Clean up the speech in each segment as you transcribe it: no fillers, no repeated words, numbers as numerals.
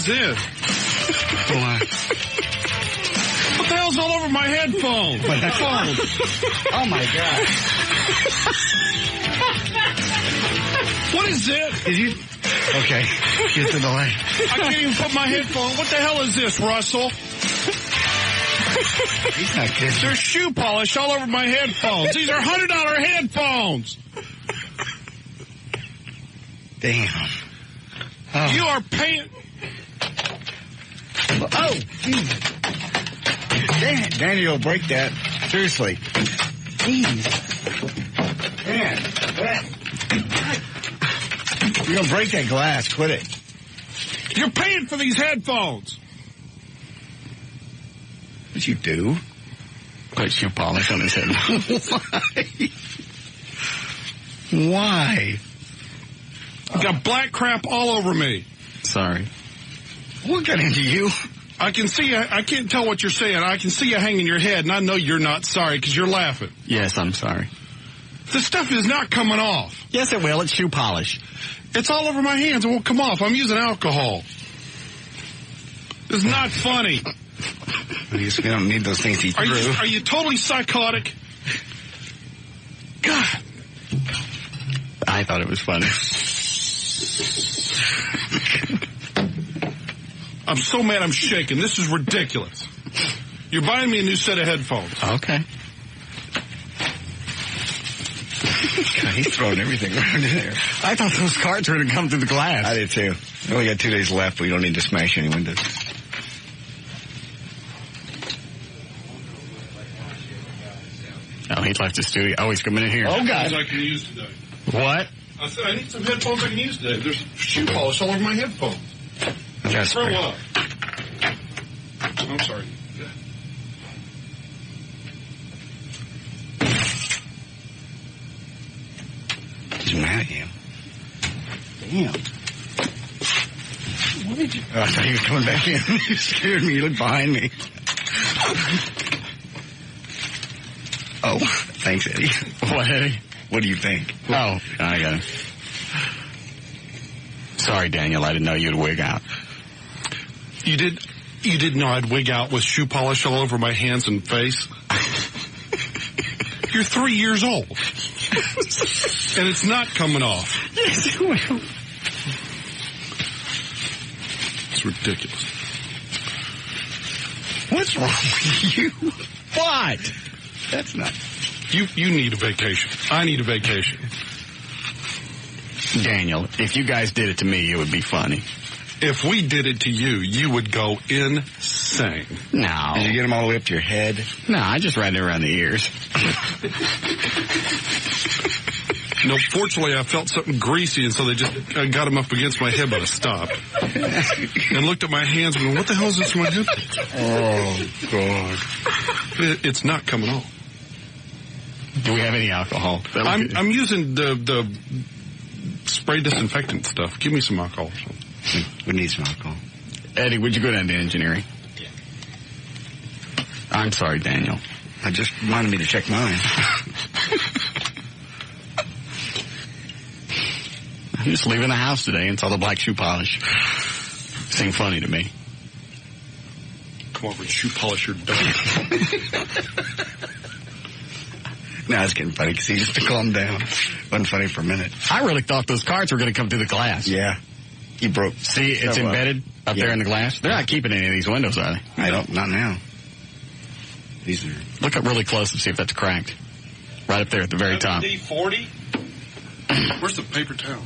is this? What? What the hell's all over my headphones? Oh, my God. What is this? Did you? Okay. Get to the light. I can't even put my headphone. What the hell is this, Russell? He's not kidding. There's shoe polish all over my headphones. These are $100 headphones. Damn. Oh. You are paying... Oh, Jesus. Daniel, break that. Seriously. Jeez. Man, you're going to break that glass. Quit it. You're paying for these headphones. What'd you do? Put shoe polish on his head. Why? You got black crap all over me. Sorry. What got into you? I can see you. I can't tell what you're saying. I can see you hanging your head, and I know you're not sorry because you're laughing. Yes, I'm sorry. The stuff is not coming off. Yes, it will. It's shoe polish. It's all over my hands. It won't come off. I'm using alcohol. It's not funny. We don't need those things to eat through. Are you totally psychotic? God. I thought it was funny. I'm so mad I'm shaking. This is ridiculous. You're buying me a new set of headphones. Okay. God, he's throwing everything around in there. I thought those cards were going to come through the glass. I did too. We only got 2 days left. We don't need to smash any windows. Oh, he left the studio. Oh, he's coming in here. Oh, God. I can use today. What? I said I need some headphones I can use today. There's shoe polish all over my headphones. Throw up. I'm sorry. He's mad at you. Damn. What did you... Oh, I thought he was coming back in. You scared me. You looked behind me. Oh, thanks, Eddie. What, Eddie? What do you think? Oh, I got it. Sorry, Daniel. I didn't know you'd wig out. You didn't know I'd wig out with shoe polish all over my hands and face? You're 3 years old. And it's not coming off. Yes, it will. It's ridiculous. What's wrong with you? What? That's not... You need a vacation. I need a vacation. Daniel, if you guys did it to me, it would be funny. If we did it to you, you would go insane. No. Did you get them all the way up to your head? No, I just ran it around the ears. No, fortunately, I felt something greasy, and so I got them up against my head, but I stopped. And looked at my hands and went, what the hell is this in my head? Oh, God. It's not coming off. Do we have any alcohol? I'm using the spray disinfectant stuff. Give me some alcohol. We need some alcohol. Eddie, would you go down to engineering? Yeah. I'm sorry, Daniel. I just reminded me to check mine. I'm just leaving the house today and saw the black shoe polish. Seemed funny to me. Come over and shoe polish your dog. Now it's getting funny because he used to calm down. Wasn't funny for a minute. I really thought those cards were going to come through the glass. Yeah. He broke. See, it's embedded up there in the glass. They're not keeping any of these windows, are they? Not now. These are... Look up really close and see if that's cracked. Right up there at the very top. D40? Where's the paper towel?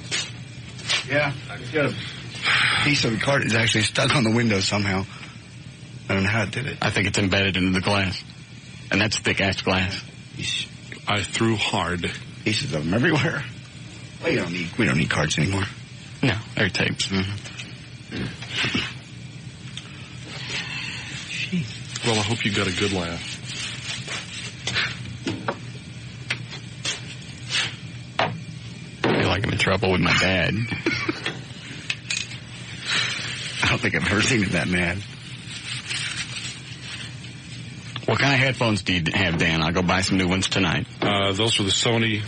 Yeah. I've got a piece of the card is actually stuck on the window somehow. I don't know how it did it. I think it's embedded into the glass. And that's thick-ass glass. I threw hard. Pieces of them everywhere. We don't need cards anymore. No, they're tapes. Mm-hmm. Well, I hope you got a good laugh. I feel like I'm in trouble with my dad. I don't think I've ever seen him that mad. What kind of headphones do you have, Dan? I'll go buy some new ones tonight. Those are the Sony.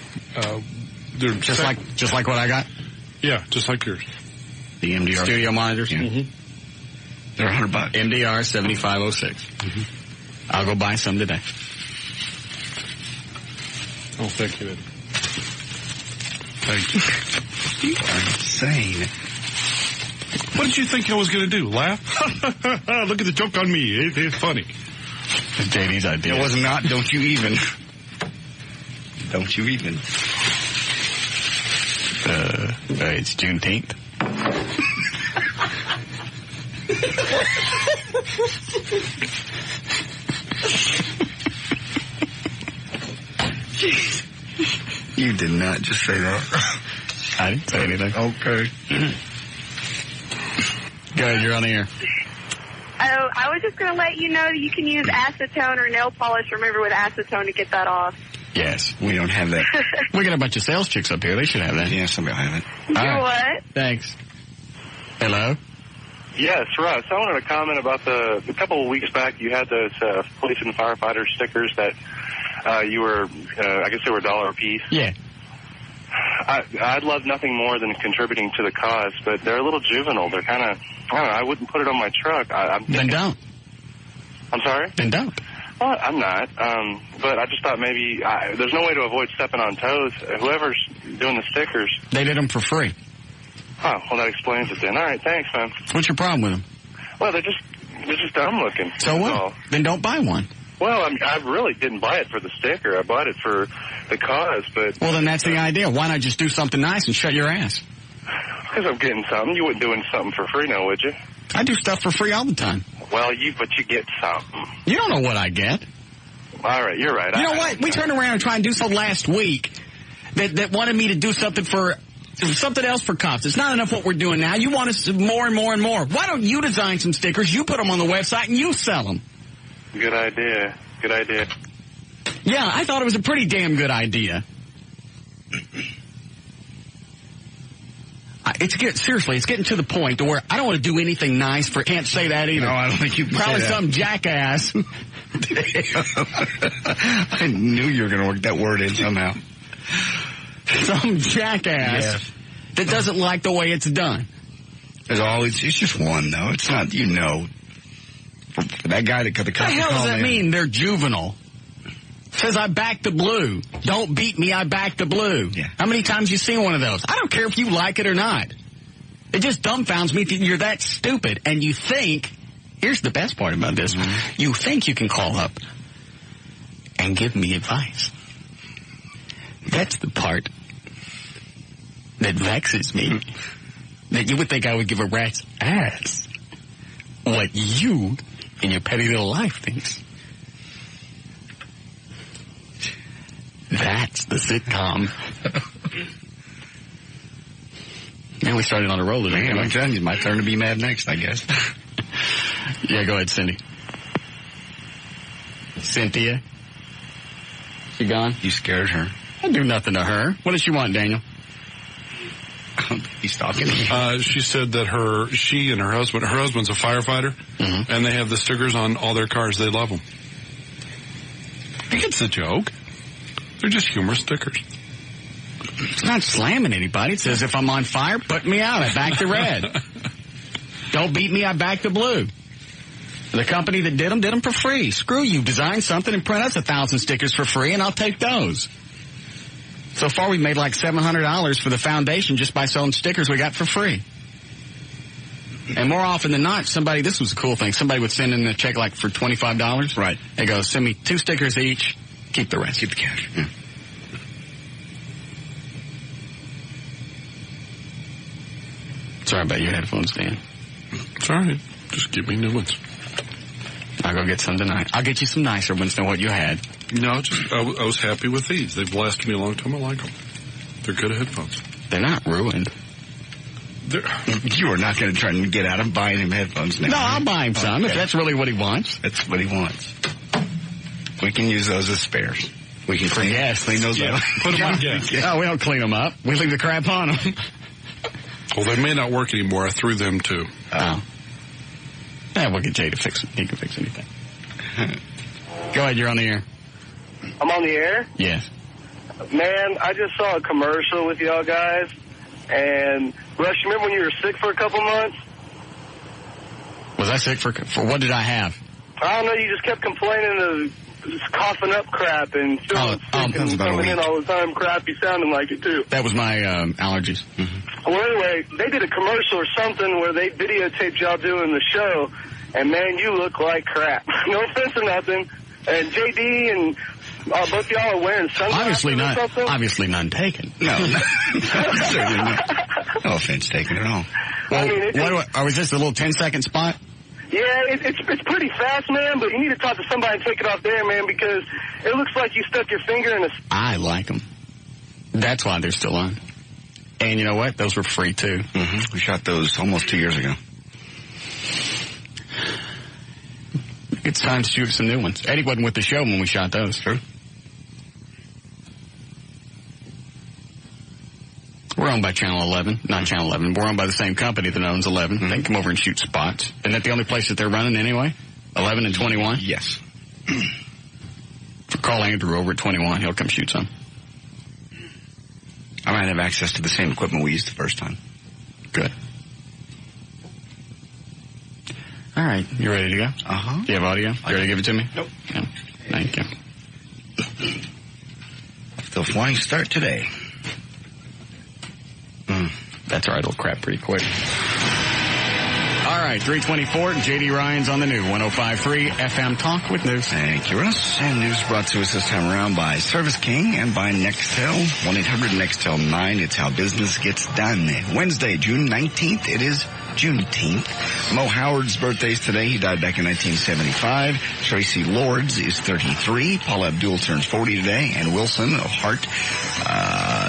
They're just like what I got. Yeah, just like yours. The MDR studio monitors. Yeah. Mm-hmm. They're $100. MDR 7506. I'll go buy some today. Oh, thank you, Ed. Thank you. You are insane. What did you think I was going to do? Laugh? Look at the joke on me. It's funny. It's JD's idea. It was not. Don't you even. Don't you even. It's Juneteenth. You did not just say that. I didn't say anything. Okay. Go ahead, you're on the air. Oh, I was just going to let you know you can use acetone or nail polish remover with acetone to get that off. Yes. We don't have that. We got a bunch of sales chicks up here. They should have that. Yeah, somebody will have it. Do what? Thanks. Hello? Yes, Russ. I wanted to comment about a couple of weeks back you had those police and firefighter stickers that you were, I guess they were $1 a piece. Yeah. I'd love nothing more than contributing to the cause, but they're a little juvenile. They're kind of, I don't know, I wouldn't put it on my truck. Then don't. I'm sorry? Then don't. Well, I'm not, but I just thought maybe there's no way to avoid stepping on toes. Whoever's doing the stickers. They did them for free. Oh, well, that explains it then. All right, thanks, man. What's your problem with them? Well, they're just dumb looking. So what? All. Then don't buy one. Well, I mean, I really didn't buy it for the sticker. I bought it for the cause, but... Well, then that's the idea. Why not just do something nice and shut your ass? Because I'm getting something. You wouldn't do something for free now, would you? I do stuff for free all the time. Well, but you get something. You don't know what I get. All right, you're right. You know what? We turned around and tried and do something last week that wanted me to do something else for cops. It's not enough what we're doing now. You want us more and more and more. Why don't you design some stickers? You put them on the website and you sell them. Good idea. Good idea. Yeah, I thought it was a pretty damn good idea. Seriously, it's getting to the point where I don't want to do anything nice for... Can't say that either. No, I don't think you can Probably say that. some jackass. I knew you were going to work that word in somehow. Some jackass that doesn't like the way it's done. It's just one, though. It's not, for that guy that cut the What the hell does that mean? They're juvenile. Says I back the blue. Don't beat me, I back the blue. Yeah. How many times you seen one of those? I don't care if you like it or not. It just dumbfounds me that you're that stupid and you think, here's the best part about this, you think you can call up and give me advice. That's the part that vexes me. That you would think I would give a rat's ass what you in your petty little life thinks. That's the sitcom. Man, we started on a roll today. I'm telling you, it's my turn to be mad next, I guess. Yeah, go ahead, Cindy. Cynthia? She gone? You scared her. I do nothing to her. What does she want, Daniel? He's talking to you. She said that she and her husband's a firefighter, and they have the stickers on all their cars. They love them. He gets the joke. They're just humorous stickers. It's not slamming anybody. It says if I'm on fire, put me out. I back the red. Don't beat me, I back the blue. The company that did them for free. Screw you. Design something and print us 1,000 stickers for free, and I'll take those. So far, we've made like $700 for the foundation just by selling stickers we got for free. And more often than not, this was a cool thing, somebody would send in a check like for $25. Right. They go, send me 2 stickers each, keep the rest. Keep the cash. Yeah. Sorry about your headphones, Dan. It's all right. Just give me new ones. I'll go get some tonight. I'll get you some nicer ones than what you had. No, I was happy with these. They've lasted me a long time. I like them. They're good headphones. They're not ruined. You are not going to try and get out of buying him headphones now. No, I'll buy him some if that's really what he wants. That's what he wants. We can use those as spares. We can clean those up. Put them on gas. No, we don't clean them up. We leave the crap on them. Well, they may not work anymore. I threw them, too. Oh. Yeah, we'll get Jay to fix them. He can fix anything. Go ahead, you're on the air. I'm on the air? Yes. Man, I just saw a commercial with y'all guys, and Russ, you remember when you were sick for a couple months? Was I sick for what did I have? I don't know. You just kept complaining of just coughing up crap and feeling sick and coming in all the time crappy sounding like it, too. That was my allergies. Mm-hmm. Well, anyway, they did a commercial or something where they videotaped y'all doing the show, and, man, you look like crap. No offense or nothing. And J.D. and both y'all are wearing sunglasses or something? Obviously none taken. No, certainly not. No offense taken at all. Well, was this a little 10-second spot? Yeah, it's pretty fast, man, but you need to talk to somebody and take it off there, man, because it looks like you stuck your finger in a... I like them. That's why they're still on. And you know what? Those were free, too. Mm-hmm. We shot those almost 2 years ago. It's time to shoot some new ones. Eddie wasn't with the show when we shot those. True. We're owned by Channel 11. Not Channel 11. We're owned by the same company that owns 11. Mm-hmm. They can come over and shoot spots. Isn't that the only place that they're running anyway? 11 and 21? Yes. Call Andrew over at 21. He'll come shoot some. I might have access to the same equipment we used the first time. Good. All right. You ready to go? Uh-huh. Do you have audio? You ready to give it to me? Nope. No. Thank you. The flying start today. That's all right. It'll crap pretty quick. All right. 324. J.D. Ryan's on the new 105.3 FM Talk with News. Thank you, Russ. And news brought to us this time around by Service King and by Nextel. 1-800-NEXTEL-9. It's how business gets done. Wednesday, June 19th. It is Juneteenth. Mo Howard's birthday is today. He died back in 1975. Tracy Lords is 33. Paula Abdul turns 40 today. And Wilson of Hart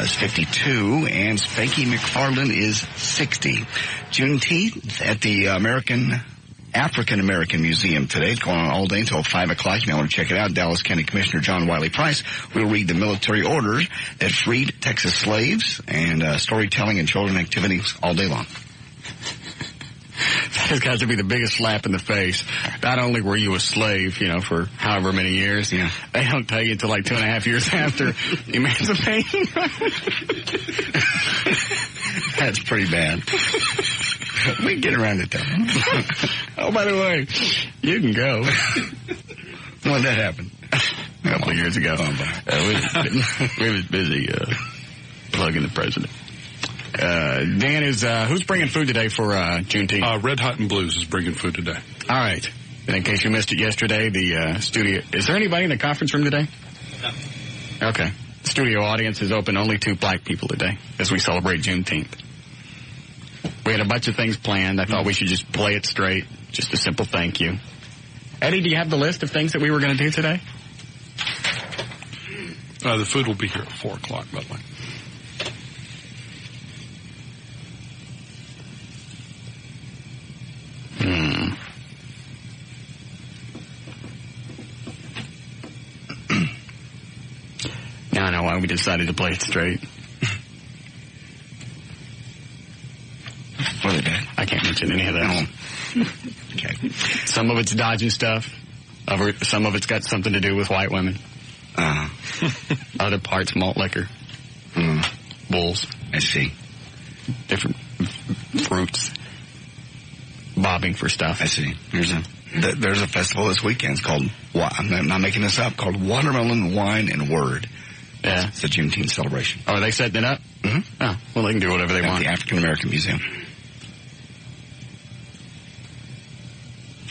is 52. And Spanky McFarland is 60. Juneteenth at the African American Museum today. It's going on all day until 5 o'clock. You may want to check it out. Dallas County Commissioner John Wiley Price will read the military orders that freed Texas slaves and storytelling and children activities all day long. That has got to be the biggest slap in the face. Not only were you a slave, for however many years, yeah. They don't tell you until like 2.5 years after emancipation. That's pretty bad. We can get around it, though. Oh, by the way, you can go. When did that happen? A couple of years ago. We was busy plugging the president. Dan, who's bringing food today for Juneteenth? Red Hot and Blues is bringing food today. All right. And in case you missed it yesterday, the studio... Is there anybody in the conference room today? No. Okay. The studio audience is open only to black people today as we celebrate Juneteenth. We had a bunch of things planned. I thought we should just play it straight. Just a simple thank you. Eddie, do you have the list of things that we were going to do today? The food will be here at 4 o'clock, by the way. Now I know why we decided to play it straight. What is that? I can't mention any of that. Okay. Some of it's dodging stuff. Some of it's got something to do with white women. Other parts, malt liquor. Bulls. I see. Different fruits. Bobbing for stuff. I see. There's a festival this weekend. It's called, I'm not making this up, called Watermelon, Wine, and Word. Yeah. It's a Juneteenth celebration. Oh, are they setting it up? Mm-hmm. Oh, well, they can do whatever they want. At the African American Museum.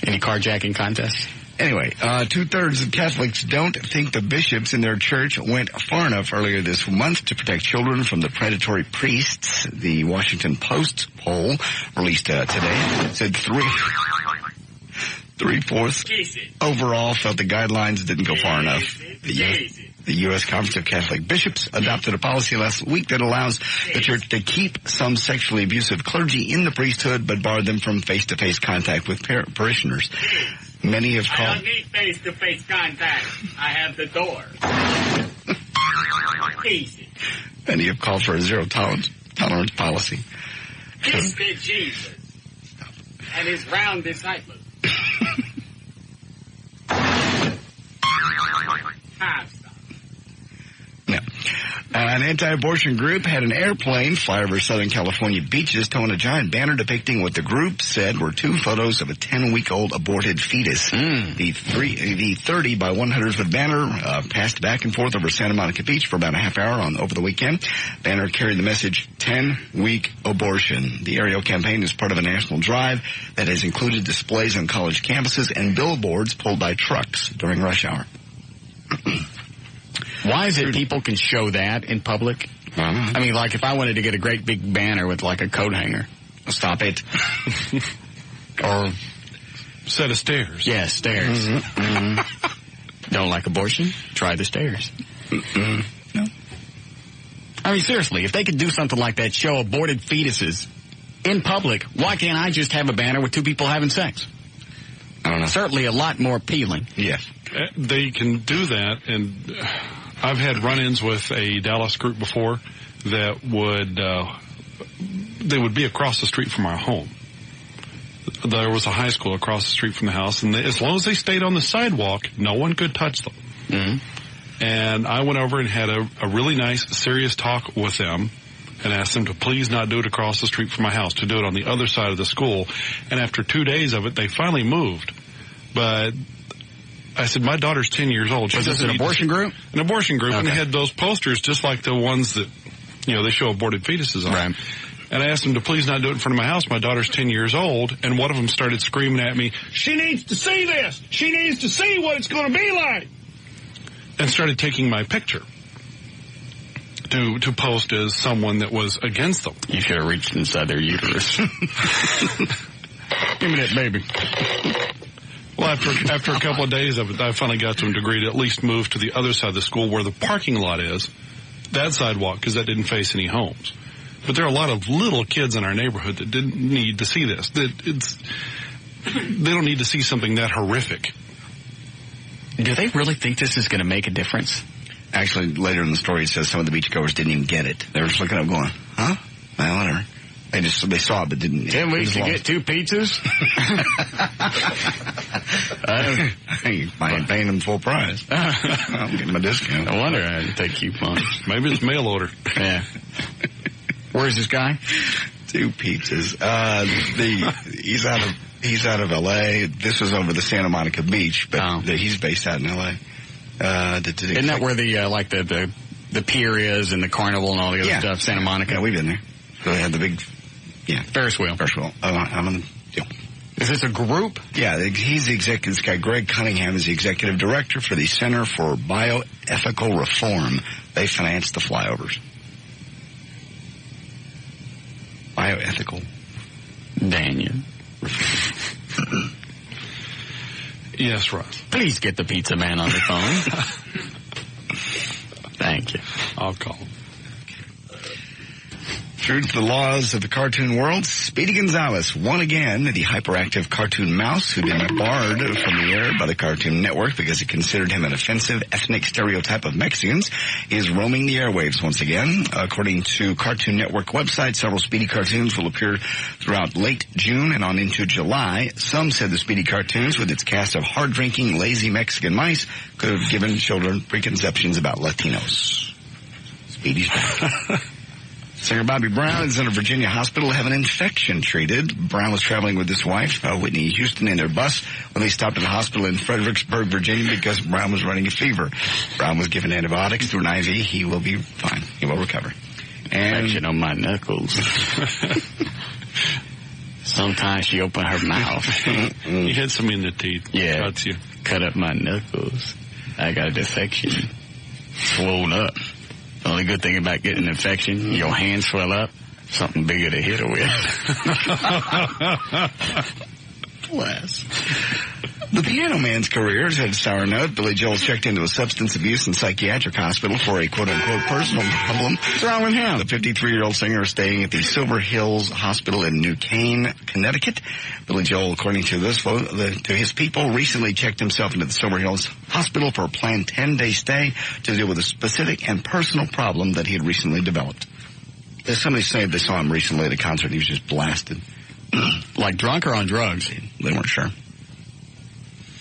Any carjacking contests? Anyway, 2/3 of Catholics don't think the bishops in their church went far enough earlier this month to protect children from the predatory priests. The Washington Post poll released today said 3/4 overall felt the guidelines didn't go far enough. The U.S. Conference of Catholic Bishops adopted a policy last week that allows the church to keep some sexually abusive clergy in the priesthood but bar them from face-to-face contact with parishioners. Many have called... I don't need face-to-face contact. I have the door. Easy. Many have called for a zero-tolerance policy. This is Jesus and his round disciples. Half stop. No. An anti-abortion group had an airplane fly over Southern California beaches towing a giant banner depicting what the group said were 2 photos of a 10-week-old aborted fetus. The 30 by 100-foot banner passed back and forth over Santa Monica Beach for about a half hour over the weekend. Banner carried the message, 10-week abortion. The aerial campaign is part of a national drive that has included displays on college campuses and billboards pulled by trucks during rush hour. Why is it people can show that in public? I mean, like if I wanted to get a great big banner with like a coat hanger. Stop it. Or set of stairs. Yeah, stairs. Don't like abortion? Try the stairs. No. I mean, seriously, if they could do something like that, show aborted fetuses in public, why can't I just have a banner with 2 people having sex? I don't know. Certainly a lot more appealing. Yes. They can do that, and I've had run-ins with a Dallas group before that they would be across the street from our home. There was a high school across the street from the house, and as long as they stayed on the sidewalk, no one could touch them. And I went over and had a really nice, serious talk with them and asked them to please not do it across the street from my house, to do it on the other side of the school. And after 2 days of it, they finally moved. But I said, my daughter's 10 years old. Was this an abortion group? An abortion group, okay. And they had those posters just like the ones that, they show aborted fetuses on. Right. And I asked them to please not do it in front of my house. My daughter's 10 years old, and one of them started screaming at me, she needs to see this! She needs to see what it's going to be like! And started taking my picture to post as someone that was against them. You should have reached inside their uterus. Give me that baby. Well, after a couple of days of it, I finally got them to agree to at least move to the other side of the school where the parking lot is, that sidewalk, because that didn't face any homes. But there are a lot of little kids in our neighborhood that didn't need to see this. They don't need to see something that horrific. Do they really think this is going to make a difference? Actually, later in the story, it says some of the beachgoers didn't even get it. They were just looking up going, huh? Well, whatever. They saw it, but didn't. 10 weeks to get 2 pizzas? I ain't paying them full price. I'm getting my discount. I wonder how they keep on. Maybe it's mail order. Yeah. Where's this guy? 2 pizzas. He's out of L.A. This was over the Santa Monica Beach, but he's based out in L.A. Isn't that where the pier is and the carnival and all the other stuff? Santa Monica. Yeah, we've been there. So they had the big, Ferris wheel. I'm on the deal. Is this a group? Yeah, he's the executive. This guy, Greg Cunningham, is the executive director for the Center for Bioethical Reform. They finance the flyovers. Bioethical. Daniel. Yes, Russ. Please get the pizza man on the phone. Thank you. I'll call him. True to the laws of the cartoon world, Speedy Gonzalez won again. The hyperactive cartoon mouse, who'd been barred from the air by the Cartoon Network because it considered him an offensive ethnic stereotype of Mexicans, is roaming the airwaves once again. According to Cartoon Network website, several Speedy cartoons will appear throughout late June and on into July. Some said the Speedy cartoons, with its cast of hard-drinking, lazy Mexican mice, could have given children preconceptions about Latinos. Speedy's back. Singer Bobby Brown is in a Virginia hospital having an infection treated. Brown was traveling with his wife, Whitney Houston, in their bus when they stopped at a hospital in Fredericksburg, Virginia, because Brown was running a fever. Brown was given antibiotics through an IV. He will be fine. He will recover. Infection on my knuckles. Sometimes she opened her mouth. You hit some in the teeth. Yeah. Cuts you. Cut up my knuckles. I got a defection. Swollen up. The only good thing about getting an infection, your hands swell up, something bigger to hit her with. Bless. The Piano Man's career has had a sour note. Billy Joel checked into a substance abuse and psychiatric hospital for a quote-unquote personal problem. What's wrong with him? The 53-year-old singer is staying at the Silver Hills Hospital in New Canaan, Connecticut. Billy Joel, according to to his people, recently checked himself into the Silver Hills Hospital for a planned 10-day stay to deal with a specific and personal problem that he had recently developed. There's somebody saying they saw him recently at a concert. He was just blasted. Like drunk or on drugs? They weren't sure.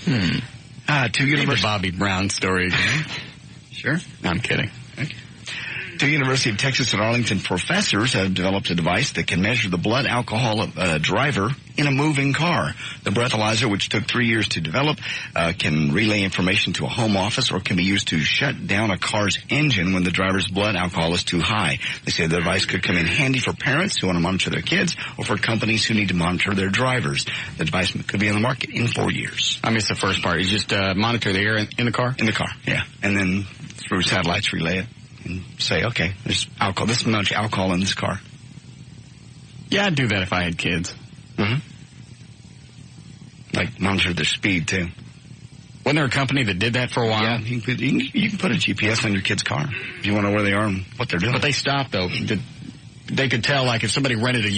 Maybe University Bobby Brown story again. Sure. No, I'm kidding. Okay. Two University of Texas at Arlington professors have developed a device that can measure the blood alcohol of a driver in a moving car. The breathalyzer, which took 3 years to develop, can relay information to a home office or can be used to shut down a car's engine when the driver's blood alcohol is too high. They say the device could come in handy for parents who want to monitor their kids or for companies who need to monitor their drivers. The device could be on the market in 4 years. I missed the first part. You just monitor the air in the car? In the car, yeah. And then through satellites relay it and say, okay, there's alcohol. This much alcohol in this car. Yeah, I'd do that if I had kids. Mm-hmm. Like monitor their speed, too. Wasn't there a company that did that for a while? Yeah, you can put a GPS on your kid's car if you want to know where they are and what they're doing. But they stopped, though. They could tell, like, if somebody rented a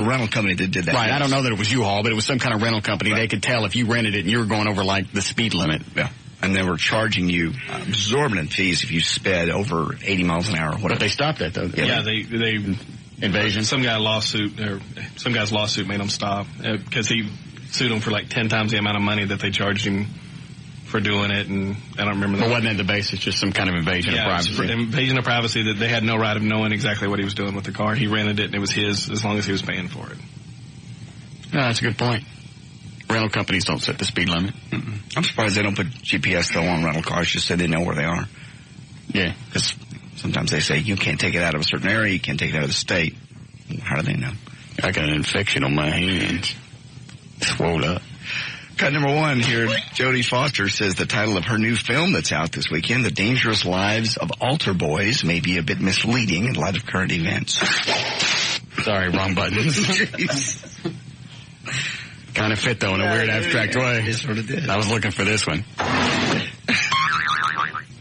rental company that did that. Right, yes. I don't know that it was U-Haul, but it was some kind of rental company. Right. They could tell if you rented it and you were going over, like, the speed limit. Yeah. And they were charging you exorbitant fees if you sped over 80 miles an hour. But they stopped that, though. Yeah, they invasion. Some guy's lawsuit made him stop because he sued him for like 10 times the amount of money that they charged him for doing it, and I don't remember. But wasn't that the basis? Just some kind of invasion of privacy? Invasion of privacy, that they had no right of knowing exactly what he was doing with the car. He rented it, and it was his as long as he was paying for it. No, that's a good point. Rental companies don't set the speed limit. Mm-mm. I'm surprised they don't put GPS, though, on rental cars, just so they know where they are. Yeah. Because sometimes they say, you can't take it out of a certain area, you can't take it out of the state. How do they know? I got an infection on my hands. Swole up. Cut number one here, Jodie Foster says the title of her new film that's out this weekend, The Dangerous Lives of Altar Boys, may be a bit misleading in light of current events. Sorry, wrong button. Kind of fit, though, in a weird, abstract way. It sort of did. I was looking for this one.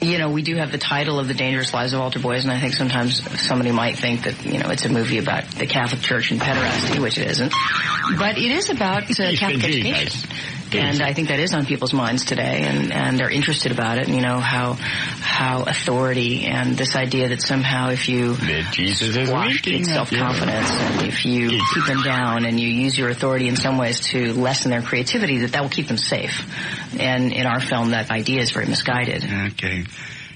You know, we do have the title of The Dangerous Lives of Altar Boys, and I think sometimes somebody might think that, you know, it's a movie about the Catholic Church and pederasty, which it isn't. But it is about Catholic education. And I think that is on people's minds today, and they're interested about it, and, you know, how authority and this idea that somehow if you squash kids' self-confidence and if you keep them down and you use your authority in some ways to lessen their creativity, that will keep them safe. And in our film, that idea is very misguided. Okay.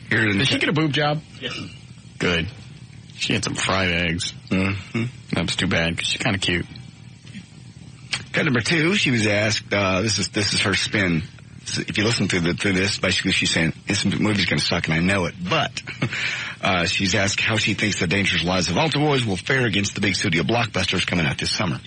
Did she get a boob job? Yes. Good. She had some fried eggs. Mm-hmm. That was too bad, because she's kind of cute. Cut number two, she was asked, this is her spin. If you listen through this, basically she's saying, this movie's going to suck and I know it. But she's asked how she thinks The Dangerous Lives of Altar Boys will fare against the big studio blockbusters coming out this summer.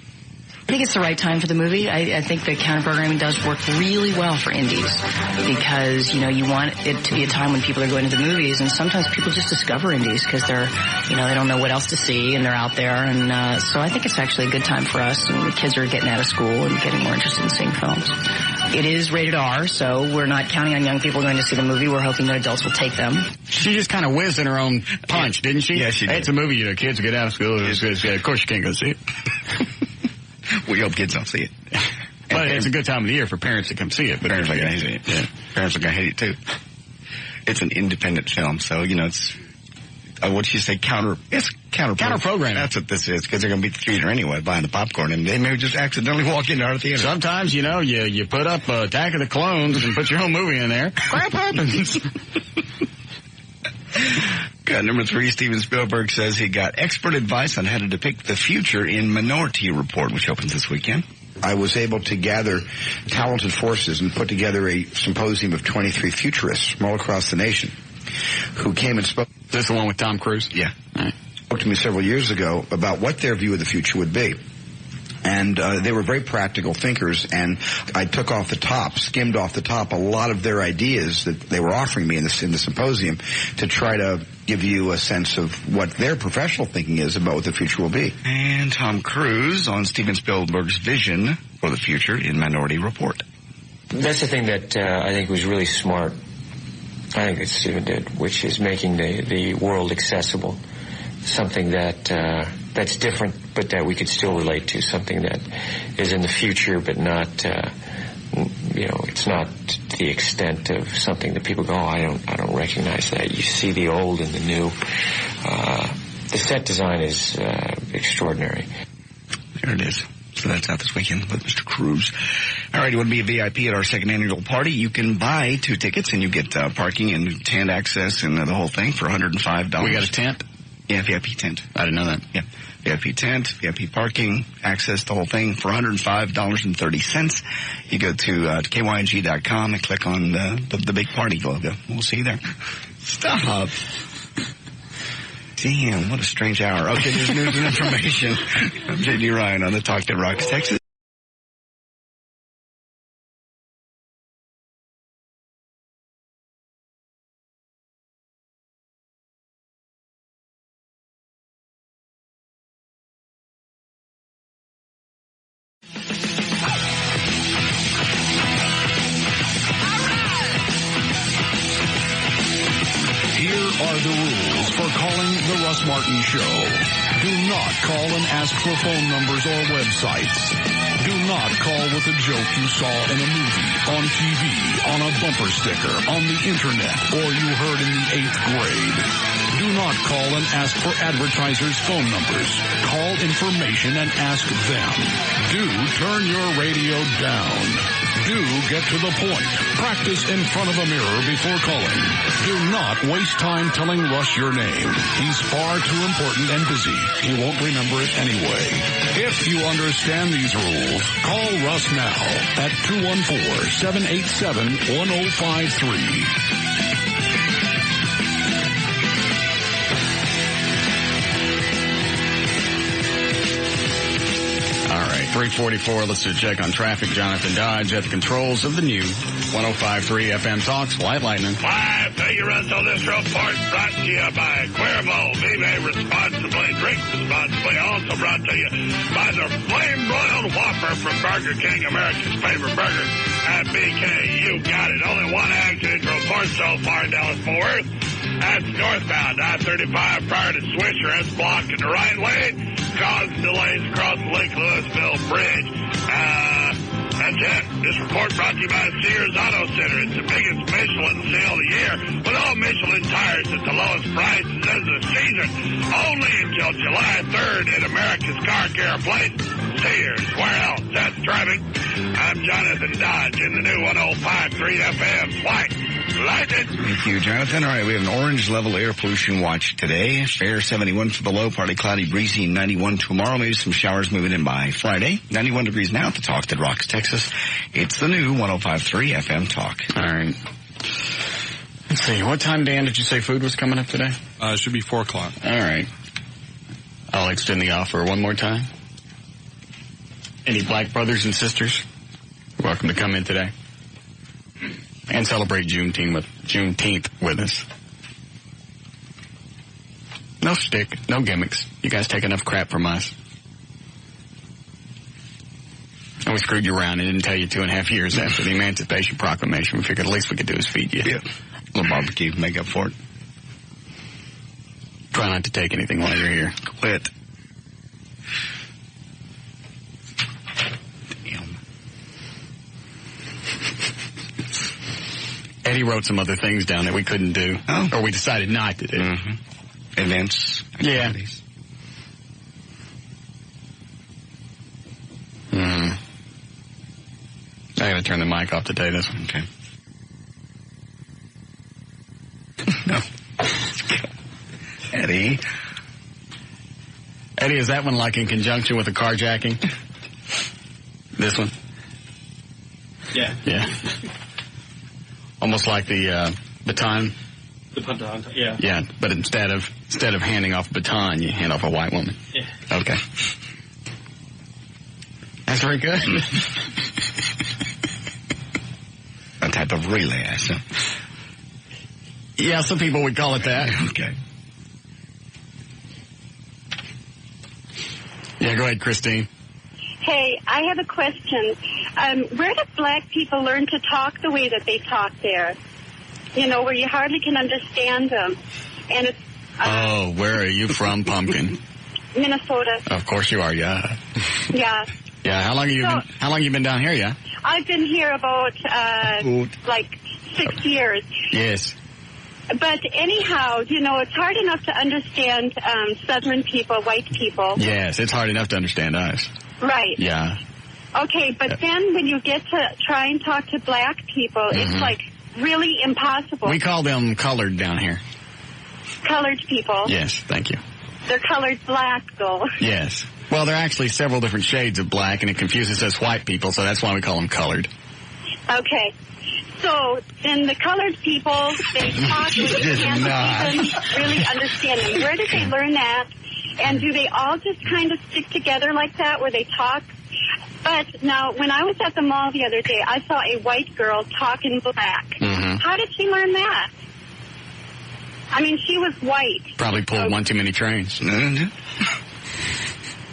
I think it's the right time for the movie. I think the counter-programming does work really well for indies because, you know, you want it to be a time when people are going to the movies, and sometimes people just discover indies because they're, you know, they don't know what else to see and they're out there. And so I think it's actually a good time for us, and the kids are getting out of school and getting more interested in seeing films. It is rated R, so we're not counting on young people going to see the movie. We're hoping that adults will take them. She just kind of whizzed in her own punch, didn't she? Yeah, she did. Hey, it's a movie, you know, kids get out of school. Of course you can't go see it. We hope kids don't see it. But it's a good time of the year for parents to come see it. But parents are going to hate it. Yeah. Parents are going to hate it, too. It's an independent film, so, you know, it's, what did you say, counter-programming. That's what this is, because they're going to be at the theater anyway, buying the popcorn, and they may just accidentally walk into our theater. Sometimes, you know, you put up Attack of the Clones and put your own movie in there. Crap happens. Number three, Steven Spielberg says he got expert advice on how to depict the future in Minority Report, which opens this weekend. I was able to gather talented forces and put together a symposium of 23 futurists from all across the nation who came and spoke. Is this the one with Tom Cruise? Yeah. Right. Spoke to me several years ago about what their view of the future would be. And they were very practical thinkers, and I took off the top, skimmed off the top, a lot of their ideas that they were offering me in the symposium to try to give you a sense of what their professional thinking is about what the future will be. And Tom Cruise on Steven Spielberg's vision for the future in Minority Report. That's the thing that I think was really smart, I think that Steven did, which is making the world accessible, something that that's different, but that we could still relate to, something that is in the future, but not, you know, it's not to the extent of something that people go, oh, I don't recognize that. You see the old and the new. The set design is extraordinary. There it is. So that's out this weekend with Mr. Cruz. All right, you want to be a VIP at our second annual party? You can buy 2 tickets and you get parking and tent access and the whole thing for $105. We got a tent? Yeah, VIP tent. I didn't know that. Yeah, VIP tent, VIP parking, access, the whole thing for $105.30. You go to kyng.com and click on the big party logo. We'll see you there. Stop. Damn, what a strange hour. Okay, there's news and information. I'm J.D. Ryan on the Talk That Rocks, Texas. Russ Martin Show. Do not call and ask for phone numbers or websites. Do not call with a joke you saw in a movie, on TV, on a bumper sticker, on the internet, or you heard in the 8th grade. Do not call and ask for advertisers' phone numbers. Call information and ask them. Do turn your radio down. Do get to the point. Practice in front of a mirror before calling. Do not waste time telling Russ your name. He's far too important and busy. He won't remember it anyway. If you understand these rules, call Russ now at 214-787-1053. All right, 344. Let's do a check on traffic. Jonathan Dodge at the controls of the new 105.3 FM Talks. White Lightning. Why, thank you, Russ, on this report brought to you by Cuervo. Vive responsibly, drink responsibly. Also brought to you by the Flame Broiled Whopper from Burger King, America's favorite burger at BK. You got it. Only one accident report so far in Dallas-Fort Worth. That's northbound I-35 prior to Swisher. That's blocked in the right lane. Causing delays across the Lake Louisville Bridge. That's it. This report brought to you by Sears Auto Center. It's the biggest Michelin sale of the year with all Michelin tires at the lowest prices of the season. Only until July 3rd at America's Car Care Place. Sears. Where else? That's driving. I'm Jonathan Dodge in the new 105.3 FM. White Lightning. Thank you, Jonathan. All right, we have an orange level air pollution watch today. Fair 71 for the low, partly cloudy, breezy, 91 tomorrow. Maybe some showers moving in by Friday. 91 degrees now at the Talk That Rocks, Texas. It's the new 105.3 FM Talk. All right. Let's see. What time, Dan, did you say food was coming up today? It should be 4 o'clock. All right. I'll extend the offer one more time. Any black brothers and sisters, welcome to come in today and celebrate Juneteenth with us. No stick, no gimmicks. You guys take enough crap from us. And we screwed you around and didn't tell you 2.5 years after the Emancipation Proclamation. We figured the least we could do is feed you. Yeah. A little barbecue, make up for it. Try not to take anything while you're here. Quit. Eddie wrote some other things down that we couldn't do, or we decided not to do. Mm-hmm. Events. Activities. Yeah. I gotta turn the mic off to take this one. Okay. No. Eddie, is that one like in conjunction with a carjacking? This one? Yeah. Yeah. Almost like the baton. The baton, yeah. Yeah, but instead of handing off a baton, you hand off a white woman. Yeah. Okay. That's very good. A type of relay, I assume. Yeah, some people would call it that. Okay. Yeah, go ahead, Christine. Hey, I have a question. Where do black people learn to talk the way that they talk there? You know, where you hardly can understand them. And it's... where are you from, Pumpkin? Minnesota. Of course you are, yeah. Yeah. Yeah, how long have you been down here, yeah? I've been here about, like 6 years. Yes. But anyhow, you know, it's hard enough to understand Southern people, white people. Yes, it's hard enough to understand us. Right. Yeah. Okay, but then when you get to try and talk to black people, it's like really impossible. We call them colored down here. Colored people. Yes, thank you. They're colored black, though. Yes. Well, there are actually several different shades of black, and it confuses us white people, so that's why we call them colored. Okay. So then the colored people, they talk, but you can't even really understand them. Where did they learn that? And do they all just kind of stick together like that, where they talk? But now, when I was at the mall the other day, I saw a white girl talk in black. How did she learn that? I mean, she was white. Probably pulled one too many trains.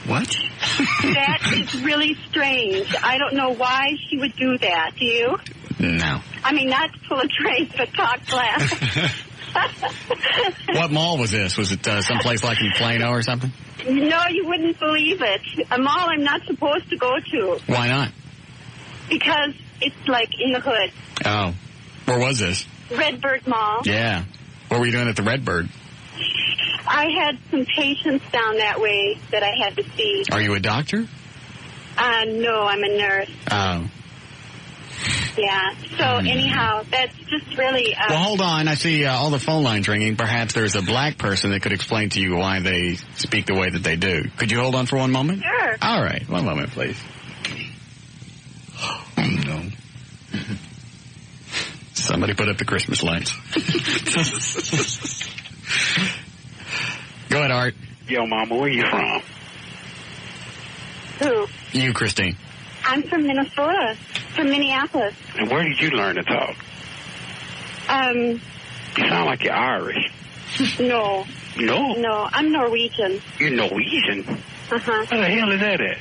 What? That is really strange. I don't know why she would do that. Do you? No. I mean, not pull a train, but talk black. What mall was this? Was it someplace like in Plano or something? No, you wouldn't believe it. A mall I'm not supposed to go to. Why not? Because it's like in the hood. Oh. Where was this? Redbird Mall. Yeah. What were you doing at the Redbird? I had some patients down that way that I had to see. Are you a doctor? No, I'm a nurse. Oh. Yeah. So anyhow, that's just really... well, hold on. I see all the phone lines ringing. Perhaps there's a black person that could explain to you why they speak the way that they do. Could you hold on for one moment? Sure. All right. One moment, please. Oh, no. Somebody put up the Christmas lights. Go ahead, Art. Yo, Mama, where you from? Who? You, Christine. I'm from Minnesota, from Minneapolis. And where did you learn to talk? You sound like you're Irish. No. No? No, I'm Norwegian. You're Norwegian? Uh-huh. Where the hell is that at?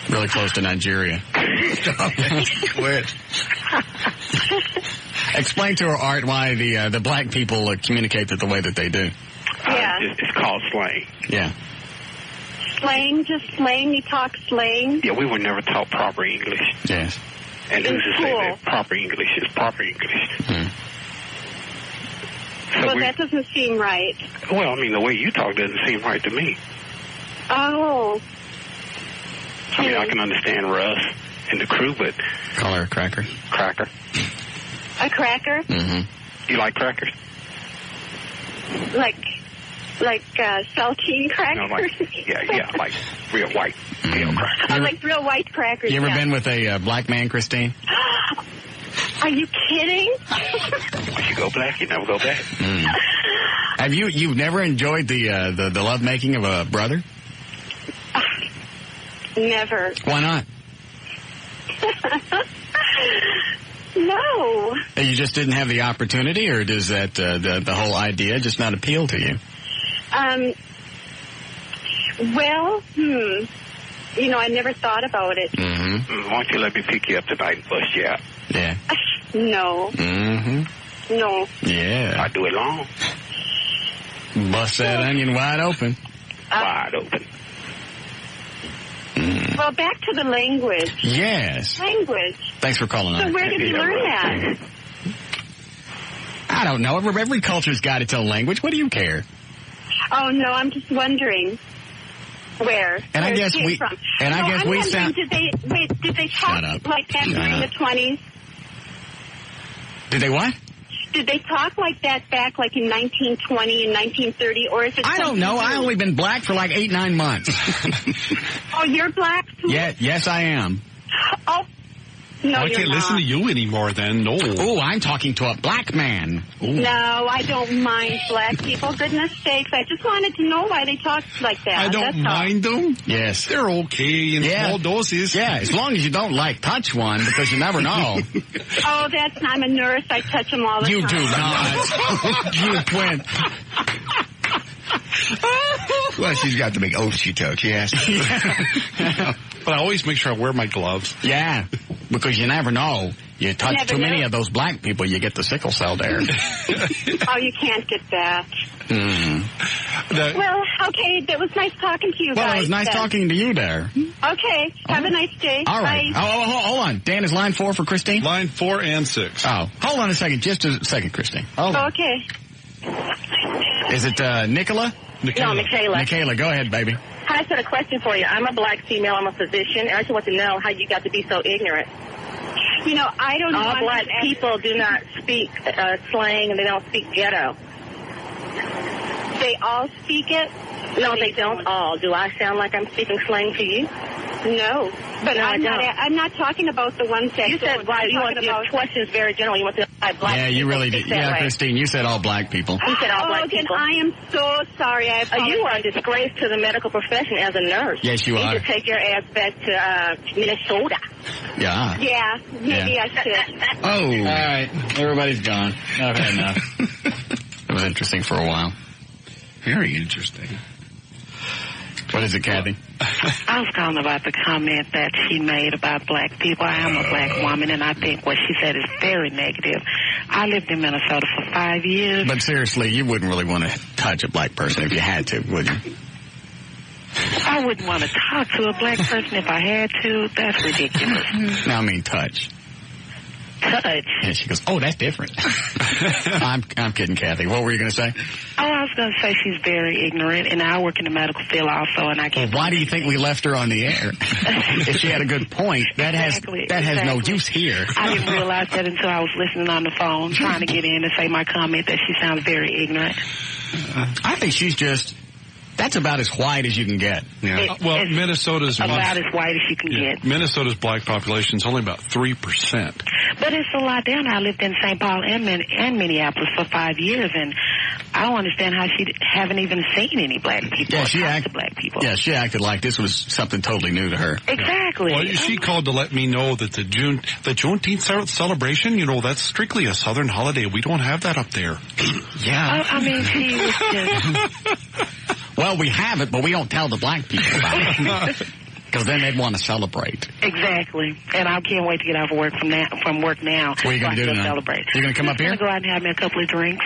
Really close to Nigeria. Quit. Explain to her, Art, why the black people communicate the way that they do. Yeah. It's called slang. Yeah. Slang, just slang. You talk slang. Yeah, we were never taught proper English. Yes. And who's to say that proper English is proper English? So well, that doesn't seem right. Well, I mean, the way you talk doesn't seem right to me. Oh. I mean, I can understand Russ and the crew, but... Call her a cracker. Cracker. A cracker? You like crackers? Like saltine crackers? No, like real white real crackers. I like real white crackers. You ever been with a black man, Christine? Are you kidding? Once you go black, you never go back. Have you've never enjoyed the love making of a brother? Never. Why not? No. You just didn't have the opportunity, or does that the whole idea just not appeal to you? Well, you know, I never thought about it. Why don't you let me pick you up tonight and bust you out? Yeah. No. No. Yeah. I do it long. Bust that onion wide open. Wide open. Well, back to the language. Yes. Language. Thanks for calling. So where did you learn that? I don't know. Every culture's got its own language. What do you care? Oh no, I'm just wondering where. And I guess we. From. And I guess we sound. Did they talk like that during the 20s? Did they what? Did they talk like that back like in 1920 and 1930, or is it? I don't know. I only been black for like 8-9 months. Oh, you're black too? Yeah, yes, I am. Oh, no, I can't listen to you anymore. Then no. Oh, I'm talking to a black man. Ooh. No, I don't mind black people. Goodness sakes, I just wanted to know why they talked like that. I don't mind them. Yes, they're okay in small doses. Yeah, as long as you don't touch one, because you never know. Oh, I'm a nurse. I touch them all the time. You do not. You twin. Well, she's got the big oath she took, yes. But I always make sure I wear my gloves. Yeah, because you never know. You touch too many of those black people, you get the sickle cell there. Oh, you can't get that. Well, okay, it was nice talking to you guys. Well, it was nice talking to you there. Okay, have a nice day. All right. Bye. Oh, hold on. Dan, is line 4 for Christine? Line 4 and 6. Oh, hold on a second. Just a second, Christine. Hold on. Okay. Is it Nicola? No, Michaela. Michaela, go ahead, baby. Hi, I just had a question for you. I'm a black female. I'm a physician, and I just want to know how you got to be so ignorant. You know, I don't know. All black people do not speak slang, and they don't speak ghetto. They all speak it? No, they don't all. Do I sound like I'm speaking slang to you? No. But No, I'm not talking about the ones that you said why you want your questions very general. You want to know why black Yeah, you people really speak did. that Yeah, way. Christine, you said all black people. You said all black then people. I am so sorry. I apologize. You are a disgrace to the medical profession as a nurse. Yes, you are. You should take your ass back to Minnesota. Yeah. Yeah, maybe I should. Oh. All right. Everybody's gone. I've had enough. It was interesting for a while. Very interesting. What is it, Kathy? I was calling about the comment that she made about black people. I am a black woman, and I think what she said is very negative. I lived in Minnesota for 5 years. But seriously, you wouldn't really want to touch a black person if you had to, would you? I wouldn't want to talk to a black person if I had to. That's ridiculous. No, I mean touch. Touch? Yeah, she goes, oh, that's different. I'm kidding, Kathy. What were you going to say? Oh, I was going to say she's very ignorant, and I work in the medical field also, and I can't... Well, why do you think we left her on the air? If she had a good point, that has no use here. I didn't realize that until I was listening on the phone, trying to get in and say my comment that she sounds very ignorant. I think she's just... That's about as white as you can get. Yeah. Well, Minnesota's about as white as you can get. Minnesota's black population is only about 3%. But it's a lot down. I lived in St. Paul and Minneapolis for 5 years, and I don't understand how she haven't even seen any black people. Yeah, she acted like this was something totally new to her. Exactly. Well, she called to let me know that the Juneteenth celebration, that's strictly a Southern holiday. We don't have that up there. Yeah. I mean, she was just... Well, we have it, but we don't tell the black people about it. Because then they'd want to celebrate. Exactly. And I can't wait to get off of work from work now. What are you going to do tonight? Celebrate. You're going to come up here? I'm going to go out and have me a couple of drinks.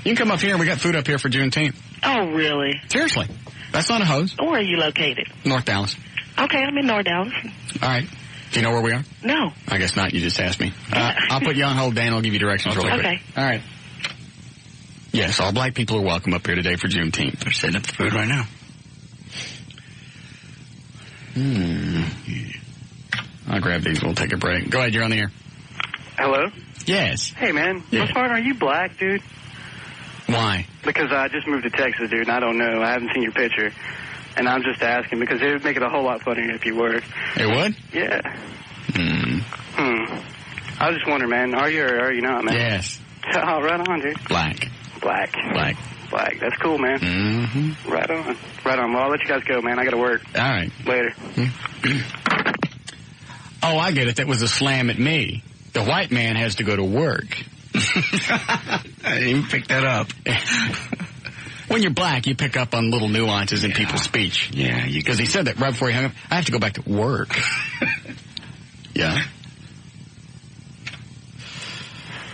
You can come up here. We got food up here for Juneteenth. Oh, really? Seriously. That's not a hose. Where are you located? North Dallas. Okay, I'm in North Dallas. All right. Do you know where we are? No. I guess not. You just asked me. I'll put you on hold, Dan. I'll give you directions real quick. Okay. All right. Yes, all black people are welcome up here today for Juneteenth. They're setting up the food right now. I'll grab these. We'll take a break. Go ahead. You're on the air. Hello? Yes. Hey, man. Yeah. Russ Martin, are you black, dude? Why? Because I just moved to Texas, dude, and I don't know. I haven't seen your picture. And I'm just asking because it would make it a whole lot funnier if you were. It would? Yeah. I was just wondering, man, are you or are you not, man? Yes. Oh, right on, dude. Black. That's cool, man. Mm-hmm. Right on. Well, I'll let you guys go, man. I got to work. All right. Later. Oh, I get it. That was a slam at me. The white man has to go to work. I didn't even pick that up. When you're black, you pick up on little nuances in people's speech. Yeah. Because he said that right before he hung up. I have to go back to work. Yeah.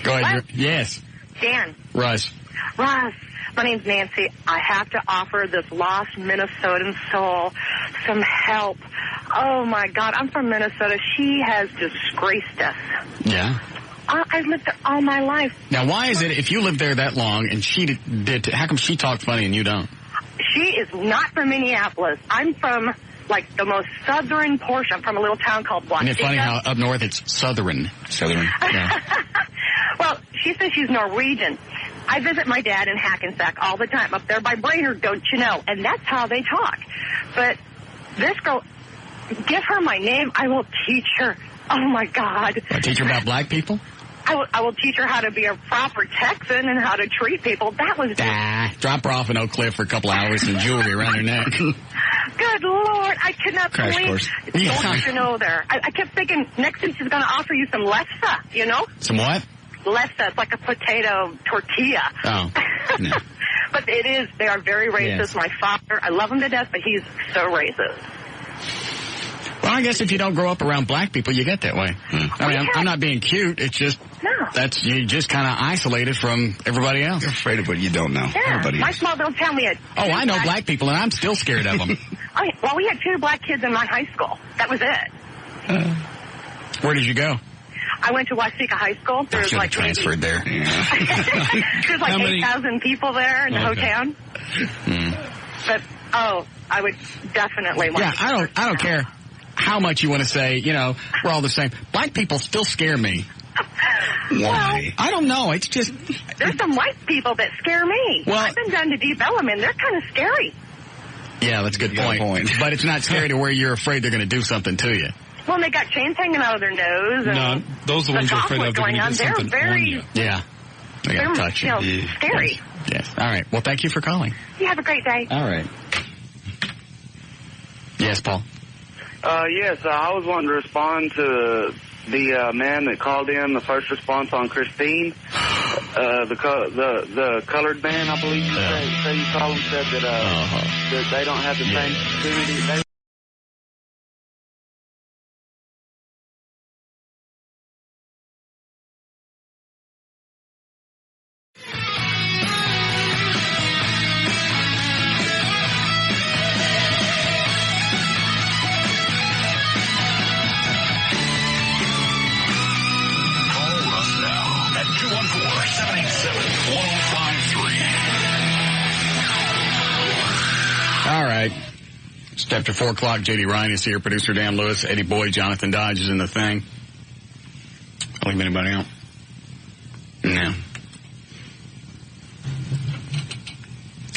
Go ahead. Yes. Dan. Russ. My name's Nancy. I have to offer this lost Minnesotan soul some help. Oh, my God. I'm from Minnesota. She has disgraced us. Yeah. I've lived there all my life. Now, why is it if you lived there that long and she did, how come she talked funny and you don't? She is not from Minneapolis. I'm from, like, the most southern portion. I'm from a little town called Waukesha. Isn't it funny how up north it's southern? Yeah. Well, she says she's Norwegian. I visit my dad in Hackensack all the time, up there by Brainerd, don't you know? And that's how they talk. But this girl, give her my name. I will teach her. Oh, my God. Teach her about black people? I will teach her how to be a proper Texan and how to treat people. That was drop her off in Oak Cliff for a couple hours and jewelry around her neck. Good Lord, I could not Crash believe course. Don't you know there. I kept thinking next week she's going to offer you some lefse, you know? Some what? Lefse, it's like a potato tortilla. Oh, no. But it is, they are very racist. Yes. My father, I love him to death, but he's so racist. Well, I guess if you don't grow up around black people, you get that way. I mean, I'm not being cute. It's just, you just kind of isolated from everybody else. You're afraid of what you don't know. Yeah, my small little town, we had... Oh, I know black people, and I'm still scared of them. Well, we had 2 black kids in my high school. That was it. Where did you go? I went to Waukesha High School. There's like transferred there. There's like 8,000 people there in the whole town. But Oh, I would definitely want to. Yeah, I don't care how much you want to say, you know, we're all the same. Black people still scare me. Why? I don't know. It's just... There's some white people that scare me. Well, I've been down to Deep Ellum, and they're kind of scary. Yeah, that's a good point. But it's not scary to where you're afraid they're going to do something to you. Well, and they got chains hanging out of their nose. And no, those are the ones you're afraid of. They're going to do something on you. Yeah. They got to touch you. Scary. Yes. All right. Well, thank you for calling. You have a great day. All right. Yes, Paul? Yes, I was wanting to respond to the man that called in the first response on Christine. The colored man, I believe you say you call him, said that they don't have the same opportunity. All right. Just after 4 o'clock, J.D. Ryan is here. Producer Dan Lewis, Eddie Boyd, Jonathan Dodge is in the thing. I'll leave anybody out. No.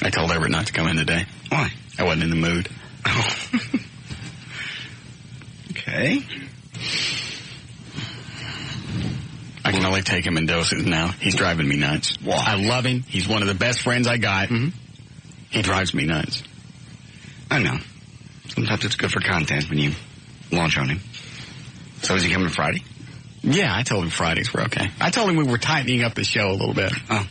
I told Everett not to come in today. Why? I wasn't in the mood. Oh. Okay. I can only take him in doses now. He's driving me nuts. Why? I love him. He's one of the best friends I got. Mm-hmm. He drives me nuts. I know. Sometimes it's good for content when you launch on him. So is he coming Friday? Yeah, I told him Fridays were okay. I told him we were tightening up the show a little bit. Oh.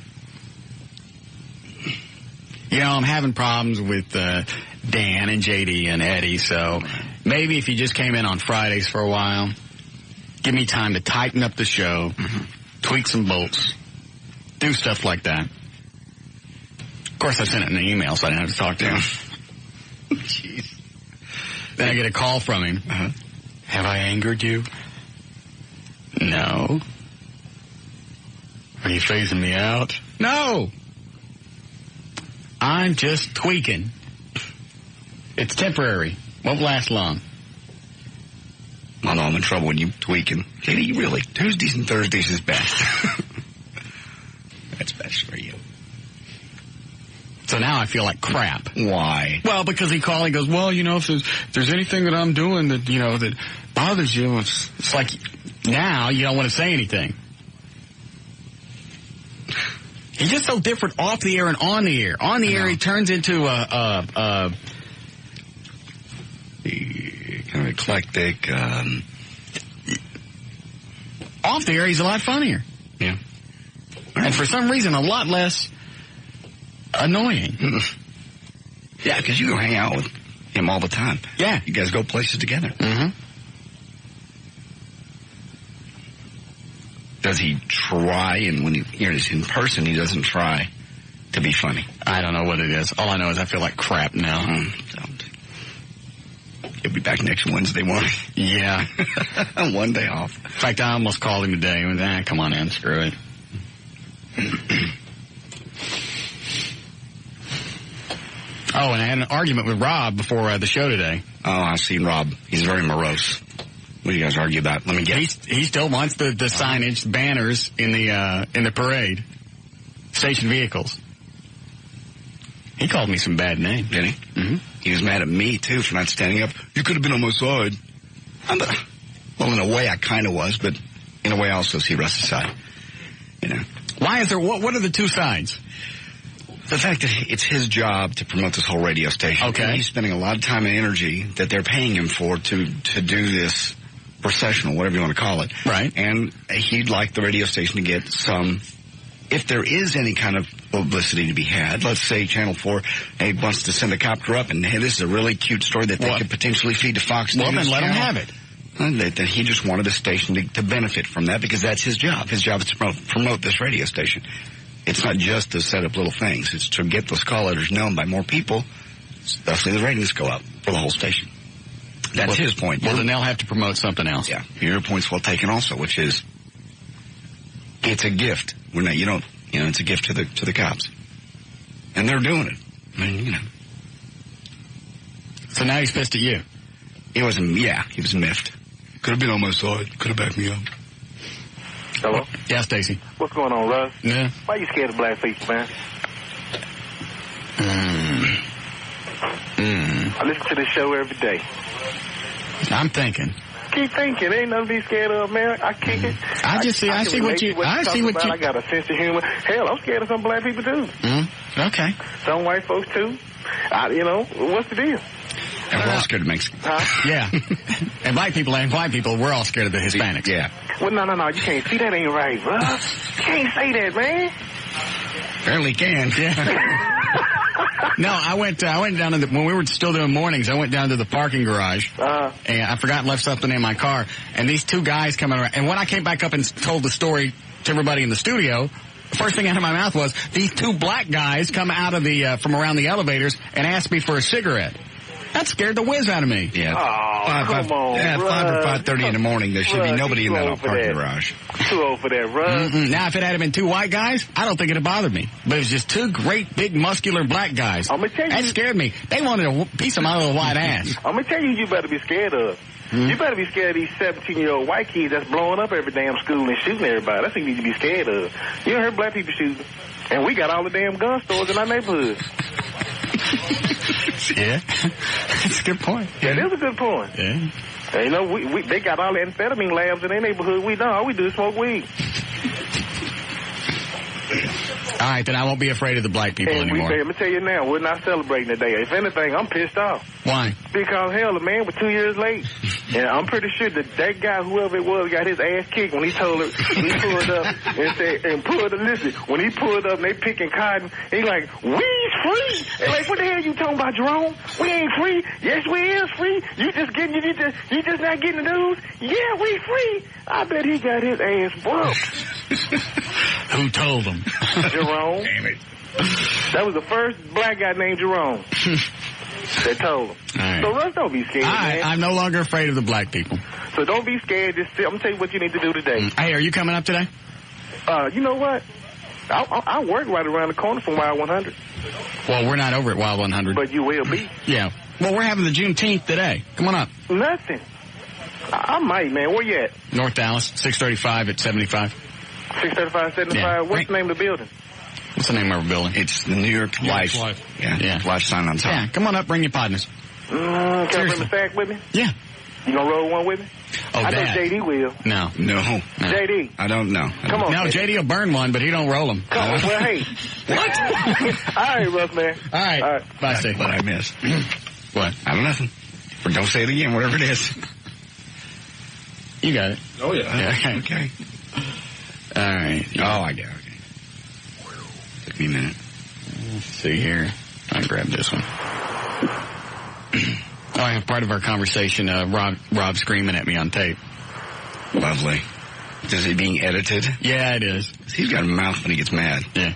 You know, I'm having problems with Dan and JD and Eddie, so maybe if you just came in on Fridays for a while, give me time to tighten up the show, tweak some bolts, do stuff like that. Of course, I sent it in an email, so I didn't have to talk to him. Jeez. Then I get a call from him. Have I angered you? No. Are you phasing me out? No. I'm just tweaking. It's temporary. Won't last long. I know I'm in trouble when you tweaking. Katie, really, Tuesdays and Thursdays is best. That's best for you. So now I feel like crap. Why? Well, because he called and goes, well, you know, if there's anything that I'm doing that, you know, that bothers you, it's like now you don't want to say anything. He's just so different off the air and on the air. On the air, he turns into kind of eclectic. Off the air, he's a lot funnier. Yeah. And for some reason, a lot less annoying. Yeah, because you go hang out with him all the time. Yeah. You guys go places together. Mm-hmm. Does he try, and when he's in person, he doesn't try to be funny? I don't know what it is. All I know is I feel like crap now. He'll be back next Wednesday morning. Yeah. 1 day off. In fact, I almost called him today. He went, come on in, screw it. Oh, and I had an argument with Rob before the show today. Oh, I've seen Rob. He's very morose. What do you guys argue about? Let me guess. He still wants the signage, banners in the parade, station vehicles. He called me some bad names. Did he? Mm-hmm. He was mad at me too for not standing up. You could have been on my side. Well, in a way, I kind of was, but in a way, I also see Russ's side. You know. Why is there? What are the two sides? The fact that it's his job to promote this whole radio station. Okay. And he's spending a lot of time and energy that they're paying him for to do this processional, whatever you want to call it. Right. And he'd like the radio station to get some, if there is any kind of publicity to be had. Let's say Channel 4 wants to send a copter up, and hey, this is a really cute story that they could potentially feed to Fox News. Well, then let him have it. That he just wanted the station to benefit from that because that's his job. His job is to promote this radio station. It's not just to set up little things. It's to get those call letters known by more people, thusly the ratings go up for the whole station. That's his point. Well, then they'll have to promote something else. Yeah. Your point's well taken also, which is it's a gift. It's a gift to the cops. And they're doing it. I mean, So now he's pissed at you. He was miffed. Could have been on my side. Could have backed me up. Hello? Yeah, Stacy. What's going on, Russ? Yeah. Why you scared of black people, man? I listen to this show every day. I'm thinking. Keep thinking. Ain't nothing to be scared of, man. I kick it. I see what you. I got a sense of humor. Hell, I'm scared of some black people, too. Okay. Some white folks, too. What's the deal? And we're all scared of Mexicans. Huh? Yeah. And black people and white people, we're all scared of the Hispanics. Yeah. Well, no. You can't. See, that ain't right, bro. You can't say that, man. Apparently can. Yeah. No, I went down to when we were still doing mornings, I went down to the parking garage, and I forgot and left something in my car, and these two guys coming around, and when I came back up and told the story to everybody in the studio, the first thing out of my mouth was, these two black guys come out of from around the elevators and asked me for a cigarette. That scared the whiz out of me. Yeah. Oh, come on, yeah, 5 or 5:30 in the morning, there should be nobody in that parking garage. Too old for that, Russ. Now, if it had been two white guys, I don't think it'd have bothered me. But it was just two great, big, muscular black guys. I'm gonna tell you, that scared me. They wanted a piece of my little white ass. I'm going to tell you better be scared of. You better be scared of these 17-year-old white kids that's blowing up every damn school and shooting everybody. That's what you need to be scared of. You heard black people shooting. And we got all the damn gun stores in our neighborhood. Yeah. That's a good point. That is a good point. Yeah. And, they got all the amphetamine labs in their neighborhood. We don't. All we do is smoke weed. All right, then I won't be afraid of the black people anymore. Let me tell you now, we're not celebrating today. If anything, I'm pissed off. Why? Because, hell, the man was 2 years late. And I'm pretty sure that guy, whoever it was, got his ass kicked when he told her, he pulled up and said, listen, when he pulled up and they picking cotton, he like, we free. And like, what the hell you talking about, Jerome? We ain't free. Yes, we is free. You just not getting the news? Yeah, we free. I bet he got his ass broke. Who told him? Jerome. Damn it. That was the first black guy named Jerome. They told him. Right. So, Russ, don't be scared, man. I'm no longer afraid of the black people. So don't be scared. Just sit. I'm going to tell you what you need to do today. Hey, are you coming up today? You know what? I work right around the corner from Wild 100. Well, we're not over at Wild 100. But you will be. Yeah. Well, we're having the Juneteenth today. Come on up. Nothing. I might, man. Where you at? North Dallas, 635 at 75. 635, 75. Yeah. What's the name of the building? What's the name of our building? It's the New York Life. Yeah. Life sign on top. Yeah, come on up, bring your partners. Can I bring the fact with me? Yeah. You gonna roll one with me? Oh, I know Dad. JD will. No. JD. I don't know. Come on. No, JD will burn one, but he don't roll them. Come on. Well, hey. What? All right, Russ, man. All right. Bye, Steve. What I missed. What? I don't know. But don't say it again, whatever it is. You got it. Oh, yeah. Okay. All right. Oh, I get it. Okay. Took me a minute. Let's see here. I'll grab this one. Part of our conversation, Rob screaming at me on tape. Lovely. Is it being edited? Yeah, it is. He's got a mouth when he gets mad. Yeah.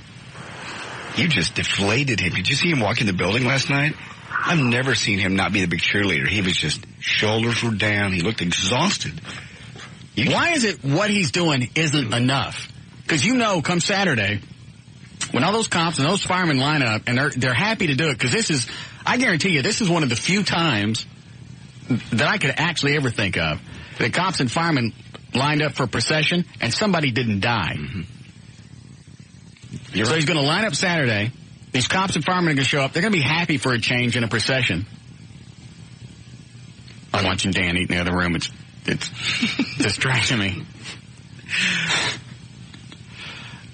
You just deflated him. Did you see him walk in the building last night? I've never seen him not be the big cheerleader. He was just, shoulders were down. He looked exhausted. Why is it what he's doing isn't enough? Because come Saturday, when all those cops and those firemen line up, and they're happy to do it, because I guarantee you, this is one of the few times that I could actually ever think of that cops and firemen lined up for a procession and somebody didn't die. Mm-hmm. So he's going to line up Saturday. These cops and firemen are going to show up. They're going to be happy for a change in a procession. I'm watching Dan eat in the other room. It's distracting me.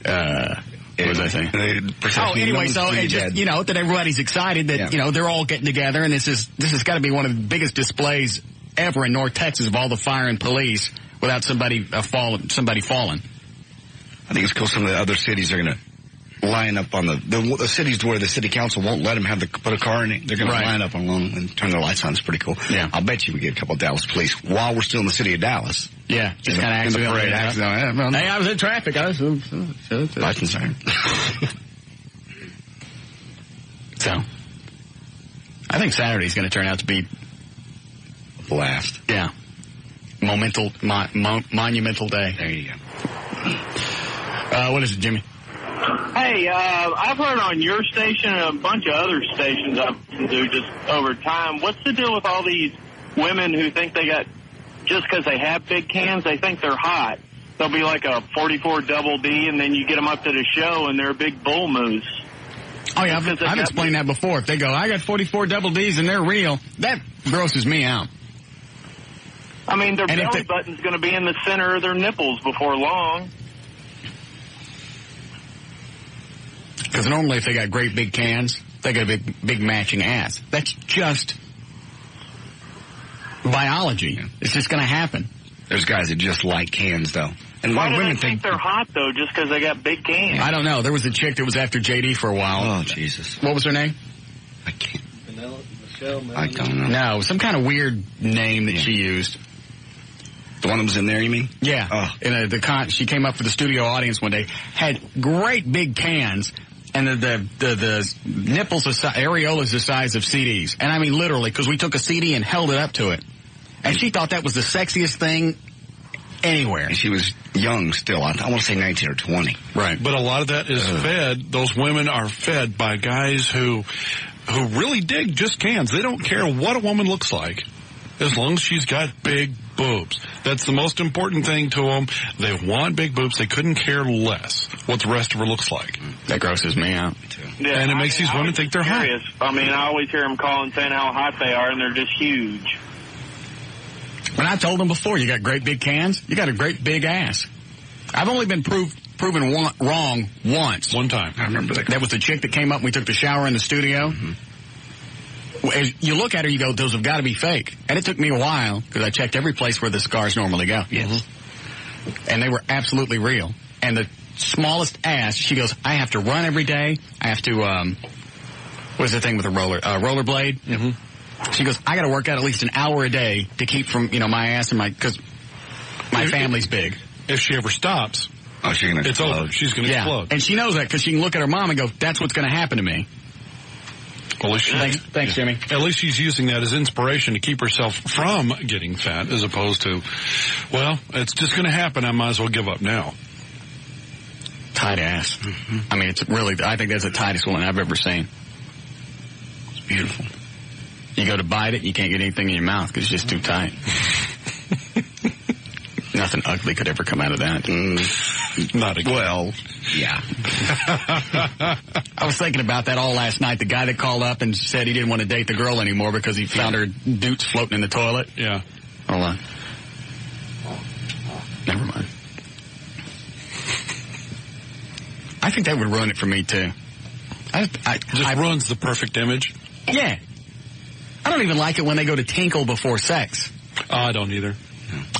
What was I saying? Anyway, so that everybody's excited that they're all getting together, and this has got to be one of the biggest displays ever in North Texas of all the fire and police without somebody falling. I think it's cool. Some of the other cities are going to line up on the cities where the city council won't let them put a car in it. They're going to line up along and turn their lights on. It's pretty cool. Yeah. I'll bet you we get a couple of Dallas police while we're still in the city of Dallas. Yeah, just kind of accidentally. Hey, I was in traffic. License siren. So, I think Saturday's going to turn out to be a blast. Yeah, monumental day. There you go. What is it, Jimmy? Hey, I've heard on your station and a bunch of other stations I've listened to just over time, what's the deal with all these women who think they got, just because they have big cans, they think they're hot? They'll be like a 44 double D, and then you get them up to the show, and they're a big bull moose. Oh, yeah, I've explained that before. If they go, I got 44 double Ds and they're real, that grosses me out. I mean, their belly button's going to be in the center of their nipples before long. Because normally if they got great big cans, they got a big matching ass. That's just biology. It's just going to happen. There's guys that just like cans, though. And why do women think they're hot, though, just because they got big cans? I don't know. There was a chick that was after JD for a while. Oh, Jesus. What was her name? I can't. Michelle, I don't know. No, some kind of weird name that she used. The one that was in there, you mean? Yeah. Oh. She came up for the studio audience one day, had great big cans, and the nipples, areolas the size of CDs. And I mean literally, because we took a CD and held it up to it. And she thought that was the sexiest thing anywhere. And she was young still. I want to say 19 or 20. Right. But a lot of that is fed. Those women are fed by guys who really dig just cans. They don't care what a woman looks like as long as she's got big boobs. That's the most important thing to them. They want big boobs. They couldn't care less what the rest of her looks like. That grosses me out. Yeah, and it makes these women think they're hot. I mean, I always hear them calling saying how hot they are, and they're just huge. When I told them before, you got great big cans, you got a great big ass. I've only been proven wrong once. One time. I remember that. That was the chick that came up and we took the shower in the studio. Mm-hmm. As you look at her, you go, those have got to be fake. And it took me a while, because I checked every place where the scars normally go. Yes. And they were absolutely real. And the smallest ass, she goes, I have to run every day. I have to, what is the thing with a rollerblade? Mm-hmm. She goes, I got to work out at least an hour a day to keep from, my ass and because my family's big. If she ever stops, she's going to explode. It's over. She's going to explode. And she knows that because she can look at her mom and go, that's what's going to happen to me. Well, thanks, Jimmy. At least she's using that as inspiration to keep herself from getting fat, as opposed to, well, it's just going to happen. I might as well give up now. Tight ass. Mm-hmm. I mean, I think that's the tightest one I've ever seen. It's beautiful. You go to bite it, you can't get anything in your mouth because it's just too tight. Nothing ugly could ever come out of that. Not again. Well, yeah. I was thinking about that all last night. The guy that called up and said he didn't want to date the girl anymore because he found her doots floating in the toilet. Yeah. Hold on. Never mind. I think that would ruin it for me, too. Just ruins the perfect image? Yeah. I don't even like it when they go to tinkle before sex. Oh, I don't either.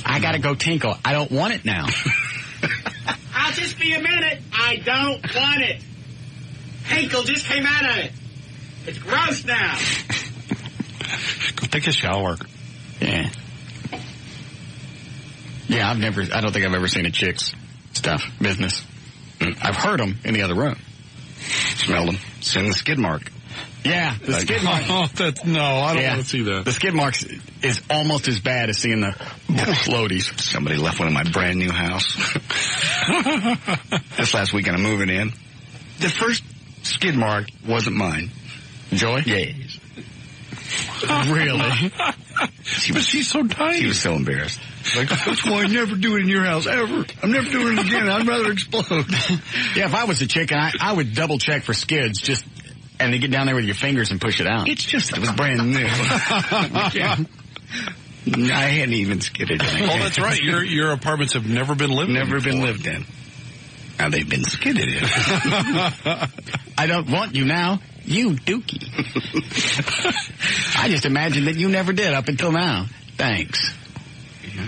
I gotta go tinkle. I don't want it now. I'll just be a minute. I don't want it. Tinkle just came out of it. It's gross now. Go take a shower. Yeah. Yeah, I don't think I've ever seen a chick's business. I've heard them in the other room. Smelled them. It's in the skid mark. Yeah, the skid mark. I don't want to see that. The skid mark is almost as bad as seeing the floaties. Somebody left one in my brand new house. This last weekend I'm moving in. The first skid mark wasn't mine. Joy? Yes. Really? She's so tiny. She was so embarrassed. Like, that's why I never do it in your house, ever. I'm never doing it again. I'd rather explode. Yeah, if I was a chick, I would double check for skids and then get down there with your fingers and push it out. It's just, it was brand new. Yeah. I hadn't even skidded in it. Oh, that's right. Your apartments have never been lived in. Never been lived in. Now they've been skidded in. I don't want you now. You dookie. I just imagined that you never did up until now. Thanks. Yeah.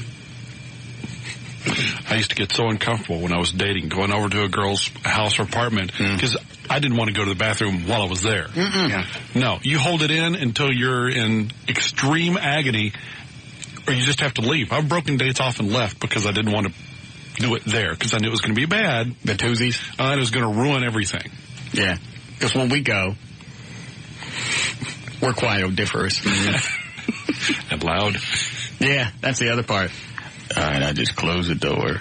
I used to get so uncomfortable when I was dating, going over to a girl's house or apartment, because I didn't want to go to the bathroom while I was there. Yeah. No, you hold it in until you're in extreme agony, or you just have to leave. I've broken dates off and left because I didn't want to do it there, because I knew it was going to be bad. The twosies? And it was going to ruin everything. Yeah, because when we go, we're quite odoriferous. And loud. Yeah, that's the other part. All right, I just closed the door.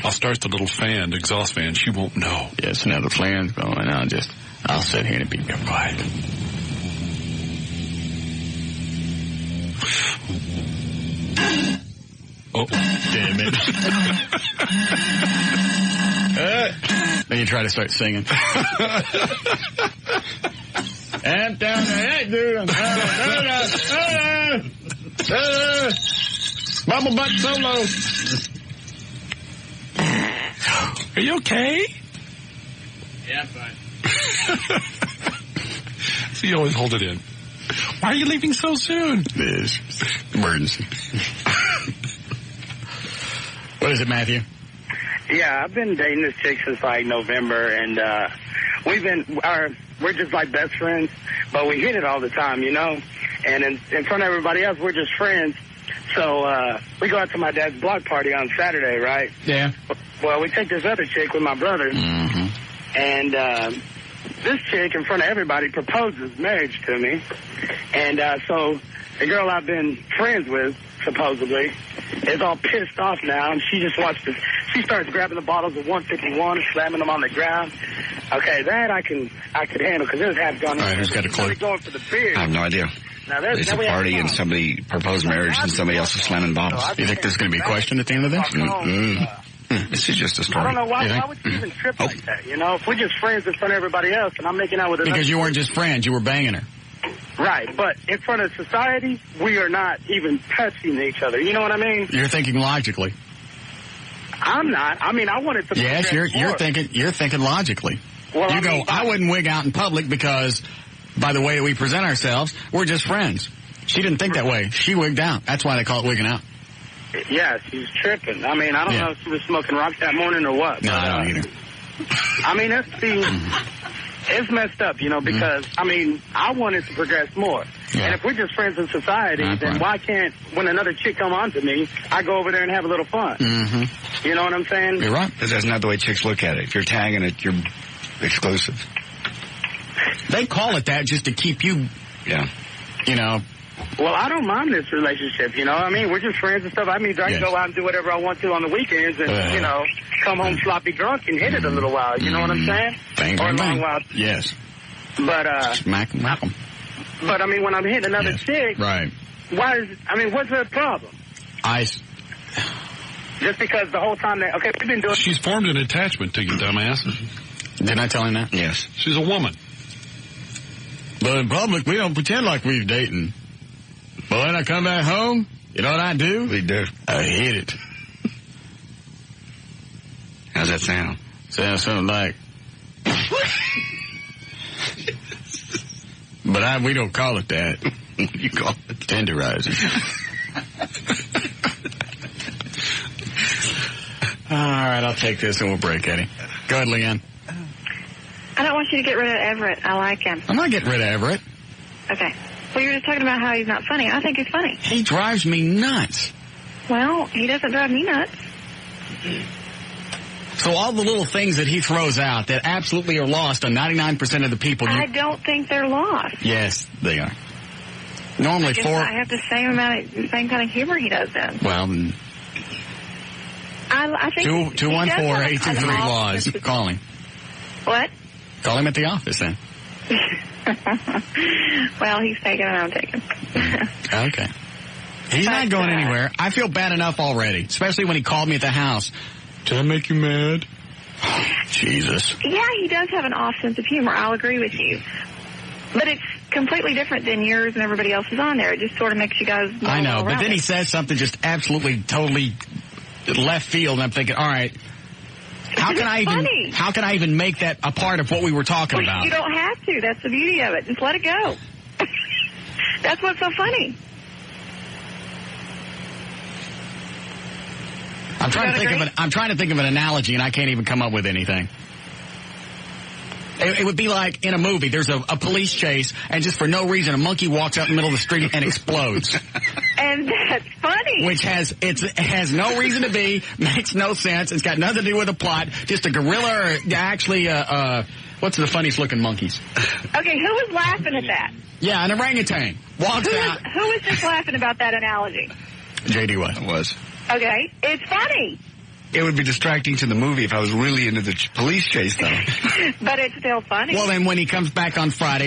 I'll start the little fan, the exhaust fan. She won't know. Yes, another fan's going. I'll sit here and be quiet. Oh, damn it. Then you try to start singing. And down the dude. Bubble butt solo. Are you okay? Yeah, I'm fine. So you always hold it in. Why are you leaving so soon? This emergency. What is it, Matthew? Yeah, I've been dating this chick since like November, and we're just like best friends, but we hit it all the time, you know. And in front of everybody else, we're just friends. So we go out to my dad's block party on Saturday, right? Yeah. Well, we take this other chick with my brother, and this chick in front of everybody proposes marriage to me. And so the girl I've been friends with, supposedly, is all pissed off now, and she just wants to, she starts grabbing the bottles of 151 and slamming them on the ground. Okay, that I could handle, because this has gone. All right, who's got a clue? Going for the beer. I have no idea. Now There's a party and somebody proposed marriage and somebody else is slamming bottles. You think there's going to be a question at the end of this? This is just a story. I don't know why would you even trip like that, you know? If we're just friends in front of everybody else and I'm making out with Because you weren't just friends, you were banging her. Right, but in front of society, we are not even touching each other. You know what I mean? You're thinking logically. I'm not. I mean, I wanted to. Yes, you're thinking logically. Well, I wouldn't wig out in public because, by the way that we present ourselves, we're just friends. She didn't think that way. She wigged out. That's why they call it wigging out. Yeah, she's tripping. I mean, I don't know if she was smoking rocks that morning or what. No, I don't either. I mean, it's messed up, you know, because, I mean, I wanted to progress more. Yeah. And if we're just friends in society, then why can't, when another chick come on to me, I go over there and have a little fun? You know what I'm saying? You're right. Because that's not the way chicks look at it. If you're tagging it, you're exclusive. They call it that just to keep you, you know. Well, I don't mind this relationship, you know. I mean, we're just friends and stuff. I mean, I can go out and do whatever I want to on the weekends and, you know, come home sloppy drunk and hit it a little while. You know what I'm saying? Bang, or a long bang. while. Yes. But, smack 'em. But, I mean, when I'm hitting another chick, right. what's the problem? Ice. Just because the whole time we've been doing... She's formed an attachment to you, dumbass. Didn't I tell him that? Yes. She's a woman. But in public, we don't pretend like we're dating. But when I come back home, you know what I do? We do. I hit it. How's that sound? Sounds something like... But we don't call it that. You call it tenderizing. All right, I'll take this and we'll break, Eddie. Go ahead, Leanne. I don't want you to get rid of Everett. I like him. I'm not getting rid of Everett. Okay. Well, you were just talking about how he's not funny. I think he's funny. He drives me nuts. Well, he doesn't drive me nuts. So all the little things that he throws out that absolutely are lost on 99% of the people. I don't think they're lost. Yes, they are. Normally I have the same kind of humor he does then. Well, I think 214-823-LAWS. Call him. What? Call him at the office then. Well, he's taken and I'm taken. Okay. He's not going anywhere. I feel bad enough already, especially when he called me at the house. Did I make you mad? Jesus. Yeah, he does have an off sense of humor. I'll agree with you. But it's completely different than yours and everybody else's on there. It just sort of makes you guys... I know, but then he says something just absolutely, totally left field, and I'm thinking, all right, how can I even make that a part of what we were talking about? You don't have to. That's the beauty of it. Just let it go. That's what's so funny. I'm trying to think of an analogy, and I can't even come up with anything. It would be like in a movie, there's a police chase, and just for no reason, a monkey walks out in the middle of the street and explodes. And that's funny. Which it has no reason to be, makes no sense, it's got nothing to do with the plot, just a gorilla or actually, what's the funniest looking monkeys? Okay, who was laughing at that? Yeah, an orangutan walks out. Who was just laughing about that analogy? J.D. was. Okay, it's funny. It would be distracting to the movie if I was really into the police chase, though. But it's still funny. Well, then when he comes back on Friday.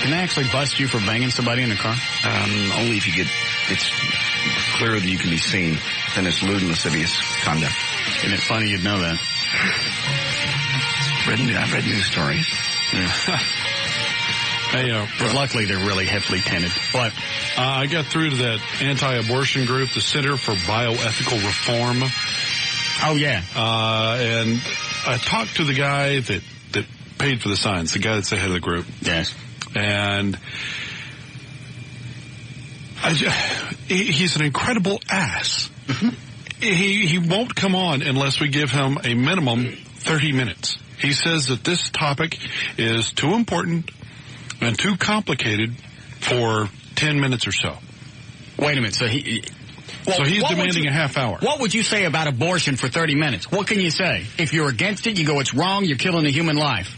Can they actually bust you for banging somebody in the car? Only if you get, it's clear that you can be seen. Then it's lewd and lascivious conduct. Isn't it funny you'd know that? I've read news stories. Yeah. Hey, but luckily they're really heavily tinted. What? I got through to that anti-abortion group, the Center for Bioethical Reform. Oh, yeah. And I talked to the guy that paid for the signs, the guy that's the head of the group. Yes. And he's an incredible ass. He won't come on unless we give him a minimum 30 minutes. He says that this topic is too important and too complicated for 10 minutes or so. Wait a minute. So he's demanding a half hour. What would you say about abortion for 30 minutes? What can you say? If you're against it, you go, it's wrong, you're killing a human life.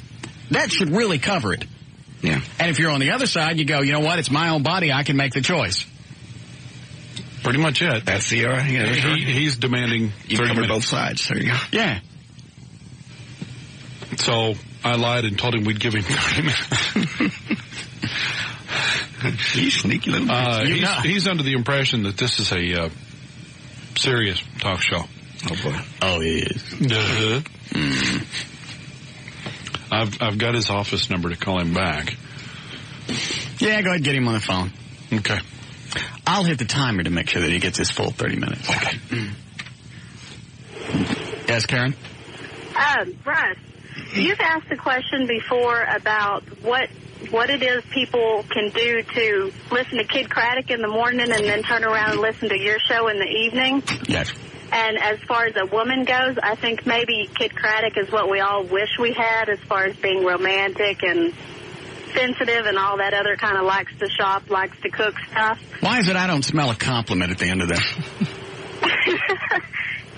That should really cover it. Yeah. And if you're on the other side, you go, you know what, it's my own body, I can make the choice. Pretty much it. That's the he's demanding 30 minutes. Both sides. There you go. Yeah. So I lied and told him we'd give him 30 minutes. He's sneaky little he's under the impression that this is a serious talk show. Oh, boy. Oh, he is. I've got his office number to call him back. Yeah, go ahead and get him on the phone. Okay. I'll hit the timer to make sure that he gets his full 30 minutes. Okay. Yes, Karen? Russ, you've asked a question before about what it is people can do to listen to Kid Craddock in the morning and then turn around and listen to your show in the evening. Yes. And as far as a woman goes, I think maybe Kid Craddock is what we all wish we had as far as being romantic and sensitive and all that other kind of likes to shop, likes to cook stuff. Why is it I don't smell a compliment at the end of this?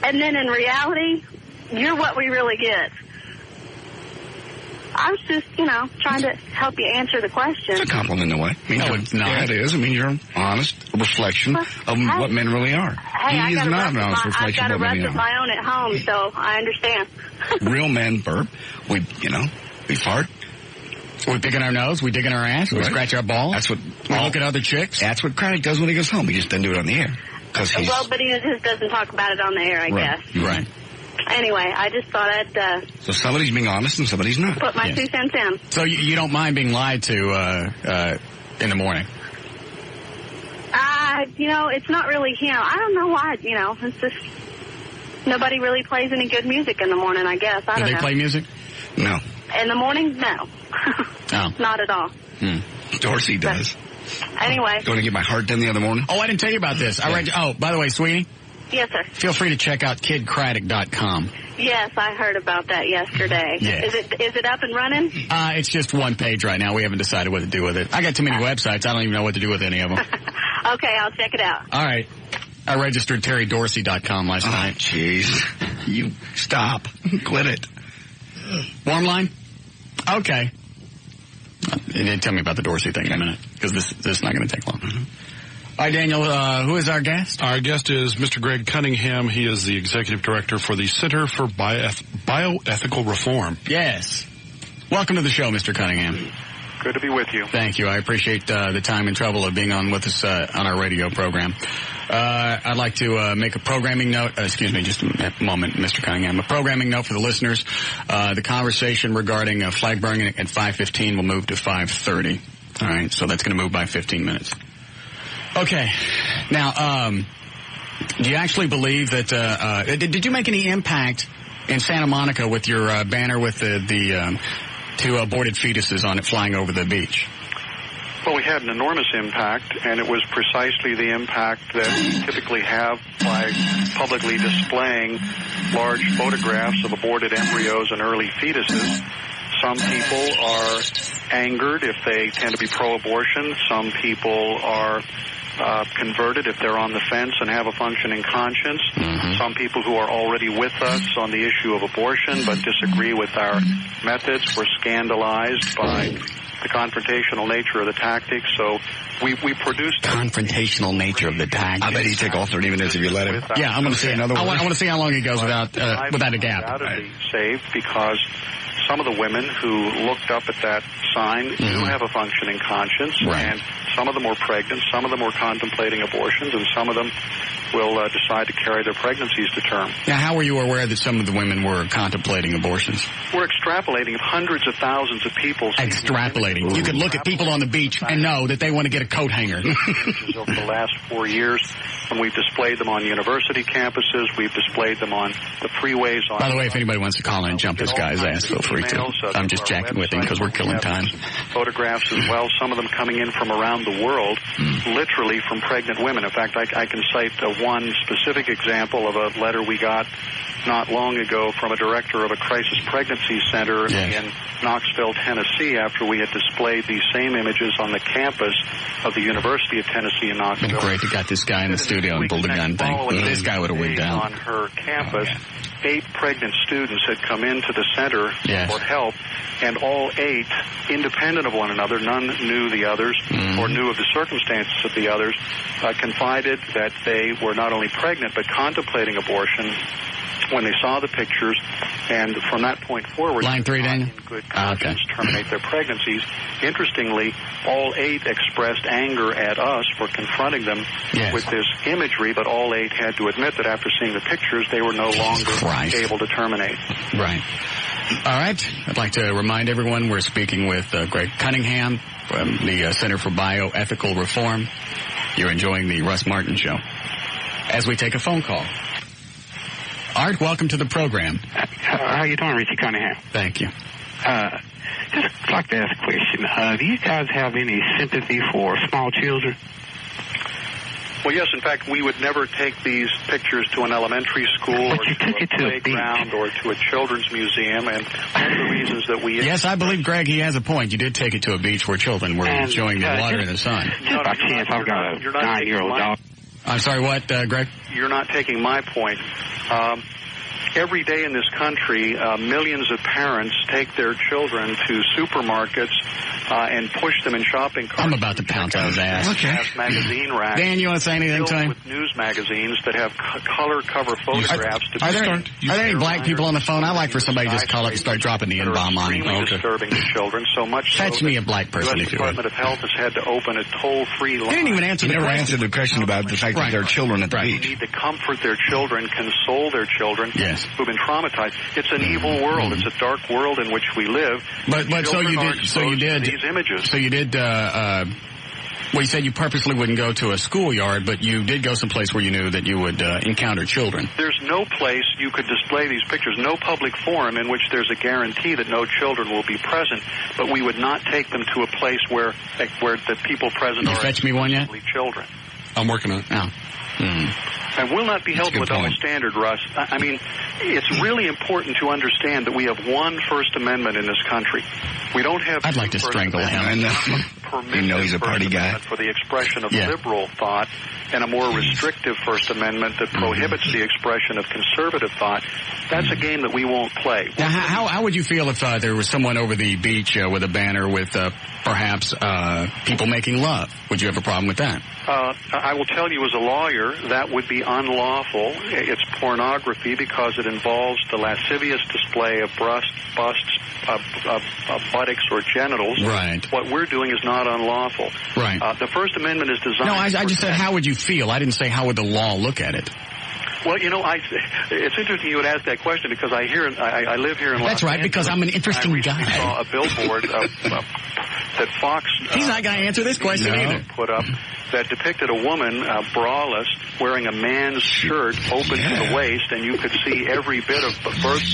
And then in reality, you're what we really get. I was just, trying to help you answer the question. It's a compliment in a way. No, it's not. Yeah, it is. I mean, you're an honest reflection of what men really are. Hey, he is not an honest reflection of what men I've got a rest of my own at home, so I understand. Real men burp. We fart. We picking our nose. We digging our ass. We scratch our balls. That's what. We look at other chicks. That's what Craddock does when he goes home. He just doesn't do it on the air. Well, but he just doesn't talk about it on the air, I guess. Right. Anyway, I just thought I'd... So somebody's being honest and somebody's not. Put my 2 cents in. So you don't mind being lied to in the morning? It's not really him. I don't know why, it's just... Nobody really plays any good music in the morning, I guess. I don't know. Do they play music? No. In the morning? No. No. Not at all. Dorsey does. Anyway. Going to get my heart done the other morning? Oh, I didn't tell you about this. By the way, sweetie. Yes, sir. Feel free to check out kidcraddock.com. Yes, I heard about that yesterday. Yes. Is it up and running? It's just one page right now. We haven't decided what to do with it. I got too many websites. I don't even know what to do with any of them. Okay, I'll check it out. All right. I registered terrydorsey.com last night. Jeez. You stop. Quit it. Warm line? Okay. Tell me about the Dorsey thing in a minute, because this is not going to take long. All right, Daniel, who is our guest? Our guest is Mr. Greg Cunningham. He is the executive director for the Center for Bioethical Reform. Yes. Welcome to the show, Mr. Cunningham. Good to be with you. Thank you. I appreciate the time and trouble of being on with us on our radio program. I'd like to make a programming note. Excuse me, just a moment, Mr. Cunningham. A programming note for the listeners. The conversation regarding flag burning at 5:15 will move to 5:30. All right, so that's going to move by 15 minutes. Okay. Now, do you actually believe that? Did you make any impact in Santa Monica with your banner with the 2 aborted fetuses on it flying over the beach? Well, we had an enormous impact, and it was precisely the impact that we typically have by publicly displaying large photographs of aborted embryos and early fetuses. Some people are angered if they tend to be pro-abortion. Some people are converted if they're on the fence and have a functioning conscience. Some people who are already with us on the issue of abortion but disagree with our methods were scandalized by the confrontational nature of the tactics. So we produced confrontational nature of the tactics. I bet he'd take all 30 minutes if you let him. Yeah, I'm going to see another one. I want to see how long he goes without a gap. Undoubtedly saved because some of the women who looked up at that sign do have a functioning conscience, and some of them were pregnant, some of them were contemplating abortions, and some of them will decide to carry their pregnancies to term. Now, how were you aware that some of the women were contemplating abortions? We're extrapolating hundreds of thousands of people. Extrapolating. You could look at people on the beach and know that they want to get a coat hanger. Over the last 4 years, and we've displayed them on university campuses, we've displayed them on the freeways. By the way, if anybody wants to call in and jump this guy's ass, feel free to. I'm just jacking with him because we're killing time. Photographs as well, some of them coming in from around the world, literally from pregnant women. In fact, I can cite one specific example of a letter we got not long ago from a director of a crisis pregnancy center in Knoxville, Tennessee, after we had displayed these same images on the campus of the University of Tennessee in Knoxville. Been great to got this guy in the studio and pull the gun thing. This guy would have wigged out. On her campus, 8 pregnant students had come into the center for help, and all 8, independent of one another, none knew the others or knew of the circumstances of the others, confided that they were not only pregnant but contemplating abortion when they saw the pictures, and from that point forward, line 3, Daniel, in good conscience, terminate their pregnancies. Interestingly, all 8 expressed anger at us for confronting them with this imagery, but all 8 had to admit that after seeing the pictures, they were no longer able to terminate. Right. All right. I'd like to remind everyone we're speaking with Greg Cunningham from the Center for Bioethical Reform. You're enjoying the Russ Martin Show. As we take a phone call. Art, welcome to the program. How you doing, Richie Cunningham? Thank you. Just like to ask a question. Do you guys have any sympathy for small children? Well, yes. In fact, we would never take these pictures to an elementary school or to a playground or to a children's museum, and one of the reasons that we... Yes, I believe, Greg, he has a point. You did take it to a beach where children were enjoying the water in the sun. Just by chance, I've got a 9-year-old dog. I'm sorry, what, Greg? You're not taking my point. Every day in this country, millions of parents take their children to supermarkets and push them in shopping carts. I'm about to pounce on his ass. Okay. Magazine racks. Dan, you want to say anything to him? With news magazines that have color cover photographs. Are there any black people on the phone? I'd like for somebody to just call up and start dropping the N-bomb on him. Disturbing to children, so much Fetch me a black person if you would. The Department of Health has had to open a toll-free line. They didn't even answer the question. Never answered the question about the fact that there are children at the beach. They need to comfort their children, console their children who've been traumatized. It's an evil world. It's a dark world in which we live. But so you did these images. So you did. Well, you said you purposely wouldn't go to a schoolyard, but you did go someplace where you knew that you would encounter children. There's no place you could display these pictures, no public forum in which there's a guarantee that no children will be present, but we would not take them to a place where the people present are fetch me one yet? Children. I'm working on it. Oh. And will not be held to a double standard, Russ. I mean, it's really important to understand that we have one First Amendment in this country. We don't have... I'd like to strangle him. You know he's a party guy. For the expression of liberal thought, and a more restrictive First Amendment that prohibits the expression of conservative thought. That's a game that we won't play. Now, how would you feel if there was someone over the beach with a banner with perhaps people making love? Would you have a problem with that? I will tell you as a lawyer, that would be unlawful. It's pornography because it involves the lascivious display of busts, buttocks, or genitals. Right. What we're doing is not unlawful. Right. The First Amendment is designed... No, I just said, how would you feel? I didn't say, how would the law look at it? Well, you know, it's interesting you would ask that question because I live here in Los Angeles. That's right, because I'm an interesting guy. I saw a billboard that Fox... He's not going to answer this question either. ...put up that depicted a woman, braless, wearing a man's shirt open to the waist, and you could see every bit of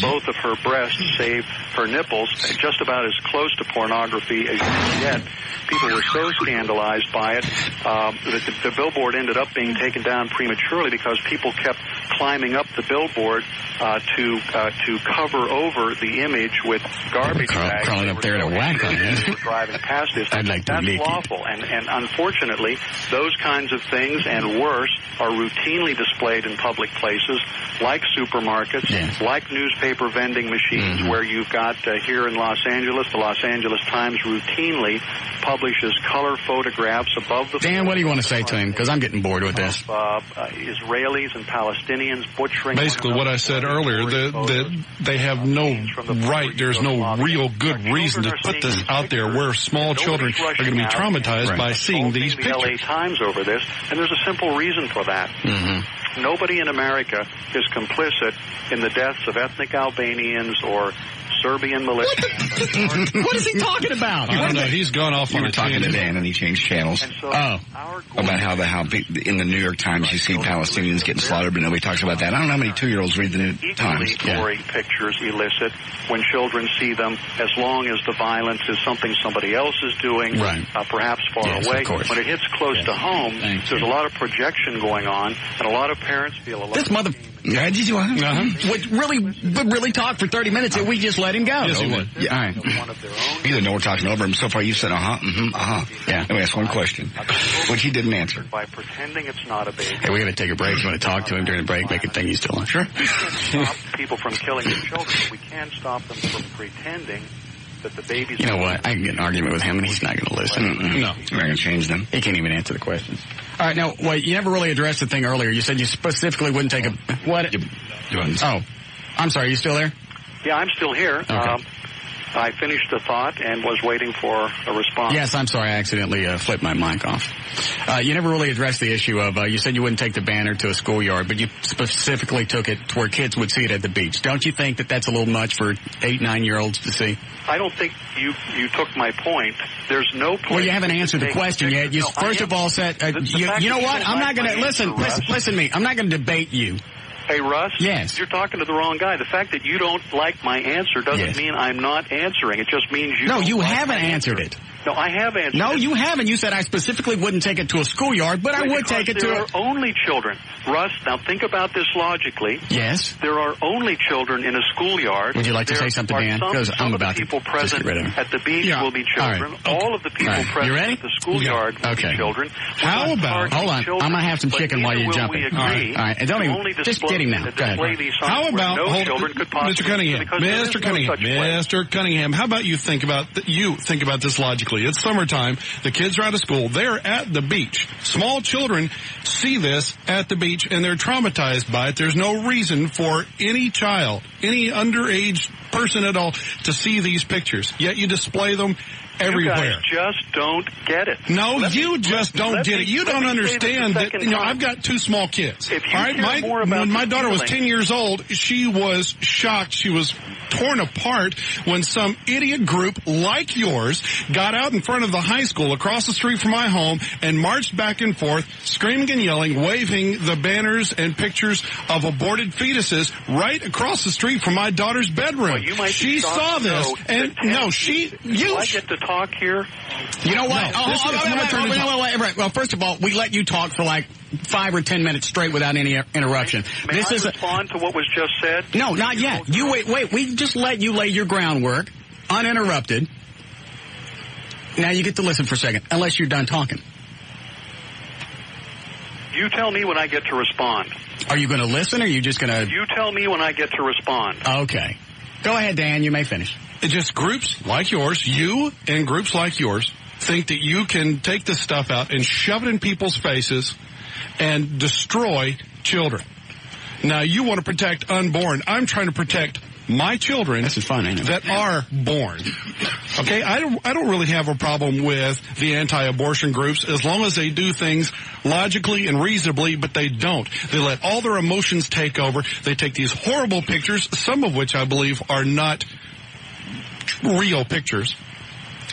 both of her breasts, save her nipples, just about as close to pornography as you can get. People were so scandalized by it that the billboard ended up being taken down prematurely because people kept climbing up the billboard to cover over the image with garbage bags. Crawling up there to whack on it. Driving past this. I'd like to That's lawful. And unfortunately, those kinds of things and worse are routinely displayed in public places like supermarkets, like newspaper vending machines, where you've got here in Los Angeles, the Los Angeles Times routinely publishes color photographs above the... Dan, what do you want to say to him? Because I'm getting bored with this. Israelis and Palestinians butchering... Basically what I said earlier, that they have no right, there's no real good reason to put this out there where small children are going to be traumatized by seeing these pictures. The LA Times over this, and there's a simple reason for that. Nobody in America is complicit in the deaths of ethnic Albanians or Serbian militias. What is he talking about? I don't know. He's gone off on a talking to Dan, and he changed channels. About how in the New York Times you see Palestinians getting slaughtered, but nobody talks about that. I don't know how many 2-year-olds read the New Times. Gory pictures elicit when children see them, as long as the violence is something somebody else is doing, perhaps far away. When it hits close to home, there's a lot of projection going on, and a lot of parents feel a lot. This mother... would really talk for 30 minutes if we just let him go. Yes, he would. Yeah. All right. You didn't know we're talking over him. So far you said Yeah. Let me ask one question, which he didn't answer. By pretending it's not a baby. Hey, we got to take a break. You want to talk to him during the break, make it think he's still on? Sure. We can't stop people from killing their children. We can stop them from pretending that the babies... You know what? I can get an argument with him, and he's not going to listen. No. We're not going to change them. He can't even answer the questions. All right, now, you never really addressed the thing earlier. You said you specifically wouldn't take a... What? Oh, I'm sorry. You still there? Yeah, I'm still here. Okay. I finished the thought and was waiting for a response. Yes, I'm sorry. I accidentally flipped my mic off. You never really addressed the issue of, you said you wouldn't take the banner to a schoolyard, but you specifically took it to where kids would see it at the beach. Don't you think that that's a little much for 8, 9-year-olds to see? I don't think you took my point. There's no point. Well, you haven't answered the question yet. You first of all said, you know what? I'm not going to, listen to me. I'm not going to debate you. Hey, Russ? Yes. You're talking to the wrong guy. The fact that you don't like my answer doesn't mean I'm not answering. It just means you don't you like haven't answered it. No, I have answered No, it. you haven't. You said I specifically wouldn't take it to a schoolyard, but I would take it to There are only children. Russ, now think about this logically. Yes. There are only children in a schoolyard. Would you like to say something, Dan? Because I'm about to people present at the beach will be children. All of the people present at the schoolyard will be children. How about... Hold on. I'm going to have some chicken while you jump in. All right. And don't even... Just get him now. Go ahead. How about... Mr. Cunningham, how about you think about this logically? It's summertime. The kids are out of school. They're at the beach. Small children see this at the beach, and they're traumatized by it. There's no reason for any child, any underage person at all, to see these pictures. Yet you display them everywhere. You guys just don't get it. No, you just don't get it. You don't understand that, I've got 2 small kids. If you when my daughter was 10 years old, she was shocked. She was torn apart when some idiot group like yours got out in front of the high school across the street from my home and marched back and forth, screaming and yelling, waving the banners and pictures of aborted fetuses right across the street from my daughter's bedroom. Well, she saw this, and I get to talk here. You know what? Well, first of all, we let you talk for like 5 or 10 minutes straight without any interruption. May I respond to what was just said? No, not yet. You wait. We just let you lay your groundwork uninterrupted. Now you get to listen for a second, unless you're done talking. You tell me when I get to respond. Are you going to listen, or are you just going to... You tell me when I get to respond. Okay. Go ahead, Dan. You may finish. It's just groups like yours, you and groups like yours, think that you can take this stuff out and shove it in people's faces and destroy children. Now, you want to protect unborn. I'm trying to protect my children that are born. Okay, I don't really have a problem with the anti-abortion groups as long as they do things logically and reasonably, but they don't. They let all their emotions take over. They take these horrible pictures, some of which I believe are not real pictures,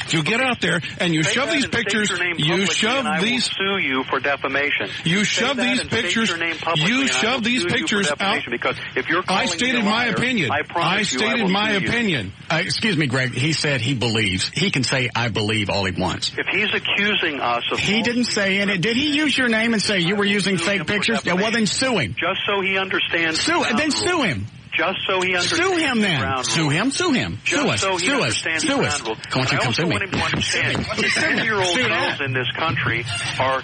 If you get out there and you shove these pictures, you shove these... sue you for defamation. You shove these pictures... You shove these pictures out... Because if you're calling I stated my opinion. I stated my opinion. Excuse me, Greg. He said he believes. He can say, I believe, all he wants. If he's accusing us of... He didn't say in it. Did he use your name and say you were using fake pictures? Yeah, well, then sue him. Just so he understands... Then sue him. Just so he understands... Sue him, then. Sue him. Sue us. So he understands the ground rules. I also want him to understand that 10-year-old girls in this country are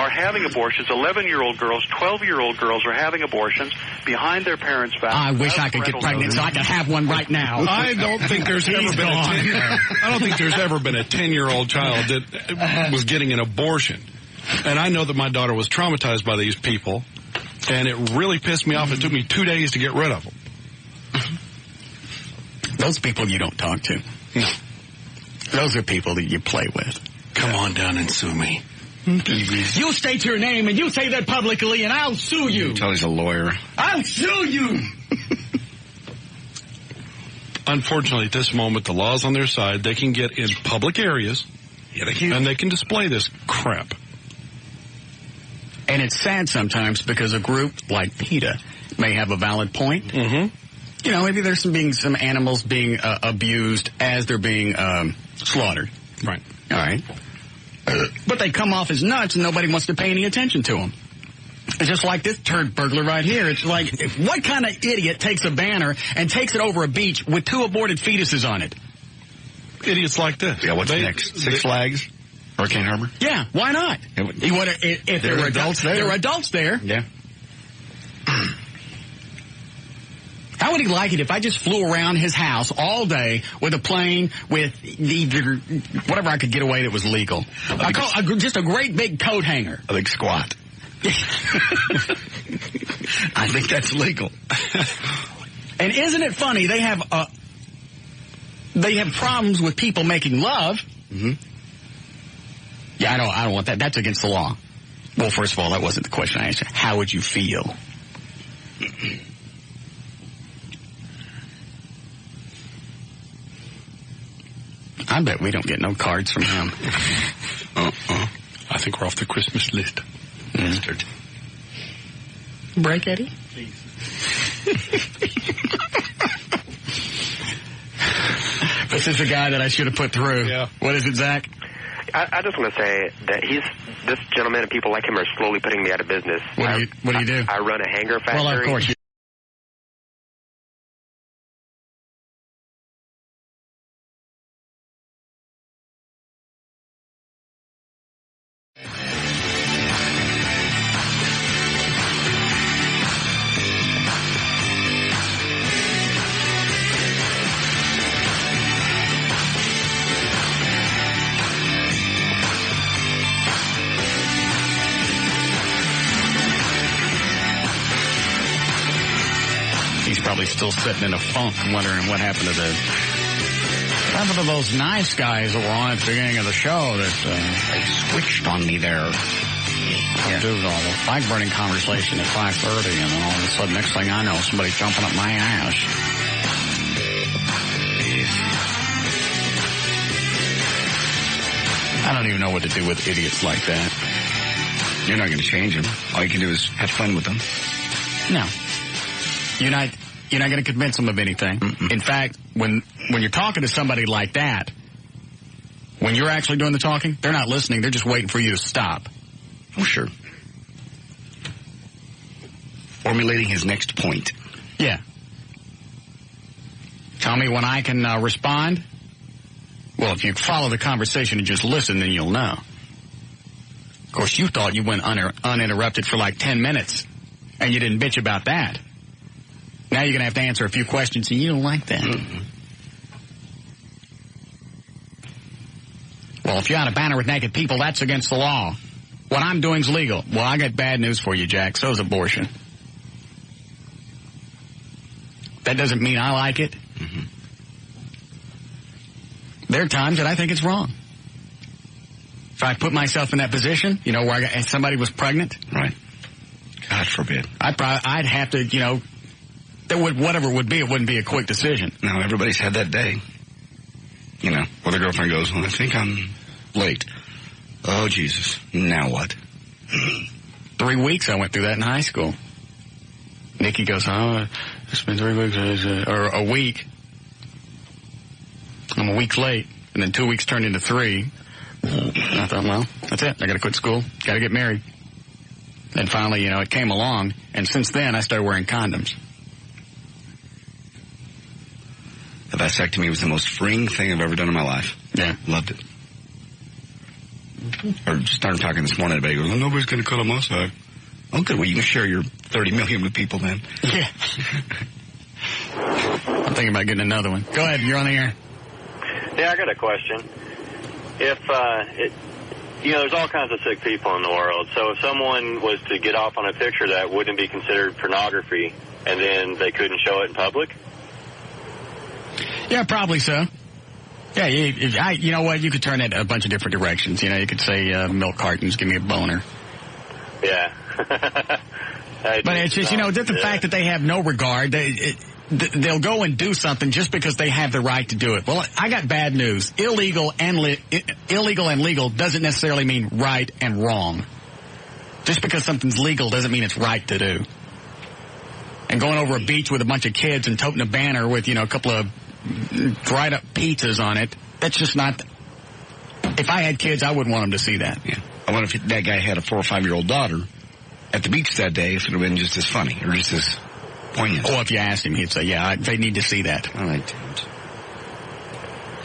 having abortions. 11-year-old girls, 12-year-old girls are having abortions behind their parents' back. I wish I could get pregnant so I could have one right now. I don't think there's ever been I don't think there's ever been a 10-year-old child that was getting an abortion. And I know that my daughter was traumatized by these people, and it really pissed me off. It took me 2 days to get rid of them. Those people you don't talk to. No. Those are people that you play with. Come on down and sue me. You state your name and you say that publicly and I'll sue you. Tell he's a lawyer. I'll sue you. Unfortunately, at this moment, the law's on their side. They can get in public areas and they can display this crap. And it's sad sometimes because a group like PETA may have a valid point. Mm-hmm. You know, maybe there's some animals being abused as they're being slaughtered. Right. All right. But they come off as nuts and nobody wants to pay any attention to them. It's just like this turd burglar right here. It's like, what kind of idiot takes a banner and takes it over a beach with 2 aborted fetuses on it? Idiots like this. Yeah, what's next? Six Flags? Hurricane Harbor? Yeah, why not? If there were adults there. There were adults there. Yeah. How would he like it if I just flew around his house all day with a plane with either whatever I could get away that was legal? Just a great big coat hanger. A big squat. I think that's legal. And isn't it funny? They have problems with people making love. Mm-hmm. Yeah, I don't want that. That's against the law. Well, first of all, that wasn't the question I asked you. How would you feel? I bet we don't get no cards from him. I think we're off the Christmas list. Bastard. Break, Eddie? Please. This is the guy that I should have put through. Yeah. What is it, Zach? I just want to say that this gentleman and people like him are slowly putting me out of business. What do you do? I run a hanger factory. Well, of course. Probably still sitting in a funk wondering what happened to those nice guys that were on at the beginning of the show that they switched on me there. Yeah. Do all the flag burning conversation at 5:30 and then all of a sudden next thing I know somebody's jumping up my ass. I don't even know what to do with idiots like that. You're not going to change them. All you can do is have fun with them. No. You're not going to convince them of anything. Mm-mm. In fact, when you're talking to somebody like that, when you're actually doing the talking, they're not listening. They're just waiting for you to stop. Oh, sure. Formulating his next point. Yeah. Tell me when I can respond. Well, if you follow the conversation and just listen, then you'll know. Of course, you thought you went uninterrupted for like 10 minutes, and you didn't bitch about that. Now you're going to have to answer a few questions, and you don't like that. Mm-hmm. Well, if you're on a banner with naked people, that's against the law. What I'm doing is legal. Well, I got bad news for you, Jack. So is abortion. That doesn't mean I like it. Mm-hmm. There are times that I think it's wrong. If I put myself in that position, you know, where somebody was pregnant. Right. God forbid. I'd have to, you know, whatever it would be, it wouldn't be a quick decision. No, everybody's had that day. you know, where the girlfriend goes, well, I think I'm late. Oh, Jesus. Now what? 3 weeks I went through that in high school. Nikki goes, oh, it's been 3 weeks, or a week. I'm a week late. And then 2 weeks turned into 3. And I thought, well, that's it. I got to quit school. Got to get married. And finally, you know, it came along. And since then, I started wearing condoms. The vasectomy was the most freeing thing I've ever done in my life. Yeah. Loved it. Or just started talking this morning. Everybody goes, well, nobody's going to cut a mustache. Oh, good. Well, you can share your 30 million with people then. Yeah. I'm thinking about getting another one. Go ahead. You're on the air. Yeah, I got a question. If, you know, there's all kinds of sick people in the world. So if someone was to get off on a picture that wouldn't be considered pornography and then they couldn't show it in public? Yeah, probably so. Yeah, you know what? You could turn it a bunch of different directions. You know, you could say milk cartons, give me a boner. Yeah. But it's just, you know, the fact that they have no regard. They'll go and do something just because they have the right to do it. Well, I got bad news. Illegal and legal doesn't necessarily mean right and wrong. Just because something's legal doesn't mean it's right to do. And going over a beach with a bunch of kids and toting a banner with, you know, a couple of dried up pizzas on it, that's just not... If I had kids, I wouldn't want them to see that. Yeah. I wonder if that guy had a 4 or 5-year-old daughter at the beach that day, if it would have been just as funny or just as poignant. Or if you asked him, he'd say, yeah, they need to see that. All right,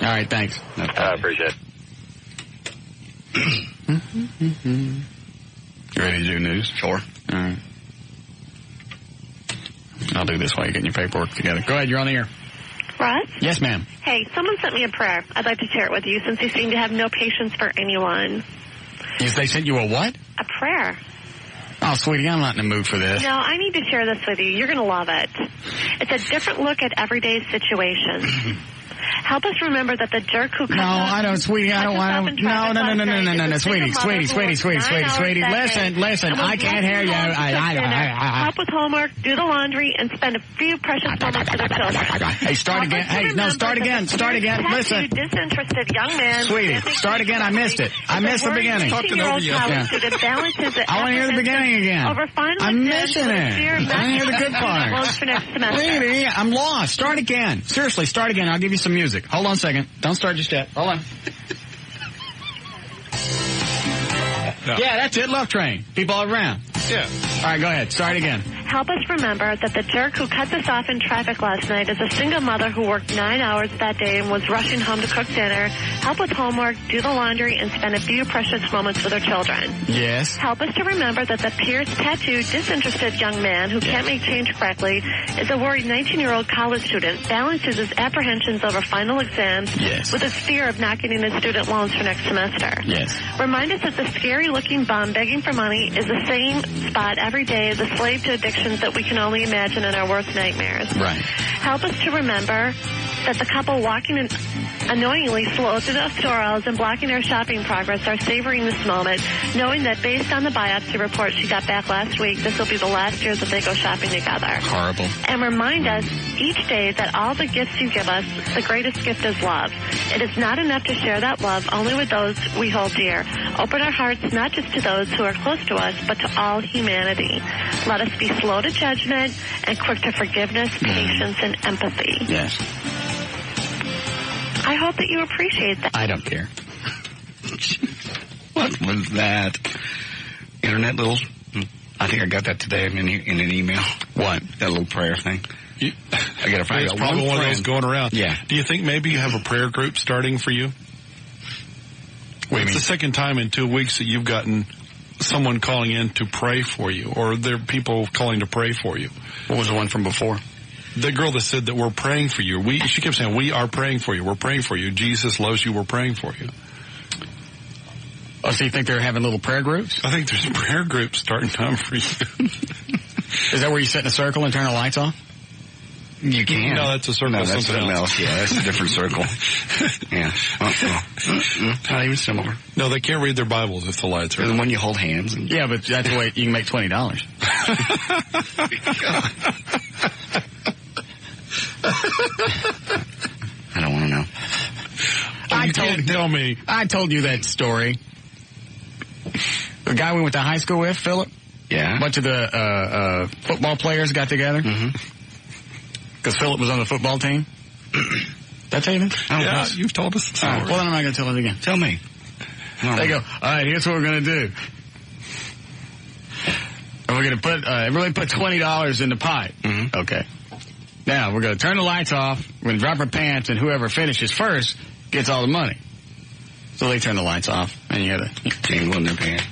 All right, thanks. I appreciate it. You ready to do news? Sure. All right. I'll do this while you're getting your paperwork together. Go ahead, you're on the air. Russ? Yes, ma'am. Hey, someone sent me a prayer. I'd like to share it with you since you seem to have no patience for anyone. They sent you a what? A prayer. Oh, sweetie, I'm not in the mood for this. No, I need to share this with you. You're going to love it. It's a different look at everyday situations. Help us remember that the jerk who comes No, I don't, sweetie, I don't want to. No, sweetie, listen, I can't hear you. Help with homework, do the laundry, and spend a few precious moments with their children. Hey, start again. Hey, no, start again. Listen. Disinterested young man. Sweetie, start again. I missed it. I missed the beginning. I want to hear the beginning again. I'm missing it. I want to hear the good part. Sweetie, I'm lost. Start again. Seriously, start again. I'll give you some music. Hold on a second. Don't start just yet. Hold on. No. Yeah, that's it. Love Train. People all around. Yeah. All right, go ahead. Start again. Help us remember that the jerk who cut us off in traffic last night is a single mother who worked 9 hours that day and was rushing home to cook dinner, help with homework, do the laundry, and spend a few precious moments with her children. Yes. Help us to remember that the pierced, tattooed, disinterested young man who can't make change correctly is a worried 19-year-old college student, balances his apprehensions over final exams with his fear of not getting his student loans for next semester. Yes. Remind us that the scary-looking bum begging for money is the same spot every day as a slave to addiction that we can only imagine in our worst nightmares. Right. Help us to remember that the couple walking annoyingly slow through the store aisles and blocking their shopping progress are savoring this moment, knowing that based on the biopsy report she got back last week, this will be the last year that they go shopping together. Horrible. And remind us each day that all the gifts you give us, the greatest gift is love. It is not enough to share that love only with those we hold dear. Open our hearts not just to those who are close to us, but to all humanity. Let us be slow to judgment and quick to forgiveness, patience, and empathy. Yes. I hope that you appreciate that. I don't care. What was that? Internet little... I think I got that today in an email. What? That little prayer thing. I got a friend. It's probably one of those going around. Yeah. Do you think maybe you have a prayer group starting for you? It's the second time in 2 weeks that you've gotten someone calling in to pray for you, or there are people calling to pray for you. What was the one from before? The girl that said that we're praying for you. She kept saying, we are praying for you. We're praying for you. Jesus loves you. We're praying for you. Oh, so you think they're having little prayer groups? I think there's a prayer group starting time for you. Is that where you sit in a circle and turn the lights off? You can. No, that's a circle. No, that's something else. Yeah, that's a different circle. Yeah. Not even similar. No, they can't read their Bibles if the lights are on. And when you hold hands. And yeah, but that's the way you can make $20. I don't want to know. can't tell me. I told you that story. The guy we went to high school with, Philip. Yeah. A bunch of the football players got together. Because Philip was on the football team. That's even? Yeah, you've told us. Right, well, then I'm not going to tell it again. Tell me. They go, all right, here's what we're going to do. And we're going to put, everybody put $20 in the pot. Okay. Now, we're going to turn the lights off, we're going to drop our pants, and whoever finishes first gets all the money. So they turn the lights off, and you got to tingle in their pants.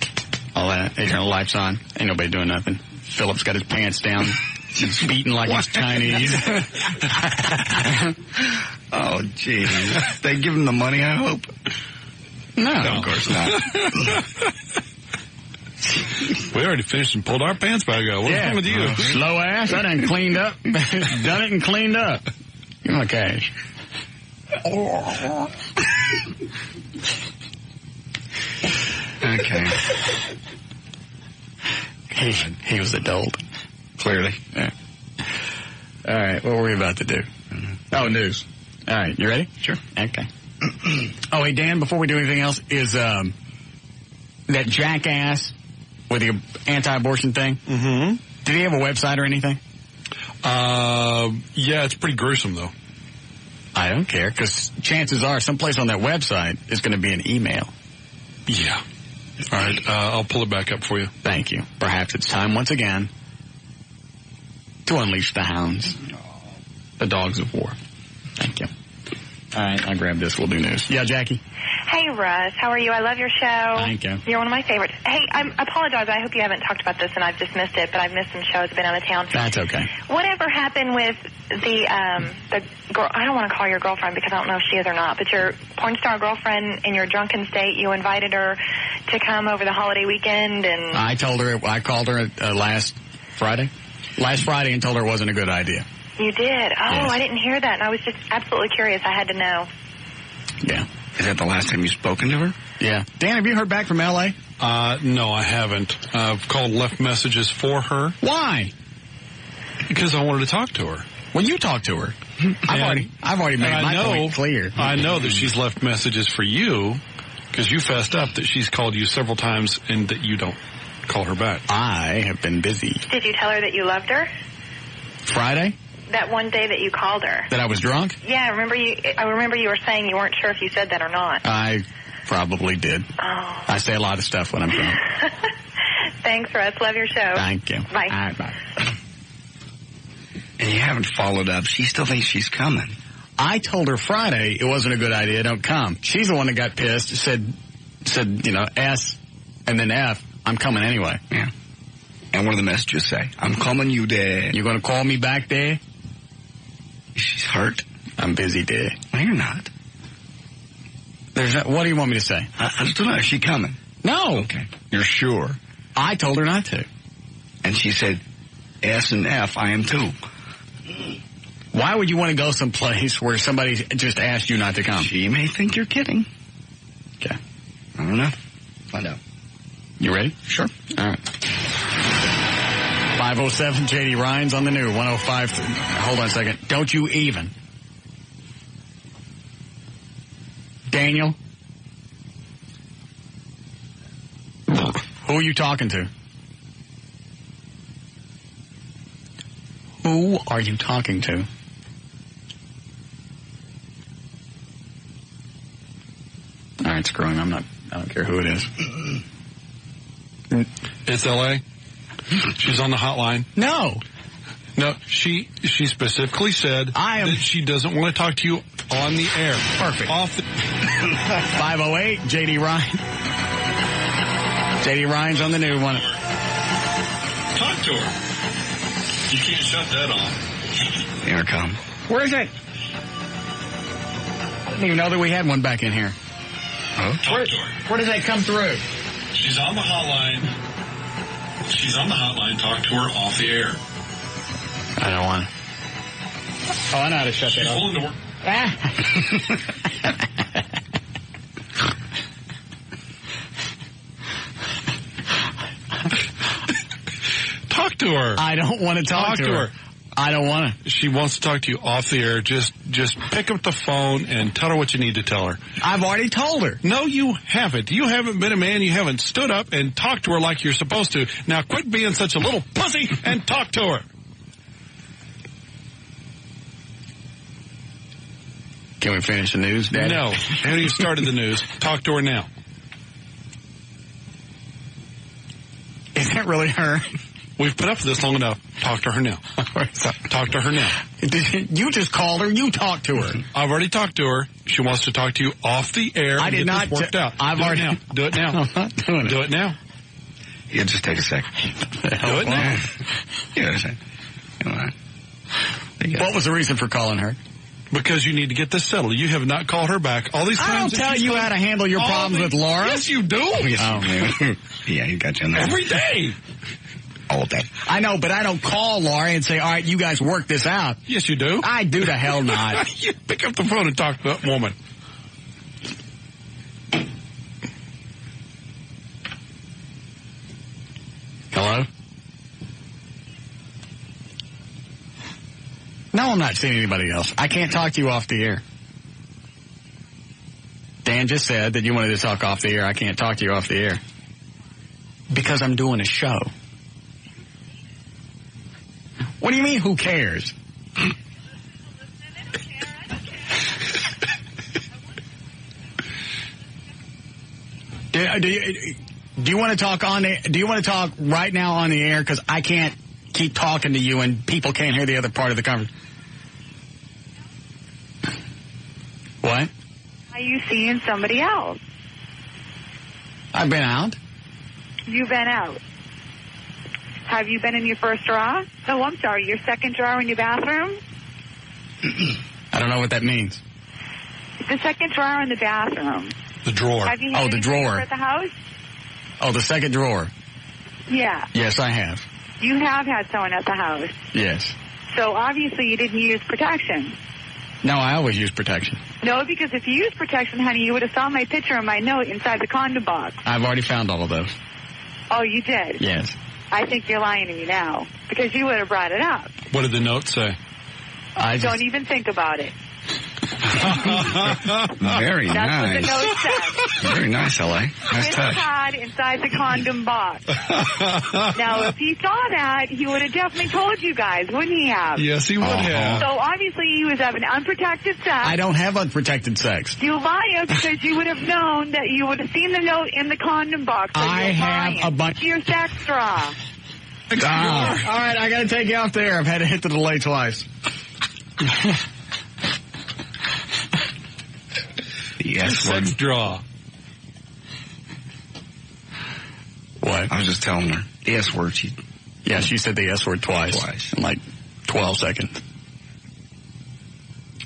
All that. They turn the lights on. Ain't nobody doing nothing. Philip's got his pants down. He's beating like he's Chinese. Oh, jeez. They give him the money, I hope? No, of course not. We already finished and pulled our pants back up. What's wrong with you? Slow ass. I done cleaned up. Done it and cleaned up. Give me my cash. Okay. He was adult. Clearly. Yeah. All right, what were we about to do? Oh, news. All right, you ready? Sure. Okay. Oh, hey, Dan, before we do anything else, is that jackass with the anti-abortion thing? Did he have a website or anything? Yeah, it's pretty gruesome, though. I don't care, because chances are someplace on that website is going to be an email. Yeah. All right, I'll pull it back up for you. Thank you. Perhaps it's time once again to unleash the hounds, the dogs of war. Thank you. All right, I'll grab this. We'll do news. Yeah, Jackie? Hey, Russ. How are you? I love your show. Thank you. You're one of my favorites. Hey, I apologize. I hope you haven't talked about this and I've just missed it, but I've missed some shows. I've been out of town. That's okay. Whatever happened with the girl, I don't want to call your girlfriend because I don't know if she is or not, but your porn star girlfriend in your drunken state, you invited her to come over the holiday weekend and... I called her last Friday and told her it wasn't a good idea. You did? Oh, yes. I didn't hear that, and I was just absolutely curious. I had to know. Yeah. Is that the last time you've spoken to her? Yeah. Dan, have you heard back from L.A.? No, I haven't. I've called, left messages for her. Why? Because I wanted to talk to her. Well, you talk to her. I've already made my point clear. I know that she's left messages for you because you fessed up that she's called you several times and that you don't call her back. I have been busy. Did you tell her that you loved her? Friday? That one day that you called her. That I was drunk? Yeah, I remember you were saying you weren't sure if you said that or not. I probably did. Oh. I say a lot of stuff when I'm drunk. Thanks, Russ. Love your show. Thank you. Bye. All right, bye. And you haven't followed up. She still thinks she's coming. I told her Friday it wasn't a good idea. Don't come. She's the one that got pissed. Said, S and then F. I'm coming anyway. Yeah. And what do the messages say? I'm calling you, Dad. You going to call me back, Dad? She's hurt. I'm busy, Dad. No, you're not. What do you want me to say? I just don't know. Is she coming? No. Okay. You're sure? I told her not to. And she said, S and F, I am too. Why would you want to go someplace where somebody just asked you not to come? She may think you're kidding. Okay. I don't know. Find out. You ready? Sure. All right. 507 J.D. Ryan's on the new 105. Hold on a second. Don't you even. Daniel? Who are you talking to? Who are you talking to? All right, screwing. I don't care who it is. It's L.A.? She's on the hotline. No, she specifically said that she doesn't want to talk to you on the air. Perfect. Off the 508 J.D. Ryan. J.D. Ryan's on the new one. Talk to her. You can't shut that off. Intercom. Where is it? I didn't even know that we had one back in here. Oh? Talk to her. Where does that come through? She's on the hotline. Talk to her off the air. I don't want to. Oh, I know how to shut that off. She's holding the Talk to her. I don't want to talk to her. I don't want to. She wants to talk to you off the air. Just pick up the phone and tell her what you need to tell her. I've already told her. No, you haven't. You haven't been a man. You haven't stood up and talked to her like you're supposed to. Now quit being such a little pussy and talk to her. Can we finish the news, Daddy? No. Have you started the news? Talk to her now. Is that really her? We've put up for this long enough. Talk to her now. Talk to her now. You just called her. You talked to her. I've already talked to her. She wants to talk to you off the air. I did not. Worked out. I've already. Do it now. I'm not doing it. Do it now. Yeah, just take a second. Do it now. What was the reason for calling her? Because you need to get this settled. You have not called her back. All these times. I don't tell you how to handle your problems with Laura. Yes, you do. Oh, man. Yeah, you got you on that. Every day. All day. I know, but I don't call Laura and say, all right, you guys work this out. Yes, you do. I do the hell not. You pick up the phone and talk to that woman. Hello? No, I'm not seeing anybody else. I can't talk to you off the air. Dan just said that you wanted to talk off the air. I can't talk to you off the air. Because I'm doing a show. What do you mean, who cares? Do you want to talk on the? Do you want to talk right now on the air? Because I can't keep talking to you and people can't hear the other part of the conversation. What? Are you seeing somebody else? I've been out. You've been out. Have you been in your first drawer? Oh, I'm sorry, your second drawer in your bathroom? I don't know what that means. The second drawer in the bathroom. The drawer. Have you had the drawer. at the house? Oh, the second drawer. Yeah. Yes, I have. You have had someone at the house. Yes. So obviously you didn't use protection. No, I always use protection. No, because if you used protection, honey, you would have saw my picture and my note inside the condom box. I've already found all of those. Oh, you did? Yes. I think you're lying to me now, because you would have brought it up. What did the note say? Don't even think about it. Very That's nice. what the note said. Very nice, L.A. Nice Chris touch. Todd inside the condom box. Now, if he saw that, he would have definitely told you guys, wouldn't he have? Yes, he would have. So obviously he was having unprotected sex. I don't have unprotected sex. You liar, because you would have known that you would have seen the note in the condom box. So I you're have lying. a bunch. Your sex draw. All right, I got to take you off the air. I've had to hit the delay twice. Yes, sex draw. What? I was just telling her. The S word. Yeah, she said the S word twice. In like 12 seconds.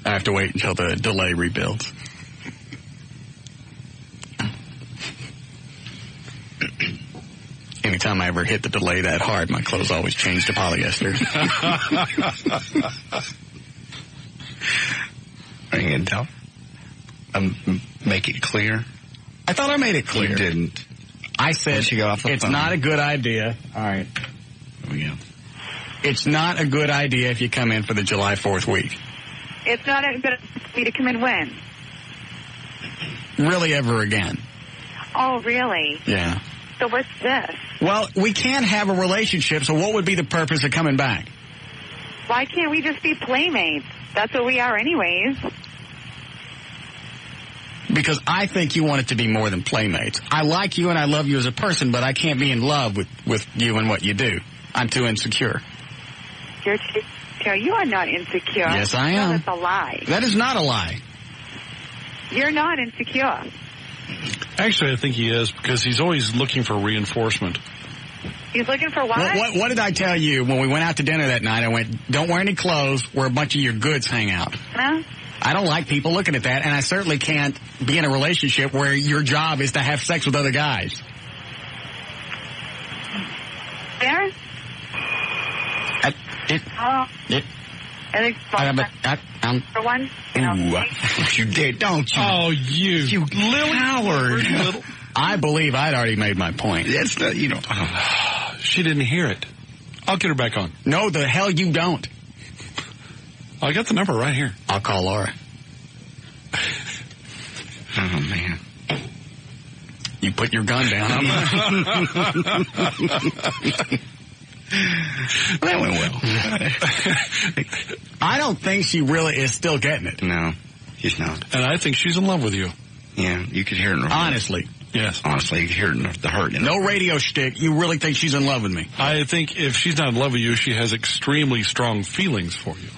I have to wait until the delay rebuilds. Anytime I ever hit the delay that hard, my clothes always change to polyester. Are you going to tell? Make it clear? I thought I made it clear. You didn't. I said it's not a good idea. All right. There we go. It's not a good idea if you come in for the July 4th week. It's not a good idea for me to come in when? Really ever again. Oh, really? Yeah. So what's this? Well, we can't have a relationship, so what would be the purpose of coming back? Why can't we just be playmates? That's what we are anyways. Because I think you want it to be more than playmates. I like you and I love you as a person, but I can't be in love with you and what you do. I'm too insecure. You're insecure. You are not insecure. Yes, I am. That's a lie. That is not a lie. You're not insecure. Actually, I think he is, because he's always looking for reinforcement. He's looking for what? What did I tell you when we went out to dinner that night? I went, don't wear any clothes where a bunch of your goods hang out. Huh? I don't like people looking at that, and I certainly can't be in a relationship where your job is to have sex with other guys. There? For one? You did, don't you? Oh, you little coward. I believe I'd already made my point. That's not, She didn't hear it. I'll get her back on. No, the hell you don't. I got the number right here. I'll call Laura. Oh, man. You put your gun down. That went well. I don't think she really is still getting it. No, she's not. And I think she's in love with you. Yeah, you could hear it in her voice. Honestly. Yes. Honestly, you could hear it in the hurt. No radio shtick. You really think she's in love with me? I think if she's not in love with you, she has extremely strong feelings for you.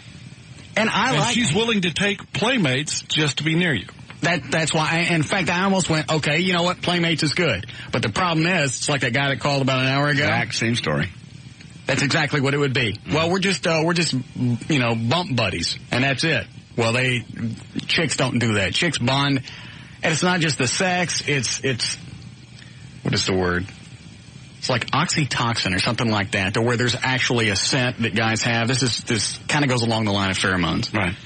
And she's willing to take playmates just to be near you. That's why, in fact, I almost went, okay, you know what, Playmates is good. But the problem is, it's like that guy that called about an hour ago. Exact same story. That's exactly what it would be. Well, we're just bump buddies, and that's it. Well, chicks don't do that. Chicks bond, and it's not just the sex, it's, what is the word? It's like oxytocin or something like that, to where there's actually a scent that guys have. This kind of goes along the line of pheromones. Right.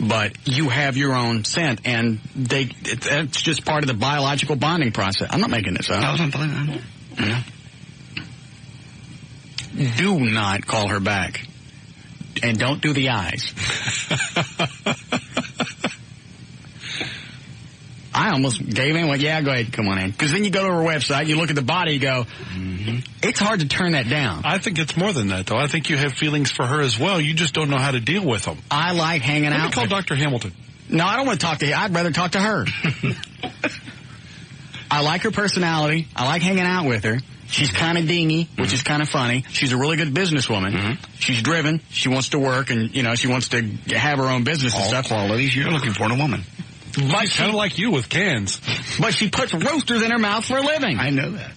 But you have your own scent, and it's just part of the biological bonding process. I'm not making this up. I don't believe that. No. Do not call her back. And don't do the eyes. I almost gave in. Well, yeah, go ahead. Come on in. Because then you go to her website, you look at the body, you go, it's hard to turn that down. I think it's more than that, though. I think you have feelings for her as well. You just don't know how to deal with them. I like hanging out. Let me call Dr. Hamilton. No, I don't want to talk to you. I'd rather talk to her. I like her personality. I like hanging out with her. She's kind of dingy, which is kind of funny. She's a really good businesswoman. She's driven. She wants to work, and, she wants to have her own business and stuff. All qualities you're looking for in a woman. But kind of like you with cans. But she puts roasters in her mouth for a living. I know that.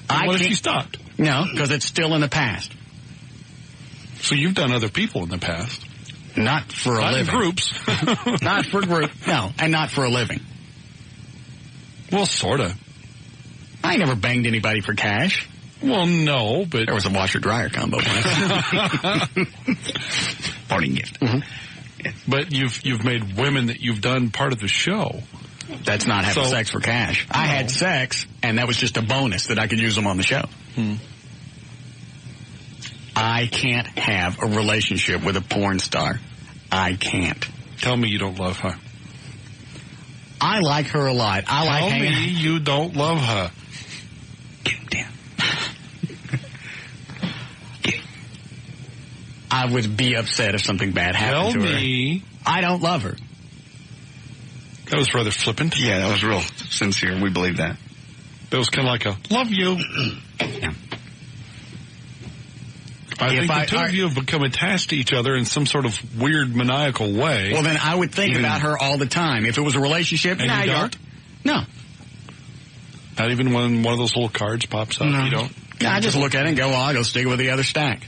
What if she stopped? No, because it's still in the past. So you've done other people in the past. Not for a living. Not in groups. Not for group. No, and not for a living. Well, sort of. I never banged anybody for cash. Well, no, but... There was a washer-dryer combo once. Parting gift. But you've made women that you've done part of the show. That's not having sex for cash. No. I had sex, and that was just a bonus that I could use them on the show. I can't have a relationship with a porn star. I can't. Tell me you don't love her. I like her a lot. Tell me you don't love her. Get him down. I would be upset if something bad happened to her. Tell me. I don't love her. That was rather flippant. Yeah, that was real sincere. We believe that. That was kind of like a, love you. Yeah. I think the two of you have become attached to each other in some sort of weird maniacal way. Well, then I would think about her all the time. If it was a relationship, and you don't? No. Not even when one of those little cards pops up, no. You don't? Yeah, I just look at it and go, well, I'll go stick with the other stack.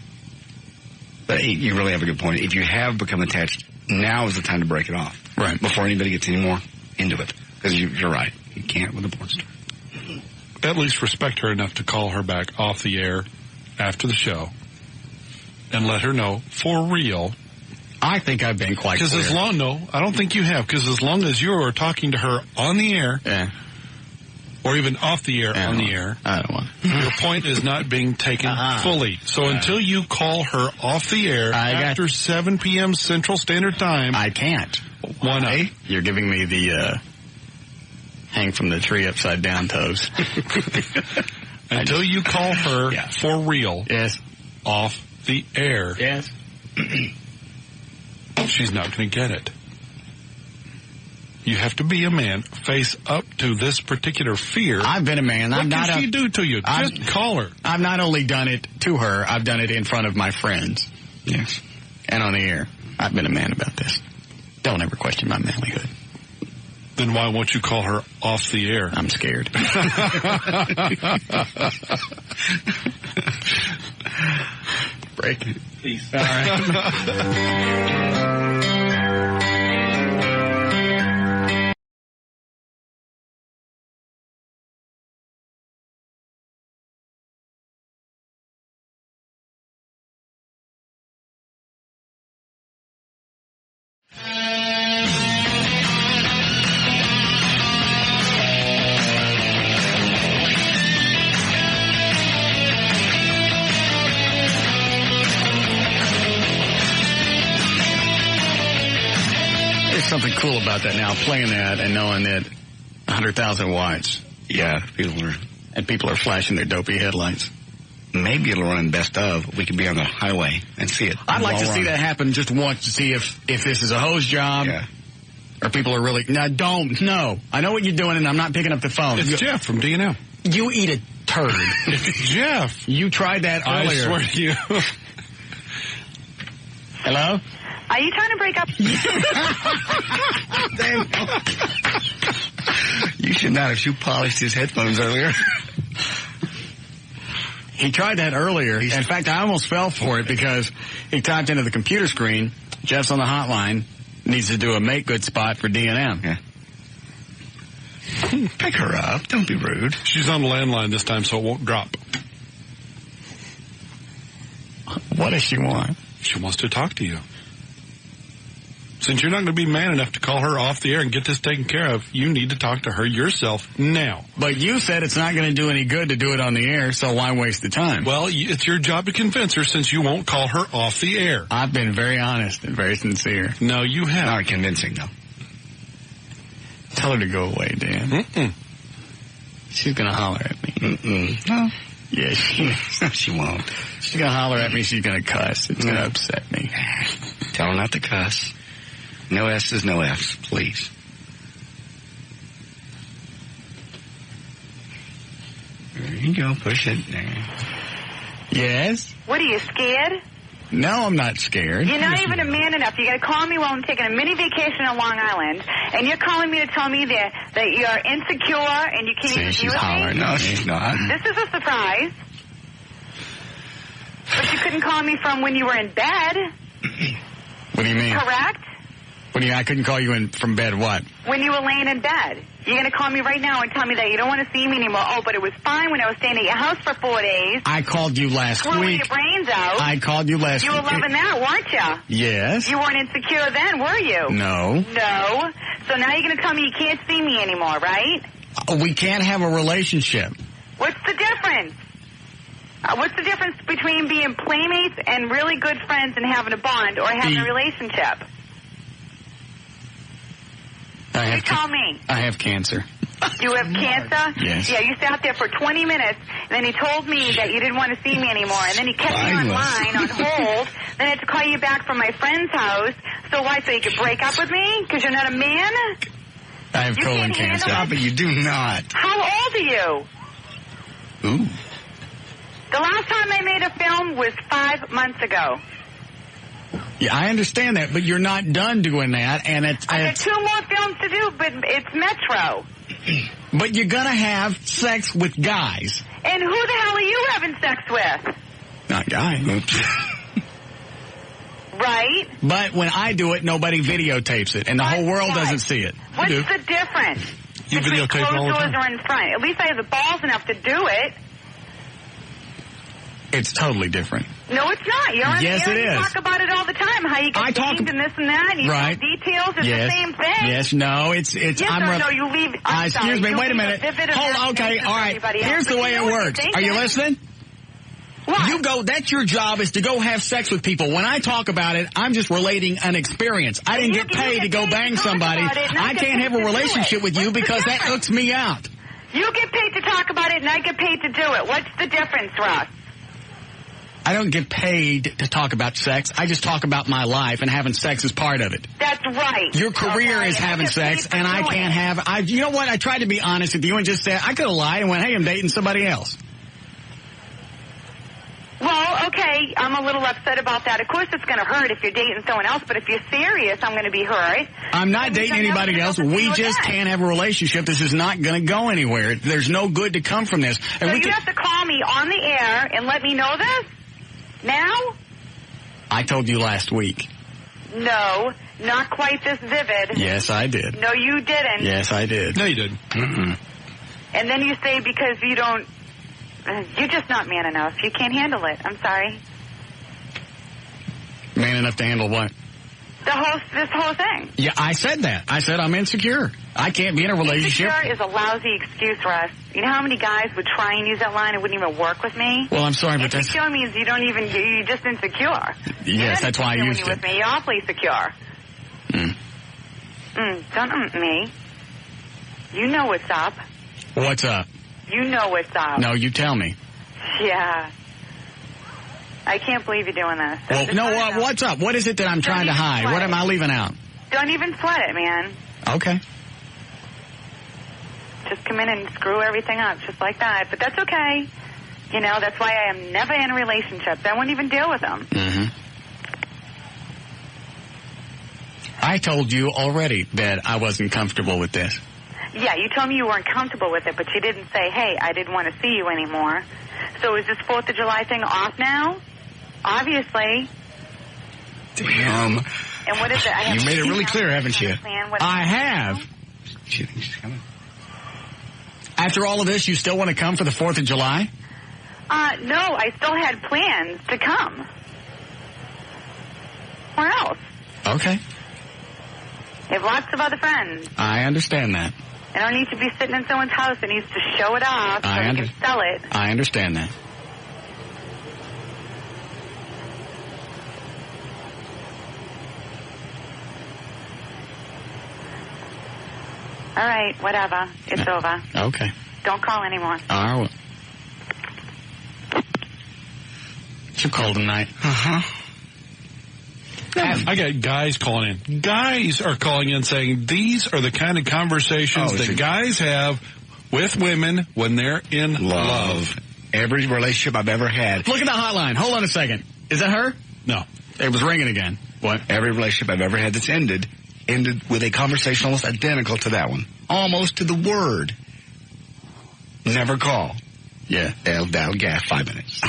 But you really have a good point. If you have become attached, now is the time to break it off. Right. Before anybody gets any more into it. Because you're right. You can't with a porn star. At least respect her enough to call her back off the air after the show and let her know for real. I think I've been quite clear. Because I don't think you have. Because as long as you are talking to her on the air, or even off the air on the air, I don't want. Your point is not being taken fully. So until you call her off the air after 7 p.m. Central Standard Time, I can't. Why not? You're giving me the hang from the tree upside down toes. Until you call her for real, off the air, she's not going to get it. You have to be a man, face up to this particular fear. I've been a man. What can she do to you? Just call her. I've not only done it to her, I've done it in front of my friends. Yes. And on the air. I've been a man about this. Don't ever question my manlyhood. Then why won't you call her off the air? I'm scared. Break. Peace. All right. cool about that now, playing that and knowing that 100,000 watts. Yeah, people are flashing their dopey headlights. Maybe it'll run best of. We could be on the highway and see it. I'd like to see that happen just once to see if this is a hose job. Yeah. Or people are really... No, don't. No. I know what you're doing, and I'm not picking up the phone. It's Jeff from D&M. You eat a turd. It's Jeff. You tried that earlier. I swear to you. Hello? Are you trying to break up? You should not have shoe polished his headphones earlier. He tried that earlier. In fact, I almost fell for it because he typed into the computer screen, Jeff's on the hotline, needs to do a make good spot for D&M. Yeah. Pick her up. Don't be rude. She's on the landline this time, so it won't drop. What does she want? She wants to talk to you. Since you're not going to be man enough to call her off the air and get this taken care of, you need to talk to her yourself now. But you said it's not going to do any good to do it on the air, so why waste the time? Well, it's your job to convince her since you won't call her off the air. I've been very honest and very sincere. No, you have. Not convincing, though. Tell her to go away, Dan. Mm-mm. She's going to holler at me. Mm-mm. No. Yeah, she won't. She's going to holler at me. She's going to cuss. It's going to upset me. Tell her not to cuss. No S's, no F's, please. There you go. Push it. Yes? What, are you scared? No, I'm not scared. You're not even a man enough. You got to call me while I'm taking a mini vacation on Long Island, and you're calling me to tell me that you're insecure and you can't even she's deal with hollering. me? No, she's not. This is a surprise. But you couldn't call me from when you were in bed. What do you mean? Correct? I couldn't call you in from bed, what? When you were laying in bed. You're going to call me right now and tell me that you don't want to see me anymore. Oh, but it was fine when I was staying at your house for 4 days. I called you last Screwing week. your brains out. I called you last week. You were loving that, weren't you? Yes. You weren't insecure then, were you? No. No. So now you're going to tell me you can't see me anymore, right? We can't have a relationship. What's the difference? What's the difference between being playmates and really good friends and having a bond or having a relationship? You tell me. I have cancer. You have cancer? Yes. Yeah, you sat there for 20 minutes, and then you told me that you didn't want to see me anymore, and then you kept me on line, on hold, then I had to call you back from my friend's house. So why, so you could break up with me? Because you're not a man? I have colon cancer. Stop it, you do not. How old are you? Ooh. The last time I made a film was 5 months ago. Yeah, I understand that, but you're not done doing that, and I got 2 more films to do, but it's Metro. But you're gonna have sex with guys. And who the hell are you having sex with? Not guys. Right? But when I do it, nobody videotapes it, and the whole world doesn't see it. What's the difference? You between videotape closed all the doors time. or in front? At least I have the balls enough to do it. It's totally different. No, it's not. You're on Yes, the air it and you is. talk about it all the time. How you get named and this and that, and you Right. know details. It's Yes. the same thing. Yes, no, it's. Yes I'm or no, you leave. I'm sorry, excuse me, you wait a leave minute. vivid Hold on, okay, imagination all for right. everybody else. Here's the But way you it know what works. you're Are you thinking. listening? What? You go, that's your job, is to go have sex with people. When I talk about it, I'm just relating an experience. I didn't get paid to go bang somebody. I can't have a relationship with you because that hooks me out. You get paid to talk about it, and I get paid to do it. What's the difference, Russ? I don't get paid to talk about sex. I just talk about my life, and having sex is part of it. That's right. Your career is having sex, and I can't have... You know what? I tried to be honest with you and just said, I could have lied and went, hey, I'm dating somebody else. Well, okay, I'm a little upset about that. Of course it's going to hurt if you're dating someone else, but if you're serious, I'm going to be hurt. I'm not dating anybody else. We just can't have a relationship. This is not going to go anywhere. There's no good to come from this. And So you have to call me on the air and let me know this? Now? I told you last week. No, not quite this vivid. Yes, I did. No, you didn't. Yes, I did. No, you didn't. Mm-mm. And then you say because you don't... You're just not man enough. You can't handle it. I'm sorry. Man enough to handle what? This whole thing. Yeah, I said that. I said I'm insecure. I can't be in a relationship. Insecure is a lousy excuse, Russ. You know how many guys would try and use that line and wouldn't even work with me? Well, I'm sorry, but that's... Insecure means you don't even... You're just insecure. Yes, that's why I used When you're it. with me, you're awfully secure. Don't me. You know what's up. What's up? You know what's up. No, you tell me. Yeah. I can't believe you're doing this. Well, no, what's up? What is it that I'm trying to hide? What am I leaving out? Don't even sweat it, man. Okay. Just come in and screw everything up just like that. But that's okay. You know, that's why I am never in relationships. I won't even deal with them. Mm-hmm. I told you already that I wasn't comfortable with this. Yeah, you told me you weren't comfortable with it, but you didn't say, hey, I didn't want to see you anymore. So is this 4th of July thing off now? Obviously. Damn. And what is it? You made it really clear, haven't you? I have. She thinks she's coming. After all of this, you still want to come for the 4th of July? No, I still had plans to come. Where else? Okay. I have lots of other friends. I understand that. I don't need to be sitting in someone's house that needs to show it off so they can sell it. I understand that. All right, whatever. It's over. Okay. Don't call anymore. All right. She'll call tonight. Uh-huh. I got guys calling in. Guys are calling in saying these are the kind of conversations that guys have with women when they're in love. Every relationship I've ever had. Look at the hotline. Hold on a second. Is that her? No. It was ringing again. What? Every relationship I've ever had that's ended with a conversation almost identical to that one. Almost to the word. Never call. Yeah. That'll get 5 minutes.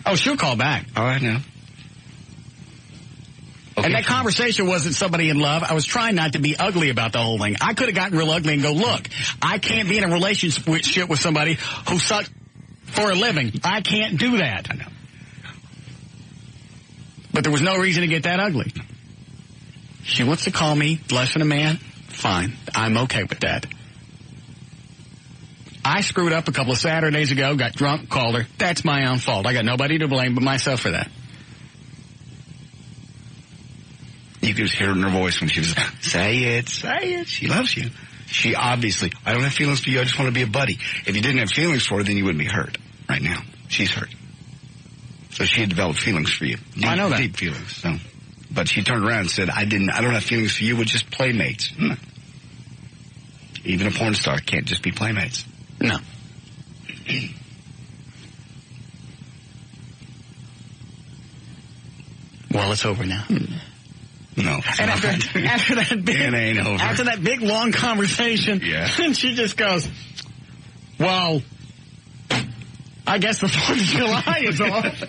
Oh, she'll call back. Oh, I know. Okay. And that conversation wasn't somebody in love. I was trying not to be ugly about the whole thing. I could have gotten real ugly and go, look, I can't be in a relationship with somebody who sucks for a living. I can't do that. I know. But there was no reason to get that ugly. She wants to call me less than a man. Fine. I'm okay with that. I screwed up a couple of Saturdays ago, got drunk, called her. That's my own fault. I got nobody to blame but myself for that. You could just hear it in her voice when she was, say it. She loves you. She obviously, I don't have feelings for you, I just want to be a buddy. If you didn't have feelings for her, then you wouldn't be hurt right now. She's hurt. So she had developed feelings for you. I know that. Deep feelings. So. But she turned around and said, I don't have feelings for you, we're just playmates. Even a porn star can't just be playmates. No. Well, it's over now. No. And after that big long conversation, and she just goes, well, I guess the 4th of July is off.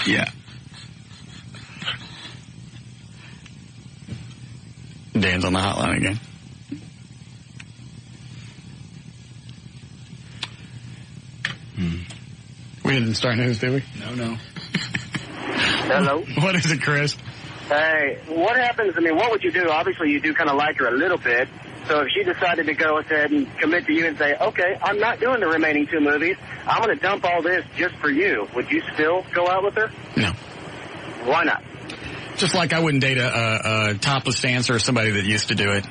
Yeah. Dan's on the hotline again. We didn't start news, did we? No. Hello? What is it, Chris? Hey, what happens, what would you do? Obviously, you do kind of like her a little bit. So if she decided to go ahead and commit to you and say, okay, I'm not doing the remaining 2 movies, I'm going to dump all this just for you, would you still go out with her? No. Why not? Just like I wouldn't date a topless dancer or somebody that used to do it.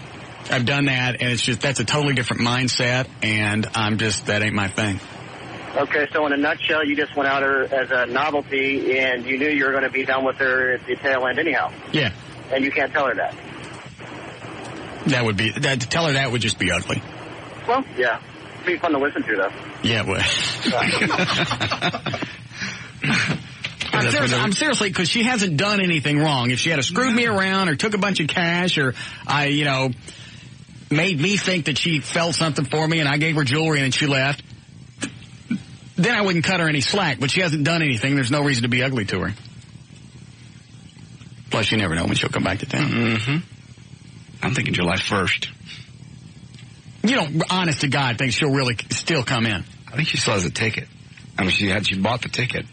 I've done that, and that's a totally different mindset, and that ain't my thing. Okay, so in a nutshell, you just went out her as a novelty, and you knew you were going to be done with her at the tail end anyhow. Yeah. And you can't tell her that. To tell her that would just be ugly. Well, yeah. It'd be fun to listen to, though. Yeah, it would. I'm seriously, because she hasn't done anything wrong. If she had screwed me around or took a bunch of cash or made me think that she felt something for me and I gave her jewelry and then she left, then I wouldn't cut her any slack. But she hasn't done anything. There's no reason to be ugly to her. Plus, you never know when she'll come back to town. Mm-hmm. I'm thinking July 1st. You don't, honest to God, think she'll really still come in? I think she still has a ticket. She bought the ticket.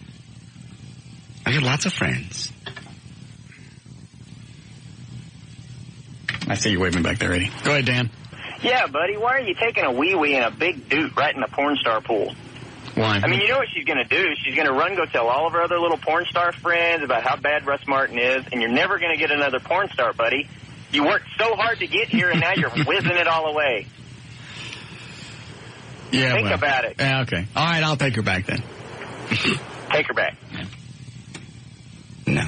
I got lots of friends. I see you waving back there, Eddie. Go ahead, Dan. Yeah, buddy. Why are you taking a wee-wee in a big dude right in the porn star pool? Why? I mean, you know what she's going to do? She's going to go tell all of her other little porn star friends about how bad Russ Martin is, and you're never going to get another porn star, buddy. You worked so hard to get here, and now you're whizzing it all away. Yeah, Think about it. Yeah, okay. All right, I'll take her back then. Take her back. No.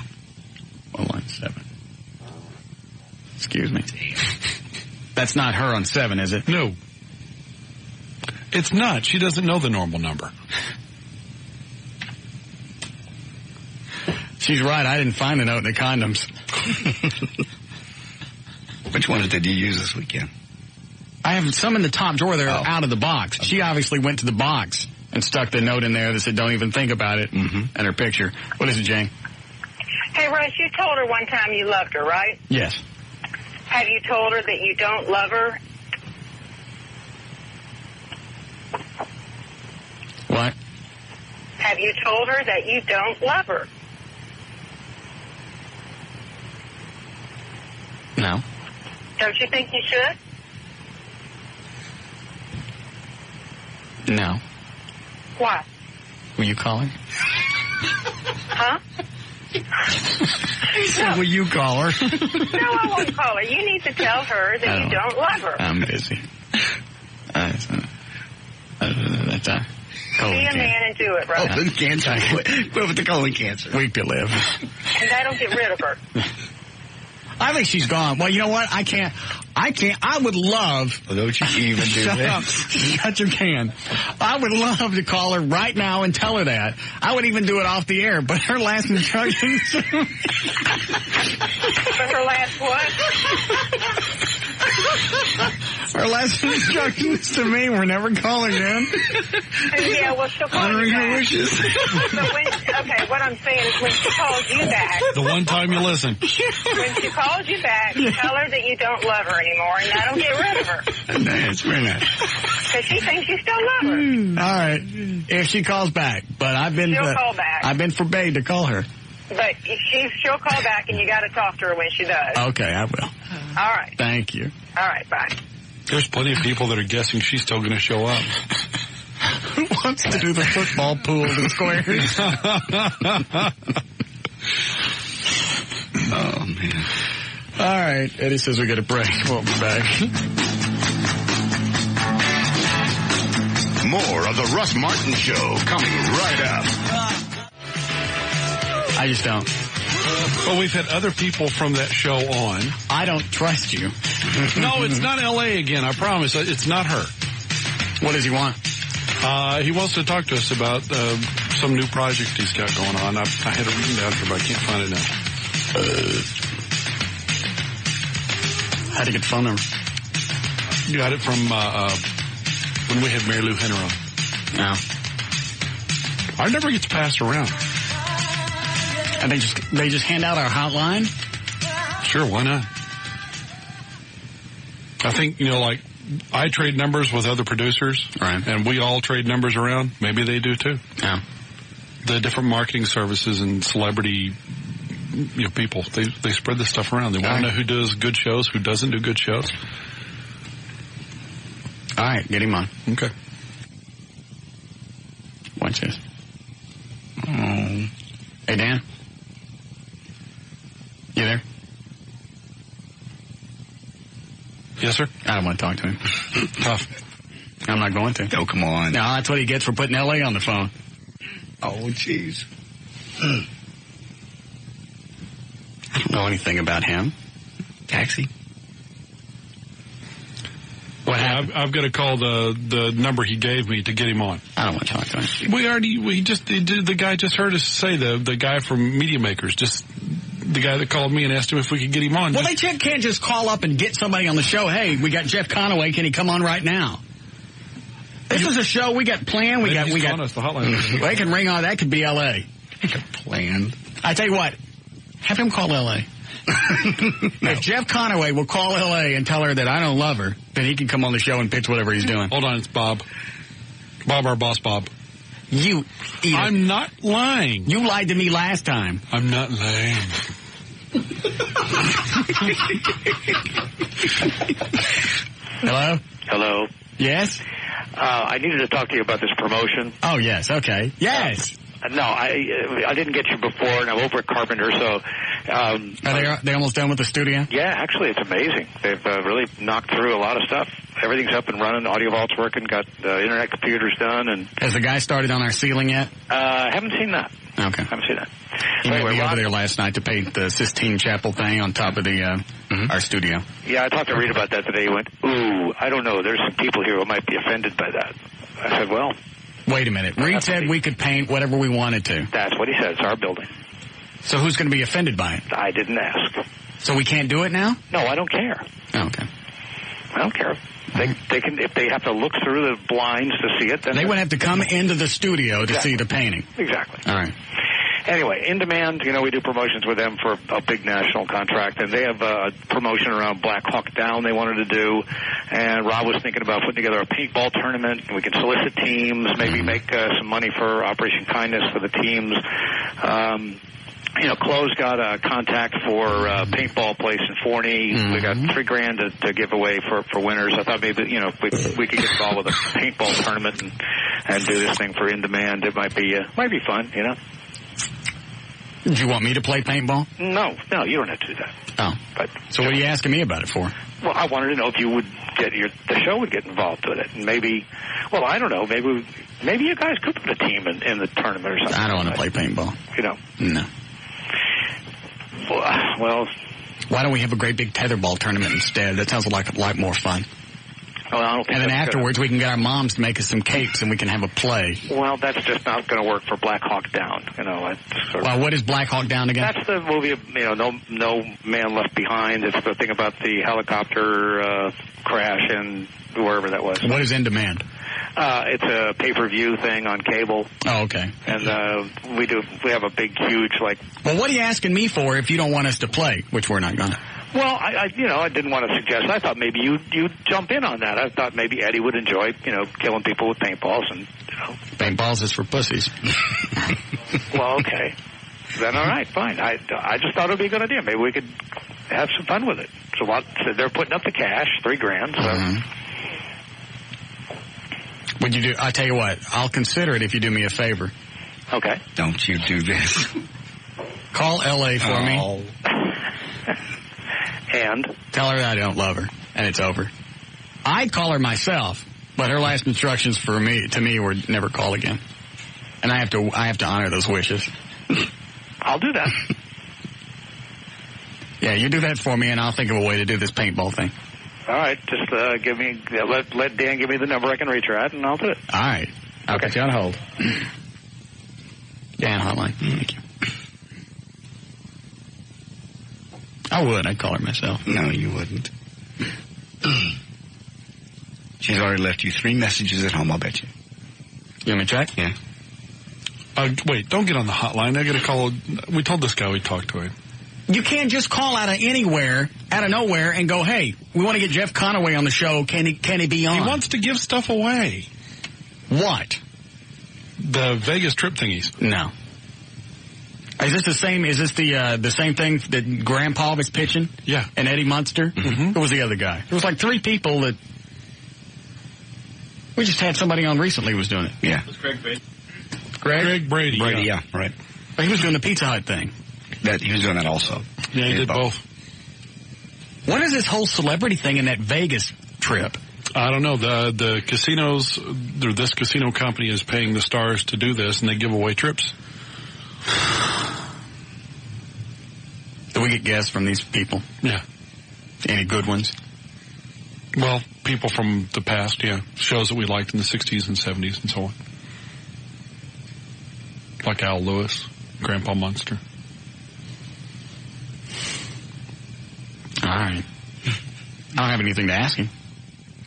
117. Excuse me. That's not her on 7, is it? No. It's not. She doesn't know the normal number. She's right. I didn't find the note in the condoms. Which ones did you use this weekend? I have some in the top drawer that are out of the box. She obviously went to the box and stuck the note in there that said, don't even think about it, and her picture. What is it, Jane? Hey, Russ, you told her one time you loved her, right? Yes. Have you told her that you don't love her? What? Have you told her that you don't love her? No. Don't you think you should? No. Why? Will you call her? Huh? Will you call her? No, I won't call her. You need to tell her that you don't love her. I'm busy. That's Be a man and do it, right? Colon cancer. Quit with the colon cancer. Week to live. And that'll get rid of her. I think she's gone. Well, you know what? I can't. I would love. Well, don't you even do Shut that? up. Shut your can. I would love to call her right now and tell her that. I would even do it off the air, but her last instructions. But her last what? Her last instructions to me were never call again. Yeah, well, she'll call Honoring you her back. wishes. Okay, what I'm saying is when she calls you back. The one time you listen. When she calls you back, tell her that you don't love her anymore, and that'll get rid of her. That's very nice. Because she thinks you still love her. All right. If she calls back. But I've been She'll call back. I've been forbade to call her. But she'll call back, and you got to talk to her when she does. Okay, I will. All right. Thank you. All right, bye. There's plenty of people that are guessing she's still going to show up. Who wants to do the football pool in squares? Oh, man. All right. Eddie says we got a break. We'll be back. More of the Russ Martin Show coming right up. I just don't. Well, we've had other people from that show on. I don't trust you. No, it's not L.A. again. I promise. It's not her. What does he want? He wants to talk to us about some new project he's got going on. I had it written down here, but I can't find it now. How'd you get the phone number? Got it from when we had Mary Lou Henner on. No. Our number gets passed around. And they just hand out our hotline? Sure, why not? I think, like, I trade numbers with other producers, right? And we all trade numbers around. Maybe they do too. Yeah. The different marketing services and celebrity, people, they spread this stuff around. They want to know who does good shows, who doesn't do good shows. All right, get him on. Okay. Watch this. Oh. Hey, Dan. You there? Yes, sir. I don't want to talk to him. Tough. I'm not going to. Oh, come on. No, that's what he gets for putting L.A. on the phone. Oh, jeez. I don't know anything about him. Taxi. What happened? I've got to call the number he gave me to get him on. I don't want to talk to him. The guy just heard us say, the guy from Media Makers, just the guy that called me and asked him if we could get him on. Well, they can't just call up and get somebody on the show. Hey, we got Jeff Conaway. Can he come on right now? This is a show we got planned. We got. Us the hotline. They can ring on. That could be L.A. Planned. I tell you what, have him call L.A. If Jeff Conaway will call L.A. and tell her that I don't love her, then he can come on the show and pitch whatever he's doing. Hold on, it's Bob. Bob, our boss, Bob. You idiot. I'm not lying. You lied to me last time. I'm not lying. Hello? Hello. Yes? I needed to talk to you about this promotion. Oh, yes. Okay. Yes. No, I didn't get you before, and I'm over at Carpenter, so... Are they almost done with the studio? Yeah, actually, it's amazing. They've really knocked through a lot of stuff. Everything's up and running. Audio vault's working. Got internet computers done. And has the guy started on our ceiling yet? Haven't seen that. Okay. Haven't seen that. He made me over there last night to paint the Sistine Chapel thing on top of the our studio. Yeah, I talked to Reed about that today. He went, ooh, I don't know. There's some people here who might be offended by that. I said, well... Wait a minute. Reed said we could paint whatever we wanted to. That's what he said. It's our building. So who's going to be offended by it? I didn't ask. So we can't do it now? No, I don't care. Oh, okay. I don't care. They can, if they have to look through the blinds to see it, then... They would have to come into the studio to see the painting. Exactly. All right. Anyway, In Demand, we do promotions with them for a big national contract, and they have a promotion around Black Hawk Down they wanted to do, and Rob was thinking about putting together a paintball tournament. We can solicit teams, maybe make some money for Operation Kindness for the teams. Chloe's got a contact for paintball place in Forney. We got $3,000 to give away for winners. I thought maybe we could get involved with a paintball tournament and do this thing for In Demand. It might be fun, Do you want me to play paintball? No, you don't have to do that. Oh, but so what are you asking me about it for? Well, I wanted to know if you would the show would get involved with it, and maybe, I don't know, maybe you guys could put a team in the tournament or something. I don't want to play paintball. No. Well, why don't we have a great big tetherball tournament instead? That sounds like a lot more fun. Well, I don't think. And then afterwards, we can get our moms to make us some cakes, and we can have a play. Well, that's just not going to work for Black Hawk Down. Well, what is Black Hawk Down again? That's the movie of No Man Left Behind. It's the thing about the helicopter crash and wherever that was. What is In Demand? It's a pay-per-view thing on cable. Oh, okay. And we have a big, huge Well, what are you asking me for if you don't want us to play, which we're not gonna? Well, I didn't want to suggest. I thought maybe you'd jump in on that. I thought maybe Eddie would enjoy, killing people with paintballs and. Paintballs is for pussies. Well, okay. Then all right, fine. I just thought it would be a good idea. Maybe we could have some fun with it. So they're putting up the cash, $3,000. So. Would you do? I tell you what, I'll consider it if you do me a favor. Okay. Don't you do this? Call L.A. for me. And? Tell her I don't love her, and it's over. I'd call her myself, but her last instructions to me were never call again. And I have to honor those wishes. I'll do that. Yeah, you do that for me, and I'll think of a way to do this paintball thing. All right, just let Dan give me the number I can reach her at, and I'll do it. All right. I'll put you on hold. Dan hotline. Thank you. I would. I'd call her myself. No, you wouldn't. She's already left you 3 messages at home, I'll bet you. You want me to check? Yeah. Wait, don't get on the hotline. I got to call. We told this guy we talked to him. You can't just call out of anywhere, out of nowhere, and go, hey, we want to get Jeff Conaway on the show. Can he be on? He wants to give stuff away. What? The Vegas trip thingies. No. Is this the same? Is this the same thing that Grandpa was pitching? Yeah. And Eddie Munster? Mm-hmm. Who was the other guy? It was like 3 people that we just had somebody on recently who was doing it. Yeah. It was Greg Brady. Greg Brady. Yeah, right. But he was doing the Pizza Hut thing. He was doing that also. Yeah, he did both. What is this whole celebrity thing in that Vegas trip? I don't know. The casinos, this casino company is paying the stars to do this, and they give away trips. Do we get guests from these people? Yeah. Any good ones? Well, people from the past, yeah. Shows that we liked in the 60s and 70s and so on. Like Al Lewis, Grandpa Munster. All right. I don't have anything to ask him.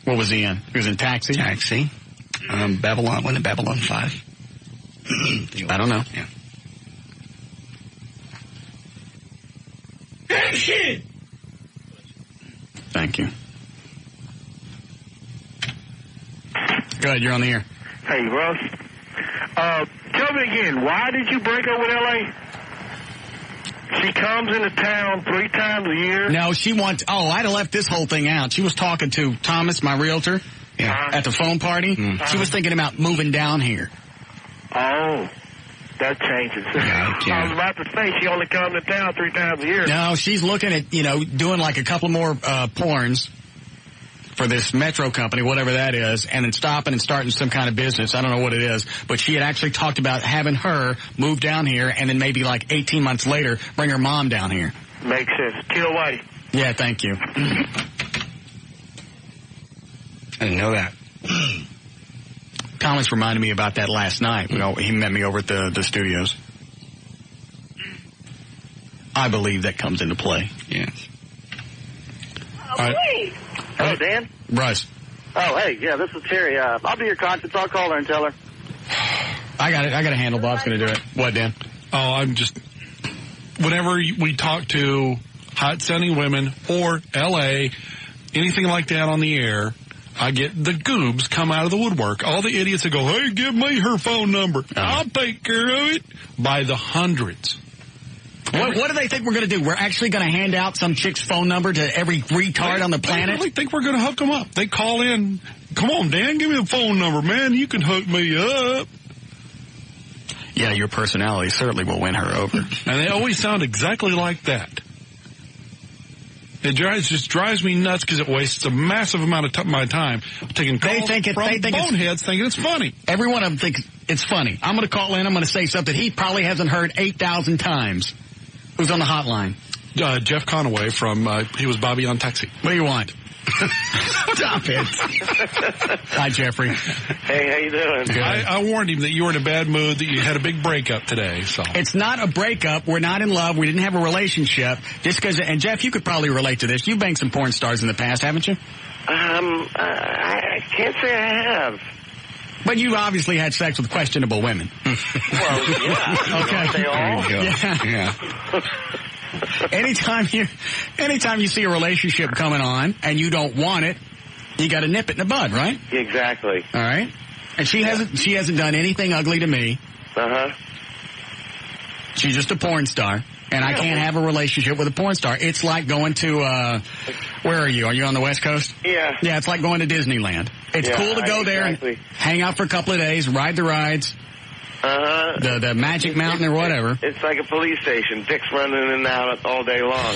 What was he in? He was in Taxi? Taxi. Babylon. Wasn't it Babylon 5? I don't know. Yeah. Action! Thank you. Go ahead, you're on the air. Hey, Russ. Tell me again, why did you break up with L.A.? She comes into town 3 times a year. No, she wants... Oh, I'd have left this whole thing out. She was talking to Thomas, my realtor, at the phone party. She was thinking about moving down here. Oh, that changes. I was about to say she only comes to town 3 times a year. No, she's looking at, doing like a couple more porns for this metro company, whatever that is, and then stopping and starting some kind of business. I don't know what it is, but she had actually talked about having her move down here and then maybe like 18 months later bring her mom down here. Makes sense. Kill Whitey. Yeah, thank you. I didn't know that. Thomas reminded me about that last night. He met me over at the studios. I believe that comes into play. Yes. Hello, Dan. Russ. Oh, hey, yeah, this is Terry. I'll be your conscience. I'll call her and tell her. I got it. I got a handle. Bob's going to do it. What, Dan? Oh, whenever we talk to hot-sounding women or L.A., anything like that on the air, I get the goobs come out of the woodwork. All the idiots that go, hey, give me her phone number. I'll take care of it. By the hundreds. What do they think we're going to do? We're actually going to hand out some chick's phone number to every retard on the planet? They really think we're going to hook them up. They call in, come on, Dan, give me the phone number, man. You can hook me up. Yeah, your personality certainly will win her over. And they always sound exactly like that. It just drives me nuts because it wastes a massive amount of my time taking calls from boneheads thinking it's funny. Every one of them thinks it's funny. I'm going to call in. I'm going to say something he probably hasn't heard 8,000 times. Who's on the hotline? Jeff Conaway from, he was Bobby on Taxi. What do you want? Stop it. Hi, Jeffrey. Hey, how you doing? Good. I warned him that you were in a bad mood, that you had a big breakup today. So it's not a breakup. We're not in love. We didn't have a relationship. Just because. And Jeff, you could probably relate to this. You've banged some porn stars in the past, haven't you? I can't say I have. But you obviously had sex with questionable women. Well, yeah. Okay. They all? Yeah. Anytime you see a relationship coming on and you don't want it, you got to nip it in the bud, right? Exactly. All right. And she hasn't done anything ugly to me. She's just a porn star, and I can't have a relationship with a porn star. It's like going to where are you? Are you on the West Coast? Yeah. Yeah, it's like going to Disneyland. It's cool to go there and hang out for a couple of days, ride the rides. The Magic Mountain or whatever. It's like a police station. Dicks running in and out all day long.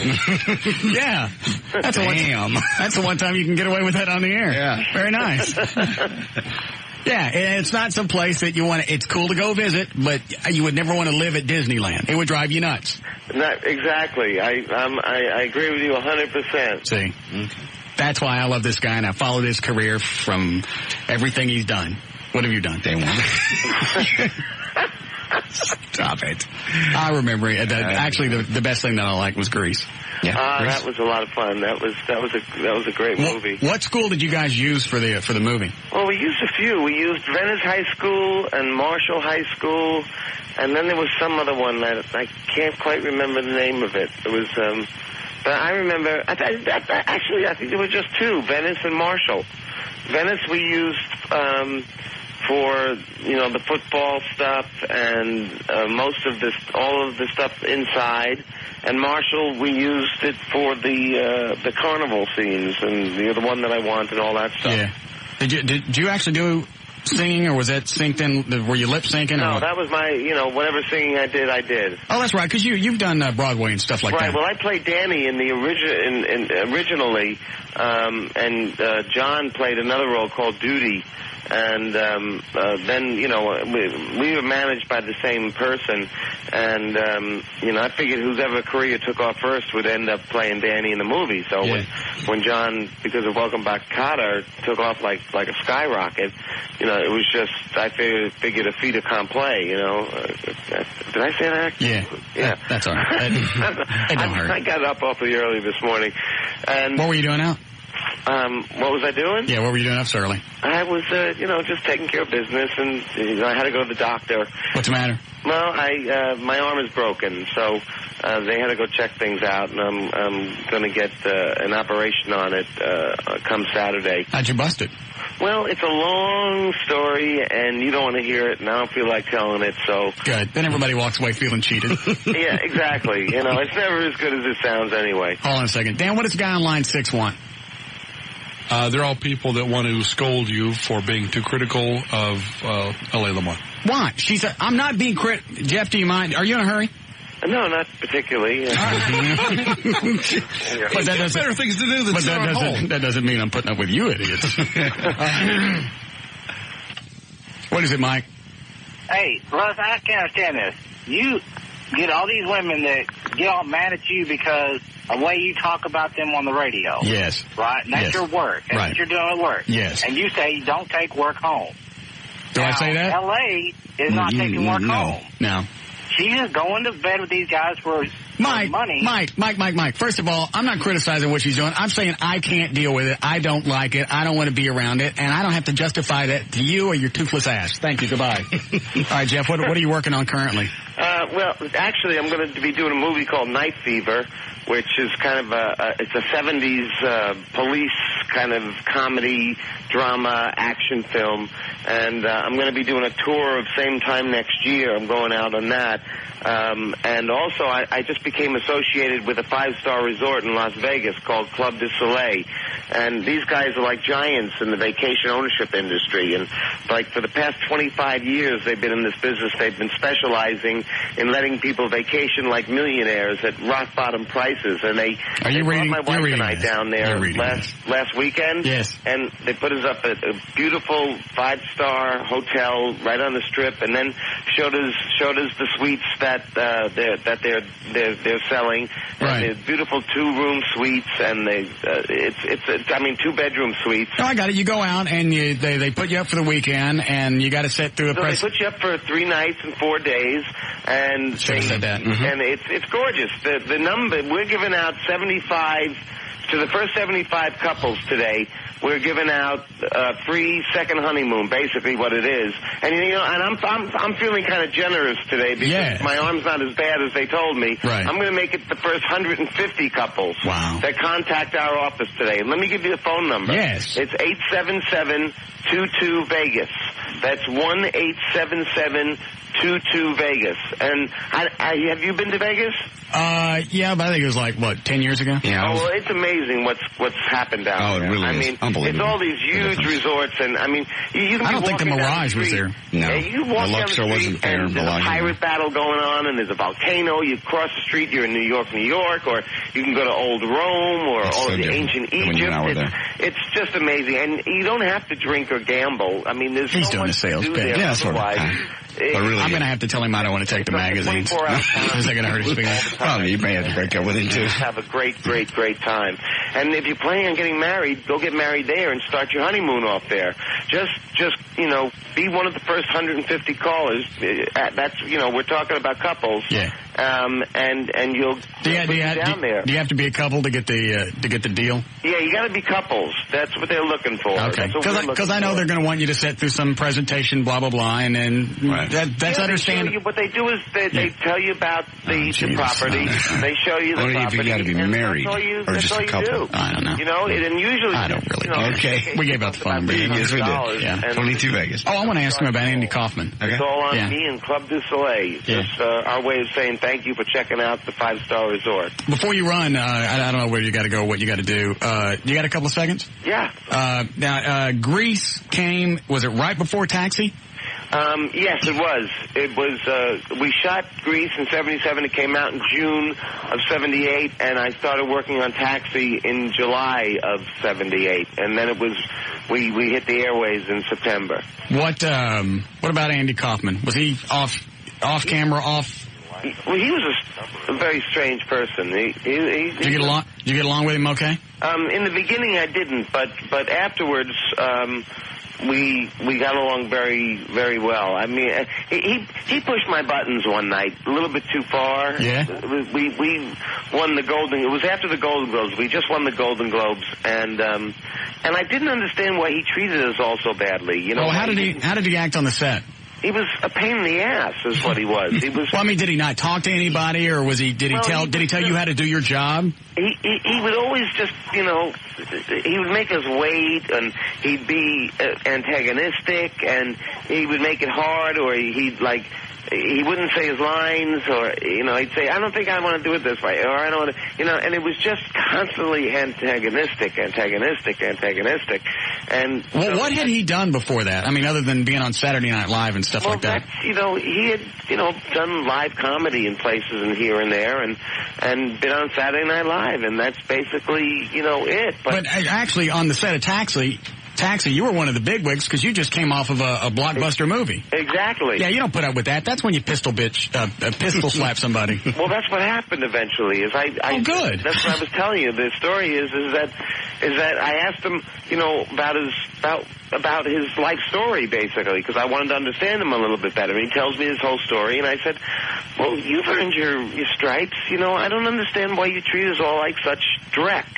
Yeah. That's the one time you can get away with that on the air. Yeah. Very nice. Yeah, it's not some place that you want to, it's cool to go visit, but you would never want to live at Disneyland. It would drive you nuts. Not exactly. I agree with you 100%. See? Okay. That's why I love this guy, and I followed his career from everything he's done. What have you done? Day one. Stop it. I remember it. Actually, the best thing that I liked was Grease. Yeah, that was a lot of fun. That was a great movie. What school did you guys use for the movie? Well, we used a few. We used Venice High School and Marshall High School, and then there was some other one that I can't quite remember the name of it. It was, but I remember. Actually, I think there were just two, Venice and Marshall. Venice we used for the football stuff and all of the stuff inside. And Marshall, we used it for the carnival scenes and the one that I want and all that stuff. Yeah. Did you actually do singing, or was that synced in? Were you lip syncing? No, that was my whatever singing I did. Oh, that's right, because you've done Broadway and stuff like that. Right. Well, I played Danny in the originally, and John played another role called Duty. And then, we were managed by the same person. And, I figured whoever career took off first would end up playing Danny in the movie. So when John, because of Welcome Back Kotter, took off like a skyrocket, it was just, I figured a fait accompli, Did I say that? Yeah. That's all right. It don't hurt. I got up awfully early this morning. And what were you doing out? What was I doing? Yeah, what were you doing up so early? I was, just taking care of business, and I had to go to the doctor. What's the matter? Well, my arm is broken, so they had to go check things out, and I'm going to get an operation on it come Saturday. How'd you bust it? Well, it's a long story, and you don't want to hear it, and I don't feel like telling it, so... Good. Then everybody walks away feeling cheated. Yeah, exactly. It's never as good as it sounds anyway. Hold on a second. Dan, what does the guy on line 6 want? They're all people that want to scold you for being too critical of L.A. Lamont. Why? I'm not being Jeff, do you mind? Are you in a hurry? No, not particularly. But that doesn't, better things to do than sit at home. That doesn't mean I'm putting up with you idiots. What is it, Mike? Hey, Russ, I can't understand this. You get all these women that get all mad at you because of the way you talk about them on the radio. Yes. Right? And that's your work. That's what you're doing at work. Yes. And you say you don't take work home. Do I say that? L.A. is not taking work home. No. She is going to bed with these guys for money. Mike. First of all, I'm not criticizing what she's doing. I'm saying I can't deal with it. I don't like it. I don't want to be around it. And I don't have to justify that to you or your toothless ass. Thank you. Goodbye. All right, Jeff, what are you working on currently? Well, actually, I'm going to be doing a movie called Night Fever, which is kind of it's a 70s police kind of comedy, drama, action film. And I'm going to be doing a tour of same time next year. I'm going out on that. And also, I just became associated with a 5-star resort in Las Vegas called Club du Soleil. And these guys are like giants in the vacation ownership industry. And like for the past 25 years, they've been in this business. They've been specializing in letting people vacation like millionaires at rock bottom prices. And they brought my wife and I down there last weekend. Yes. And they put us up at a beautiful 5-star hotel right on the Strip, and then showed us the suites that they're selling. Right. And beautiful 2-room suites, and it's 2-bedroom suites. Oh, I got it. You go out and they put you up for the weekend, and you got to sit through a They put you up for 3 nights and 4 days, and should have said that. Mm-hmm. And it's gorgeous. The number we're giving out 75 to the first 75 couples today. We're giving out free second honeymoon, basically what it is. And I'm feeling kind of generous today because my arm's not as bad as they told me. Right. I'm going to make it the first 150 couples that contact our office today. And let me give you the phone number. Yes. It's 877-22-VEGAS. That's 1-877-22-VEGAS. And have you been to Vegas? Yeah, but I think it was 10 years ago? Yeah. Oh, well, it's amazing what's happened down there. Oh, it really is. Unbelievable. It's all these huge resorts, and you can I don't think the Mirage was there. No. You walk the Luxor wasn't there. and there's a pirate battle going on, and there's a volcano. You cross the street, you're in New York, or you can go to Old Rome or the ancient Egypt. It's just amazing, and you don't have to drink or gamble. I mean, there's He's so doing much a sales to do pitch. there. Yeah, sort of. I'm going to have to tell him I don't want to take the magazines. Is that going to hurt his feelings? Well, you may have to break up with him, too. Have a great time. And if you're planning on getting married, go get married there and start your honeymoon off there. Just be one of the first 150 callers. That's, we're talking about couples. Yeah. And you'll down there. Do you have to be a couple to get the deal? Yeah, you got to be couples. That's what they're looking for. Okay. Because I know they're going to want you to sit through some presentation, blah blah blah, and then that's understandable. What they do is they tell you about the property. They show you the property. You got to be married or just a couple. I don't know. And usually I don't really care. Okay. We gave out the phone number. Yes, we did. Yeah. 22 Vegas. Oh, I want to ask him about Andy Kaufman. It's all on me and Club du Soleil. Just our way of saying thank you for checking out the 5-star resort. Before you run, I don't know where you got to go, what you got to do. You got a couple of seconds? Yeah. Now, Grease came, was it right before Taxi? Yes, it was. We shot Grease in 77. It came out in June of 78, and I started working on Taxi in July of 78. And then we hit the airways in September. What about Andy Kaufman? Was he off camera, off? Well, he was a very strange person. Did you get along? Did you get along with him okay? In the beginning, I didn't, but afterwards, we got along very, very well. I mean, he pushed my buttons one night a little bit too far. Yeah. We won the Golden. It was after the Golden Globes. We just won the Golden Globes, and I didn't understand why he treated us all so badly. Well, how did he act on the set? He was a pain in the ass, is what he was. He was. Well, I mean, did he not talk to anybody, or did he tell you how to do your job? he would always just, you know, he would make us wait, and he'd be antagonistic, and he would make it hard, or he wouldn't say his lines, or, you know, he'd say, I don't think I want to do it this way, or I don't want to, you know, and it was just constantly antagonistic. And well, what had he done before that? I mean, other than being on Saturday Night Live and stuff like that? You know, he had, you know, done live comedy in places and here and there, and been on Saturday Night Live, and that's basically, you know, it. But actually, on the set of Taxi, you were one of the bigwigs because you just came off of a blockbuster movie. Exactly. Yeah, you don't put up with that. That's when you pistol slap somebody. Well, that's what happened eventually. Good. That's what I was telling you. The story is that I asked him, you know, about his life story, basically, because I wanted to understand him a little bit better. And he tells me his whole story, and I said, well, you've earned your stripes. You know, I don't understand why you treat us all like such dreck.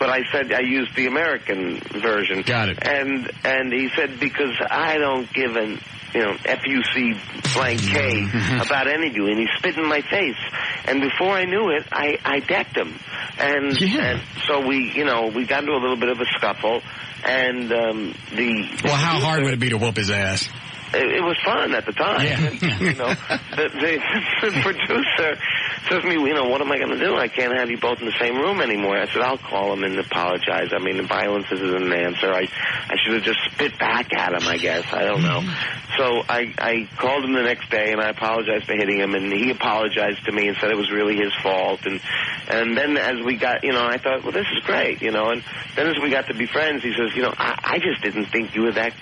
But I said I used the American version. Got it. And he said, because I don't give an, you know, F-U-C-blank-K about any of you. And he spit in my face. And before I knew it, I decked him. And so we got into a little bit of a scuffle. And well, how hard would it be to whoop his ass? It was fun at the time. Yeah. You know, the producer says to me, you know, what am I going to do? I can't have you both in the same room anymore. I said, I'll call him and apologize. I mean, the violence isn't an answer. I should have just spit back at him, I guess. I don't know. So I called him the next day, and I apologized for hitting him, and he apologized to me and said it was really his fault. And then as we got, you know, I thought, well, this is great, you know. And then as we got to be friends, he says, you know, I just didn't think you were that.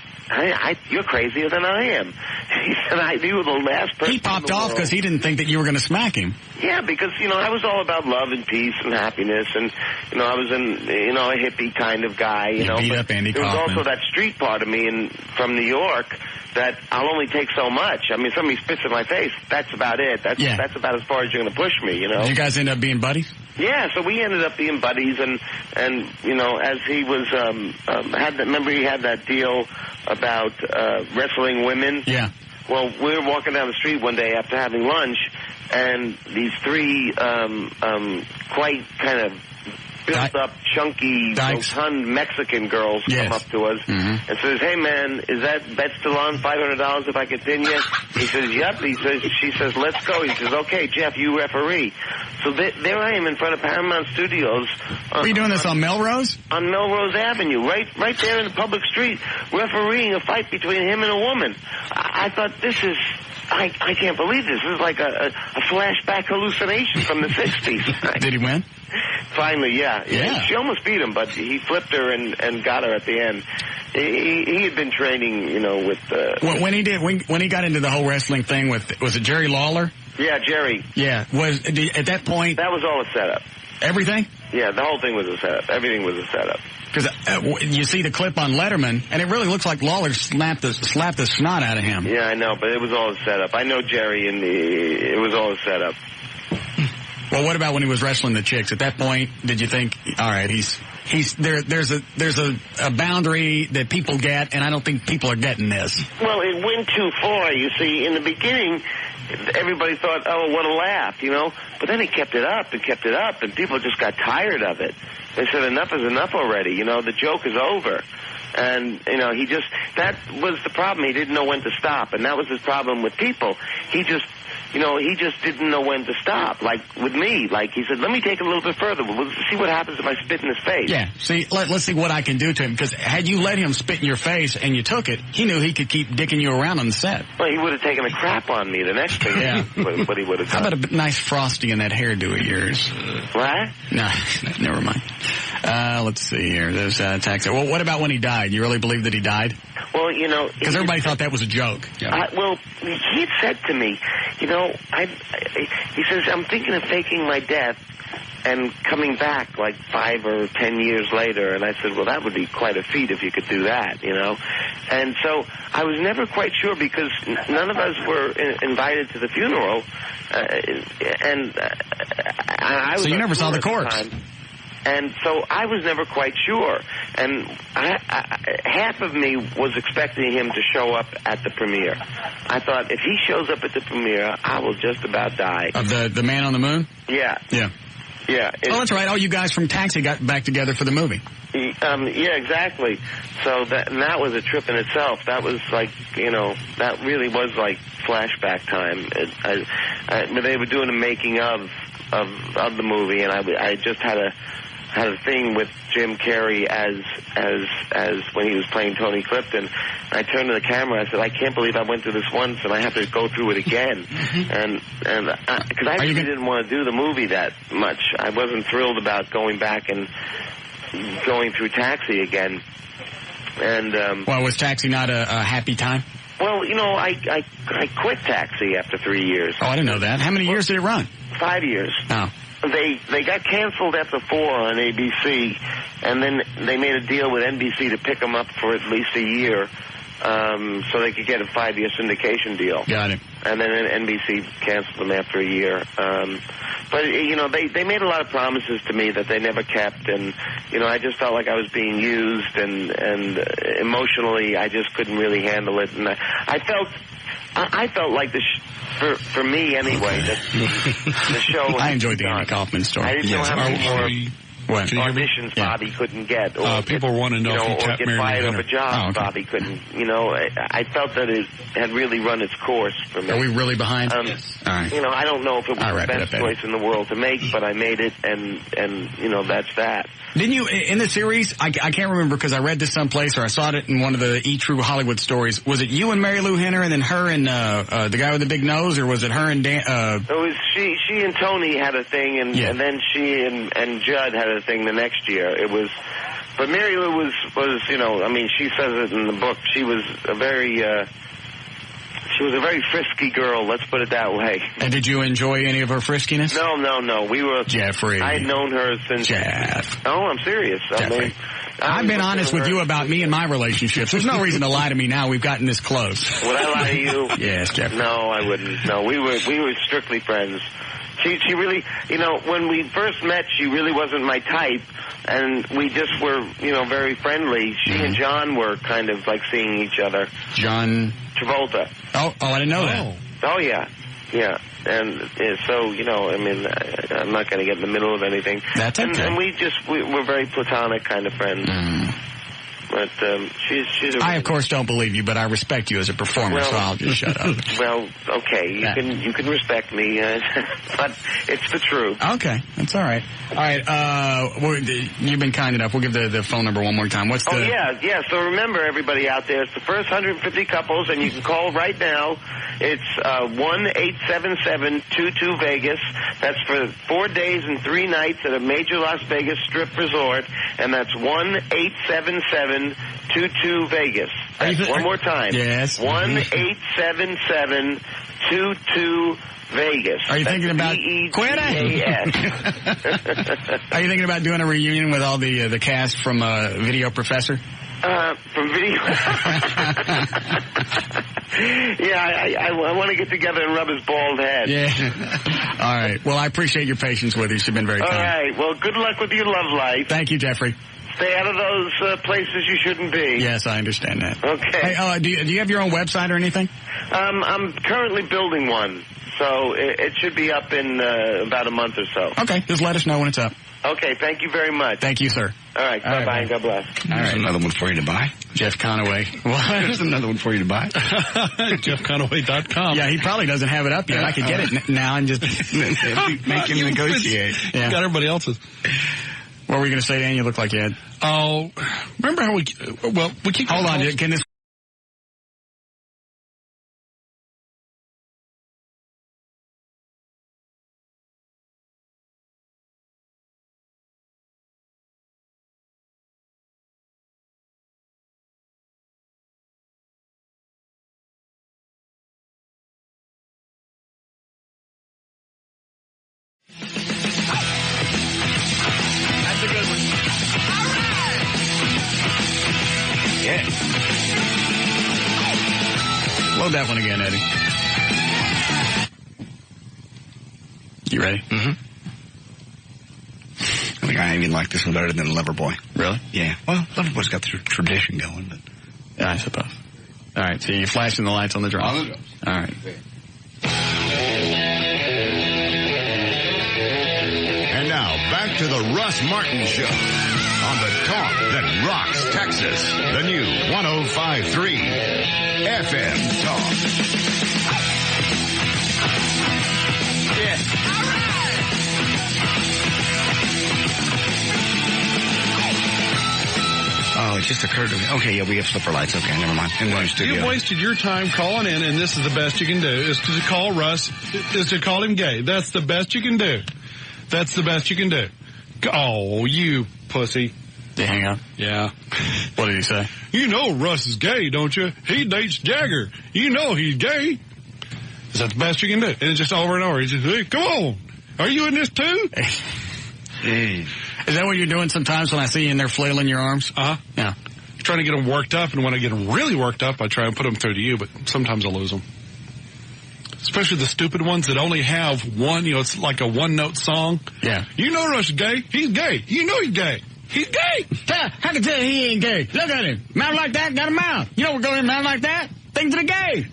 You're crazier than I am. He said, you were the last person. He popped off because he didn't think that you were going to smack him. Yeah, because, you know, I was all about love and peace and happiness, and, you know, I was a hippie kind of guy, you know. Beat up Andy There was Kaufman. also that street part of me from New York that I'll only take so much. I mean, somebody spits in my face, that's about it. That's about as far as you're going to push me, you know. Did you guys end up being buddies? Yeah, so we ended up being buddies, and you know, as he was remember he had that deal about wrestling women. Yeah. Well, we were walking down the street one day after having lunch, and these three quite kind of built-up, chunky, rotund Mexican girls come up to us and says, "Hey, man, is that bet still on? $500 if I continue?" He says, "Yep." She says, "Let's go." He says, "Okay, Jeff, you referee." So there I am in front of Paramount Studios. Were you doing this on Melrose? On Melrose Avenue, right there in the public street, refereeing a fight between him and a woman. I thought, this is... I can't believe this. This is like a flashback hallucination from the 60s. Did he win? Finally, yeah. She almost beat him, but he flipped her and got her at the end. He had been training, you know, with... when he got into the whole wrestling thing was it Jerry Lawler? Yeah, Jerry. Yeah. At that point... That was all a setup. Everything? Yeah, the whole thing was a setup. Everything was a setup. Because you see the clip on Letterman, and it really looks like Lawler slapped the snot out of him. Yeah, I know, but it was all a setup. I know Jerry, and it was all a setup. Well, what about when he was wrestling the chicks? At that point, did you think, all right, there's a boundary that people get, and I don't think people are getting this? Well, it went too far, you see. In the beginning, everybody thought, oh, what a laugh, you know. But then he kept it up, and people just got tired of it. They said, enough is enough already, you know, the joke is over. And, you know, that was the problem. He didn't know when to stop, and that was his problem with people. He just didn't know when to stop. Like with me, like he said, let me take it a little bit further. We'll see what happens if I spit in his face. Yeah, see, let's see what I can do to him. Because had you let him spit in your face and you took it, he knew he could keep dicking you around on the set. Well, he would have taken a crap on me the next thing. Yeah. What he would have done. How about a nice frosty in that hairdo of yours? What? No, never mind. Let's see here. There's tax. Well, what about when he died? You really believe that he died? Well, you know... Because everybody thought that was a joke. Well, he had said to me, you know, he says, I'm thinking of faking my death and coming back like 5 or 10 years later. And I said, well, that would be quite a feat if you could do that, you know. And so I was never quite sure because none of us were invited to the funeral. I was... So you never saw the corpse? And so I was never quite sure. And half of me was expecting him to show up at the premiere. I thought, if he shows up at the premiere, I will just about die. Of the Man on the Moon? Yeah. Yeah. Yeah. Oh, that's right. All you guys from Taxi got back together for the movie. Yeah, exactly. So that was a trip in itself. That was like, that really was like flashback time. They were doing a making of the movie, and I just had a thing with Jim Carrey as when he was playing Tony Clifton. I turned to the camera. I said, I can't believe I went through this once, and I have to go through it again. And because I really didn't want to do the movie that much. I wasn't thrilled about going back and going through Taxi again. And well, was Taxi not a happy time? Well, I quit Taxi after 3 years. Oh, I didn't know that. How many years did it run? 5 years. Oh. They got canceled after 4 on ABC, and then they made a deal with NBC to pick them up for at least a year, so they could get a 5-year syndication deal. Got it. And then NBC canceled them after a year. But they made a lot of promises to me that they never kept, and I just felt like I was being used, and emotionally I just couldn't really handle it, and I felt like for me anyway, that the show. I enjoyed the Andy Kaufman story. I didn't know how many more auditions Bobby couldn't get, or people want to know if he kept get Mary fired Lou over jobs. Bobby couldn't. I felt that it had really run its course for me. Are we really behind? Yes. All right. I don't know if it was the best choice in the world to make, but I made it, and that's that. Didn't you, in the series, I can't remember because I read this someplace or I saw it in one of the E! True Hollywood stories. Was it you and Mary Lou Henner and then her and the guy with the big nose, or was it her and Dan? It was she and Tony had a thing, and then she and Judd had a thing the next year. It was, but Mary Lou was she says it in the book. She was a very frisky girl, let's put it that way. And did you enjoy any of her friskiness? No. We were... Jeffrey. I had known her since... Jeff. Oh, I'm serious. Jeffrey. I've been honest with you about me and my relationships. There's no reason to lie to me now. We've gotten this close. Would I lie to you? Yes, Jeffrey. No, I wouldn't. No, we were strictly friends. She really, when we first met, she really wasn't my type, and we just were, very friendly. She and John were kind of like seeing each other. John Travolta. Oh, I didn't know that. Oh, yeah. And so, I'm not going to get in the middle of anything. That's okay. And we're very platonic kind of friends. But she's a... I, of course, don't believe you, but I respect you as a performer, so I'll just shut up. Well, okay, you can respect me, but it's the truth. Okay, that's all right. All right, you've been kind enough. We'll give the phone number one more time. What's the... Oh, yeah. So remember, everybody out there, it's the first 150 couples, and you can call right now. It's 1-877-22-VEGAS. That's for 4 days and 3 nights at a major Las Vegas strip resort, and that's 1-877-22-VEGAS. One more time. Yes. 1-877-22-VEGAS. Are you thinking about... Quit it! Are you thinking about doing a reunion with all the cast from Video Professor? From Video... I want to get together and rub his bald head. Yeah. All right. Well, I appreciate your patience with us. You've been very kind. All right. Well, good luck with your love life. Thank you, Jeffrey. Stay out of those places you shouldn't be. Yes, I understand that. Okay. Hey, do you have your own website or anything? I'm currently building one, so it should be up in about a month or so. Okay. Just let us know when it's up. Okay. Thank you very much. Thank you, sir. All right. Bye-bye, and God bless. There's another one for you to buy. Jeff Conaway. What? There's another one for you to buy. JeffConaway.com. Yeah, he probably doesn't have it up yet. I could get it now and just make him negotiate. Yeah. Got everybody else's. What were you going to say, Dan? You look like you had... Oh, remember how we keep... Hold on, can this... Yeah. Load that one again, Eddie. You ready? Mm-hmm. I think I even like this one better than Loverboy. Really? Yeah. Well, Loverboy's got the tradition going, but... Yeah, I suppose. All right, so you're flashing the lights on the drums. On the drums. All right. And now, back to the Russ Martin Show on the talk that rocks Texas. The new 105.3 FM Talk. Yeah. Oh, it just occurred to me. Okay, yeah, we have slipper lights. Okay, never mind. I'm going to studio. You've wasted your time calling in, and this is the best you can do, is to call Russ, is to call him gay. That's the best you can do. That's the best you can do. Oh, you pussy. Did he hang up? Yeah. What did he say? You know Russ is gay, don't you? He dates Jagger. You know he's gay. Is that the best you can do? And it's just over and over. He's just, hey, come on. Are you in this too? Hey. Is that what you're doing sometimes when I see you in there flailing your arms? Uh-huh. Yeah. Trying to get them worked up, and when I get them really worked up, I try and put them through to you, but sometimes I lose them. Especially the stupid ones that only have one, it's like a one-note song. Yeah. You know Russ is gay. He's gay. You know he's gay. He's gay. How can tell he ain't gay? Look at him. Mouth like that, got a mouth. You know we're going to mouth like that? Things that are gay.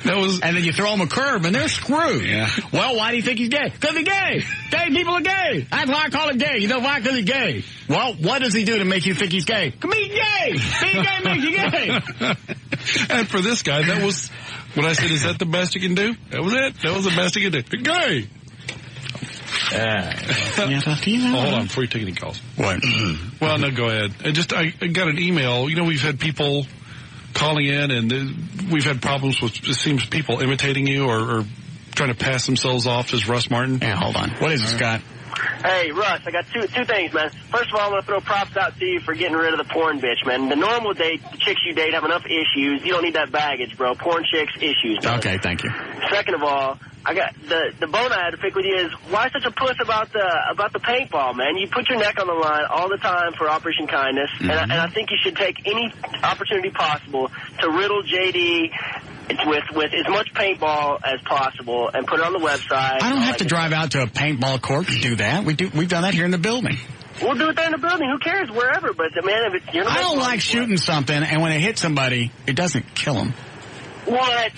And then you throw them a curve, and they're screwed. Yeah. Well, why do you think he's gay? Because he's gay. Gay people are gay. That's why I call him gay. You know why? Because he's gay. Well, what does he do to make you think he's gay? Because he's gay. Being gay makes you gay. And for this guy, that was when I said, is that the best you can do? That was it. That was the best you can do. Gay. Hold on, before you take any calls. What? Well, no, go ahead. I got an email. We've had people calling in, and we've had problems with, it seems, people imitating you or trying to pass themselves off as Russ Martin. Yeah, hold on. What is it, Scott? Hey, Russ, I got two things, man. First of all, I want to throw props out to you for getting rid of the porn bitch, man. The normal date, the chicks you date have enough issues. You don't need that baggage, bro. Porn chicks, issues, bro. Okay, thank you. Second of all, I got the bone I had to pick with you is why such a puss about the paintball, man? You put your neck on the line all the time for Operation Kindness, and I think you should take any opportunity possible to riddle JD with as much paintball as possible and put it on the website. I don't have to drive out to a paintball court to do that. We've done that here in the building. We'll do it there in the building. Who cares? Wherever. But, man, if it's... I don't like shooting something, and when it hits somebody, it doesn't kill them. What?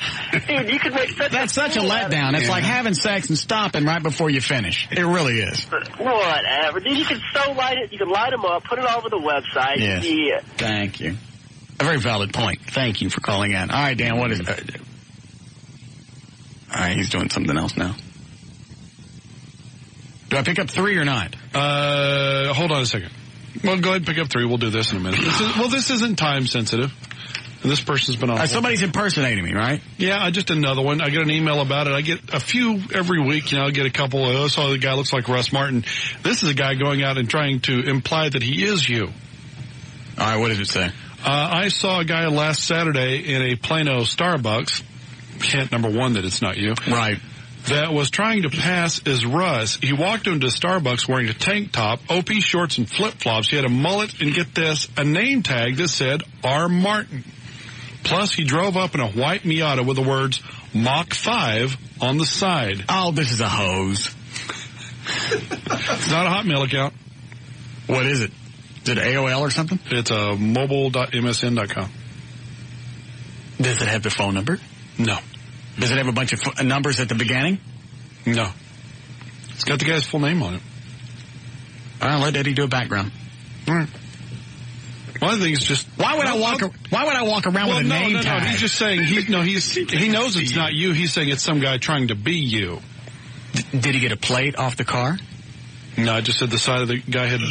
Dude, you could make such That's such a letdown. It's like having sex and stopping right before you finish. It really is. Whatever. Dude, you can light it. You can light them up, put it all over the website. Yes. Yeah. Thank you. A very valid point. Thank you for calling in. All right, Dan, what is it? All right, he's doing something else now. Do I pick up 3 or not? Hold on a second. Well, go ahead and pick up 3. We'll do this in a minute. This isn't time sensitive. And this person's been on. Somebody's impersonating me, right? Yeah, just another one. I get an email about it. I get a few every week. I get a couple. I saw the guy looks like Russ Martin. This is a guy going out and trying to imply that he is you. All right, what does it say? I saw a guy last Saturday in a Plano Starbucks. Hint number 1 that it's not you. Right. That was trying to pass as Russ. He walked into Starbucks wearing a tank top, OP shorts, and flip-flops. He had a mullet and, get this, a name tag that said R. Martin. Plus, he drove up in a white Miata with the words Mach 5 on the side. Oh, this is a hose. It's not a Hotmail account. What is it? Is it AOL or something? It's mobile.msn.com. Does it have the phone number? No. Does it have a bunch of numbers at the beginning? No. It's got the guy's full name on it. All right, let Eddie do a background. All right. Well, I think it's just... Why would I walk around with a name tag? No, he's just saying, he knows it's not you. He's saying it's some guy trying to be you. Did he get a plate off the car? No, I just said the side of the guy had...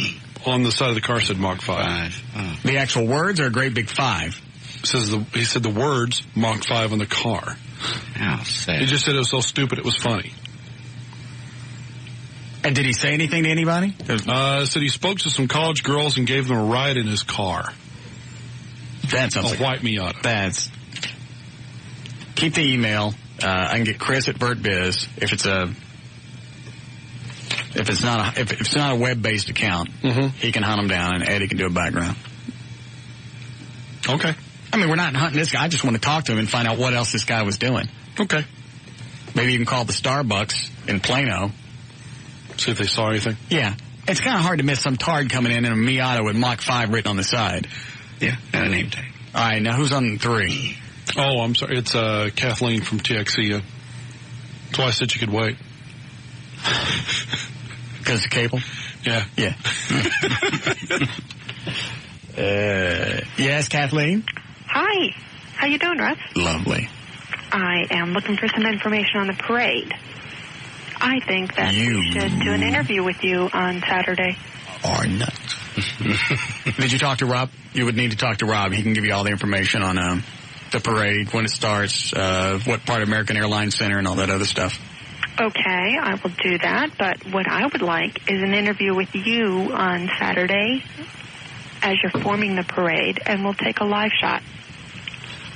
On the side of the car said Mach 5. Oh. The actual words or a great big 5? He said the words Mach 5 on the car. Oh, sad. He just said it was so stupid it was funny. And did he say anything to anybody? Said he spoke to some college girls and gave them a ride in his car. That sounds like a white Miata. Keep the email. I can get Chris at BertBiz if it's not a web-based account. He can hunt them down, and Eddie can do a background. Okay. I mean, we're not hunting this guy. I just want to talk to him and find out what else this guy was doing. Okay. Maybe even call the Starbucks in Plano. See if they saw anything. Yeah. It's kind of hard to miss some tard coming in a Miata with Mach 5 written on the side. Yeah, and a name tag. All right, now who's on 3? Oh, I'm sorry. It's Kathleen from TXE. That's why I said you could wait. Because of cable? Yeah. Yeah. Yes, Kathleen? Hi. How you doing, Russ? Lovely. I am looking for some information on the parade. I think that we should do an interview with you on Saturday. Are nuts. Did you talk to Rob? You would need to talk to Rob. He can give you all the information on the parade, when it starts, what part of American Airlines Center, and all that other stuff. Okay, I will do that. But what I would like is an interview with you on Saturday as you're forming the parade, and we'll take a live shot.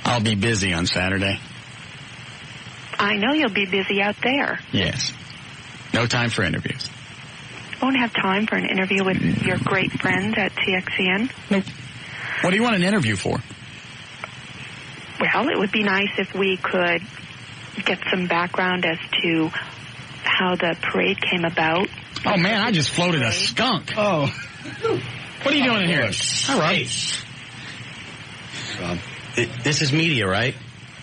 I'll be busy on Saturday. I know you'll be busy out there. Yes. No time for interviews. Won't have time for an interview with your great friends at TXCN? Nope. What do you want an interview for? Well, it would be nice if we could get some background as to how the parade came about. Oh, man, I just floated a skunk. Oh. What are you doing in here? All right. This is media, right?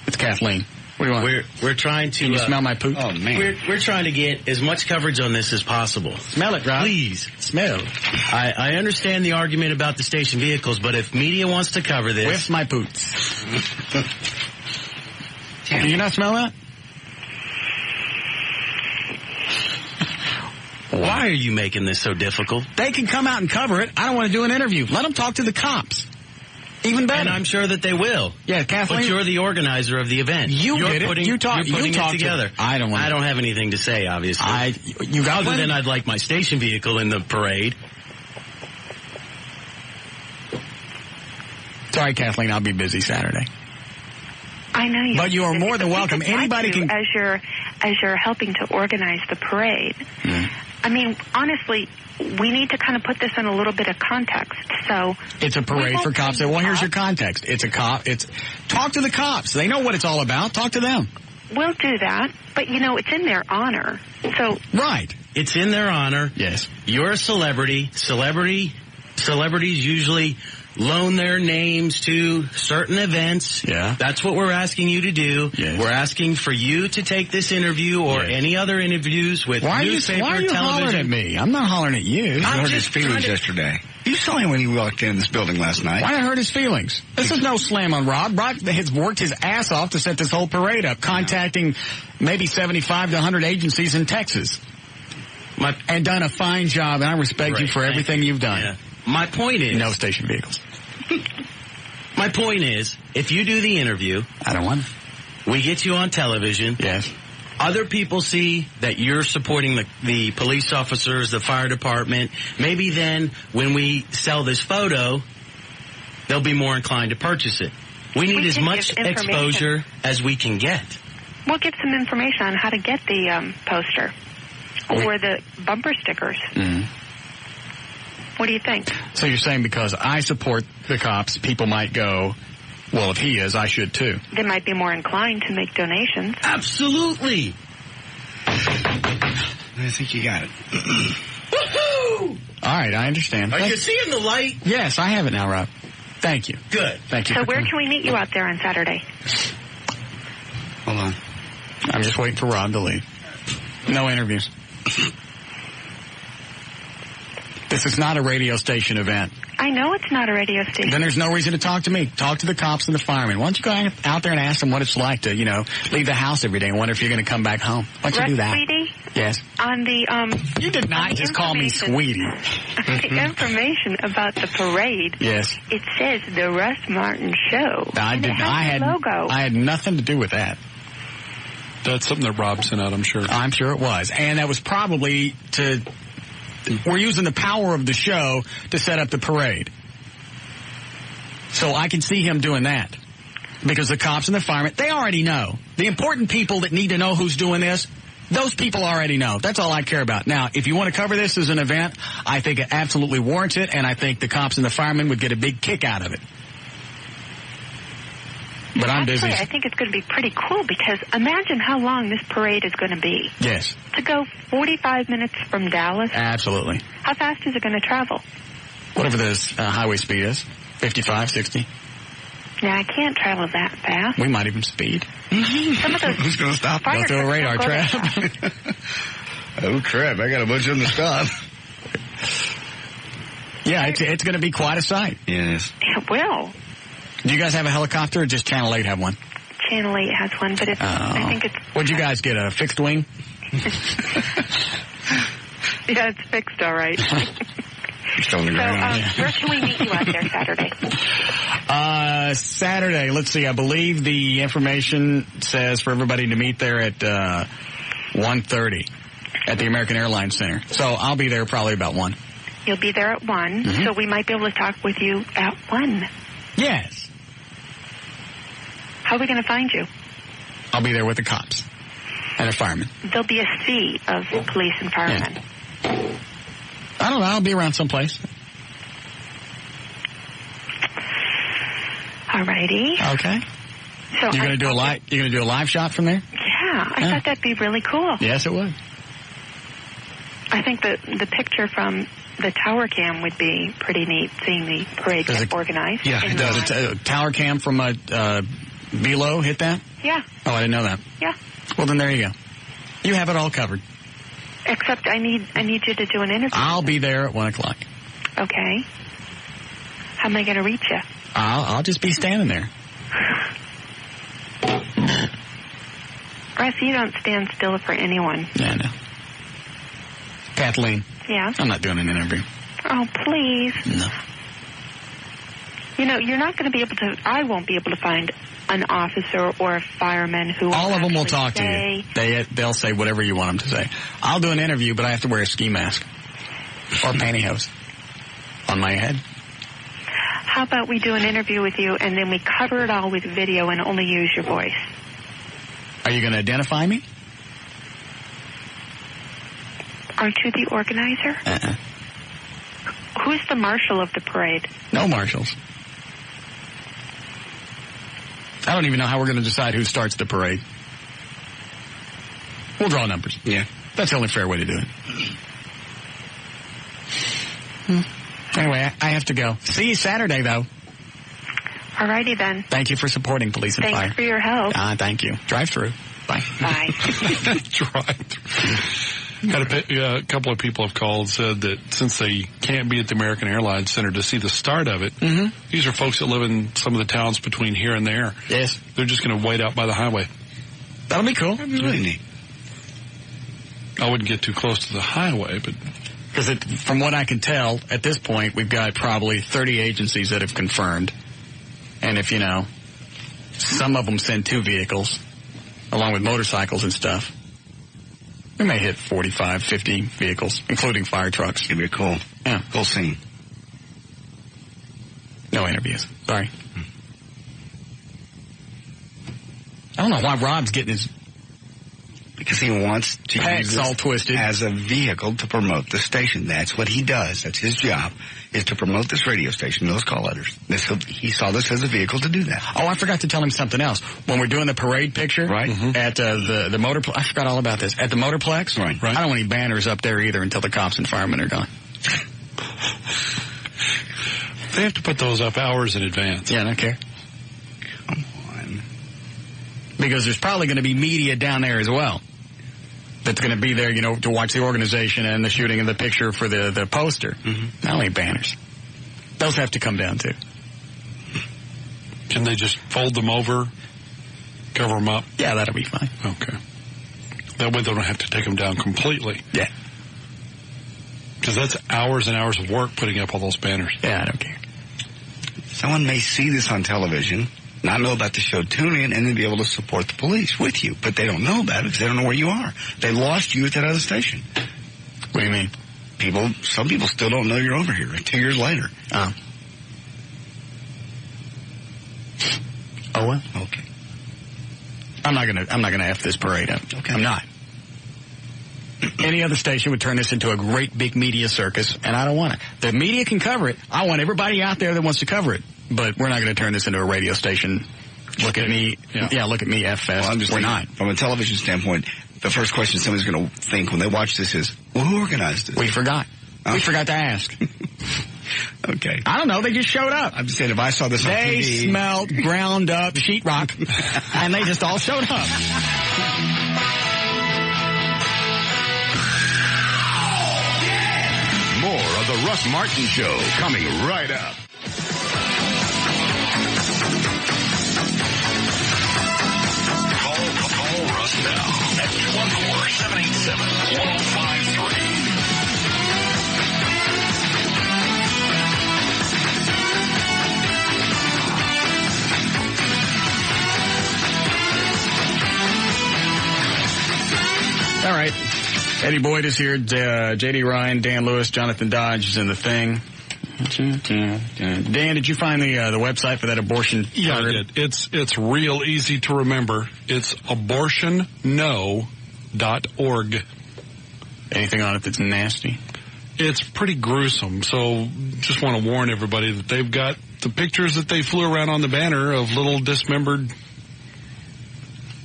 It's Kathleen. What do you want? We're trying to... Can you smell my poop? Oh, man. We're trying to get as much coverage on this as possible. Smell it, Rob. Please. Smell. I understand the argument about the station vehicles, but if media wants to cover this... Whiff my boots. Can you not smell that? Why are you making this so difficult? They can come out and cover it. I don't want to do an interview. Let them talk to the cops. Even better. And I'm sure that they will. Yeah, Kathleen. But you're the organizer of the event. You're did it. You're putting it together. I don't have anything to say, obviously. Other than I'd like my station vehicle in the parade. Sorry, Kathleen. I'll be busy Saturday. I know you. But you are more than welcome. Anybody can. As you're helping to organize the parade. I mean, honestly, we need to kind of put this in a little bit of context. So it's a parade for cops. Well, here's your context. It's a cop. Talk to the cops. They know what it's all about. Talk to them. We'll do that, but it's in their honor. So right, it's in their honor. Yes, you're a celebrity. Celebrities usually loan their names to certain events. Yeah. That's what we're asking you to do. Yes. We're asking for you to take this interview or any other interviews with newspaper, why are you television. Hollering at me? I'm not hollering at you. You hurt his feelings yesterday. You saw him when he walked in this building last night. Why did I hurt his feelings? This is no slam on Rob. Rob has worked his ass off to set this whole parade up, contacting maybe 75 to 100 agencies in Texas. And done a fine job, and I respect you for everything you've done. Yeah. My point is... No station vehicles. My point is, if you do the interview... I don't want to. We get you on television. Yes. Other people see that you're supporting the police officers, the fire department. Maybe then, when we sell this photo, they'll be more inclined to purchase it. We need as much exposure as we can get. We'll get some information on how to get the poster or the bumper stickers. Mm-hmm. What do you think? So you're saying because I support the cops, people might go, well, if he is, I should too. They might be more inclined to make donations. Absolutely. I think you got it. Woohoo! All right, I understand. Are you seeing the light? Yes, I have it now, Rob. Thank you. Good. Thank you. So where can we meet you out there on Saturday? Hold on. I'm just waiting for Rob to leave. No interviews. This is not a radio station event. I know it's not a radio station. Then there's no reason to talk to me. Talk to the cops and the firemen. Why don't you go out there and ask them what it's like to, leave the house every day and wonder if you're going to come back home? Why don't you do that? Sweetie? Yes. On the, You did not just call me sweetie. The information about the parade. Yes. It says the Russ Martin Show. I did. Logo. I had nothing to do with that. That's something that Rob sent out, I'm sure. I'm sure it was. And that was probably we're using the power of the show to set up the parade. So I can see him doing that. Because the cops and the firemen, they already know. The important people that need to know who's doing this, those people already know. That's all I care about. Now, if you want to cover this as an event, I think it absolutely warrants it, and I think the cops and the firemen would get a big kick out of it. But I'm busy. I think it's going to be pretty cool because imagine how long this parade is going to be. Yes. To go 45 minutes from Dallas. Absolutely. How fast is it going to travel? Whatever the highway speed is. 55, 60. Now, I can't travel that fast. We might even speed. Some of those Who's going to stop? Go through a radar trap. Oh, crap. I got a bunch of them to stop. Yeah, it's going to be quite a sight. Yes. It will. Do you guys have a helicopter or just Channel 8 have one? Channel 8 has one, but I think it's... What'd you guys get, a fixed wing? Yeah, it's fixed, all right. So, where can we meet you out there Saturday? Saturday, let's see, I believe the information says for everybody to meet there at 1:30 at the American Airlines Center. So I'll be there probably about 1. You'll be there at 1, so we might be able to talk with you at 1. Yes. How are we going to find you? I'll be there with the cops and a fireman. There'll be a sea of police and firemen. Yeah. I don't know. I'll be around someplace. All righty. Okay. So you're going to do a live. You're going to do a live shot from there? Yeah, I thought that'd be really cool. Yes, it would. I think the picture from the tower cam would be pretty neat, seeing the parade get organized. Yeah, it does. A tower cam from below hit that? Yeah. Oh, I didn't know that. Yeah. Well, then there you go. You have it all covered. Except I need you to do an interview. I'll be there at 1 o'clock. Okay. How am I going to reach you? I'll just be standing there. Russ, you don't stand still for anyone. Yeah, I know. Kathleen. Yeah? I'm not doing an interview. Oh, please. No. You know, you're not going to be able to, I won't be able to find an officer or a fireman who all of them will talk to you. They'll say whatever you want them to say. I'll do an interview, but I have to wear a ski mask or pantyhose on my head. How about we do an interview with you and then we cover it all with video and only use your voice? Are you going to identify me? Aren't you the organizer? Who's the marshal of the parade? No marshals. I don't even know how we're going to decide who starts the parade. We'll draw numbers. Yeah. That's the only fair way to do it. Anyway, I have to go. See you Saturday, though. All righty, then. Thank you for supporting Police and Fire. Thanks for your help. Thank you. Drive through. Bye. Bye. Drive through. Had a couple of people have called and said that since they can't be at the American Airlines Center to see the start of it, these are folks that live in some of the towns between here and there. Yes. They're just going to wait out by the highway. That'll be cool. That'd be really neat. I wouldn't get too close to the highway, but... Because from what I can tell, at this point, we've got probably 30 agencies that have confirmed. And if, some of them send 2 vehicles, along with motorcycles and stuff, we may hit 45, 50 vehicles, including fire trucks. It'd be cool. Yeah. Cool scene. No interviews. Sorry. I don't know why Rob's getting his... Because he wants to use all twisted as a vehicle to promote the station. That's what he does. That's his job, is to promote this radio station, those call letters. He saw this as a vehicle to do that. Oh, I forgot to tell him something else. When we're doing the parade picture at the Motorplex, I forgot all about this. At the Motorplex, right. I don't want any banners up there either until the cops and firemen are gone. They have to put those up hours in advance. Yeah, I don't care. Come on. Because there's probably going to be media down there as well. That's going to be there, to watch the organization and the shooting of the picture for the poster. Not only banners. Those have to come down, too. Can they just fold them over, cover them up? Yeah, that'll be fine. Okay. That way they don't have to take them down completely. Yeah. Because that's hours and hours of work putting up all those banners. Yeah, I don't care. Someone may see this on television, not know about the show, tune in, and then be able to support the police with you. But they don't know about it because they don't know where you are. They lost you at that other station. What do you mean? Some people still don't know you're over here 2 years later. Oh, well. Okay. I'm not gonna F this parade up. Okay. I'm not. Any other station would turn this into a great big media circus, and I don't want it. The media can cover it. I want everybody out there that wants to cover it. But we're not going to turn this into a radio station. Look at me. Yeah, look at me, F-Fest. Well, I'm just thinking, from a television standpoint, the first question somebody's going to think when they watch this is, well, who organized this? We forgot. We forgot to ask. Okay. I don't know. They just showed up. I'm just saying, if I saw this on TV... They smelled ground up sheetrock, and they just all showed up. The Russ Martin Show, coming right up. Call Russ now at 214-787-1053. All right. Eddie Boyd is here. J.D. Ryan, Dan Lewis, Jonathan Dodge is in the thing. Dan, did you find the website for that abortion? Yeah, I did. It's real easy to remember. It's abortionno.org. Anything on it that's nasty? It's pretty gruesome. So just want to warn everybody that they've got the pictures that they flew around on the banner of little dismembered.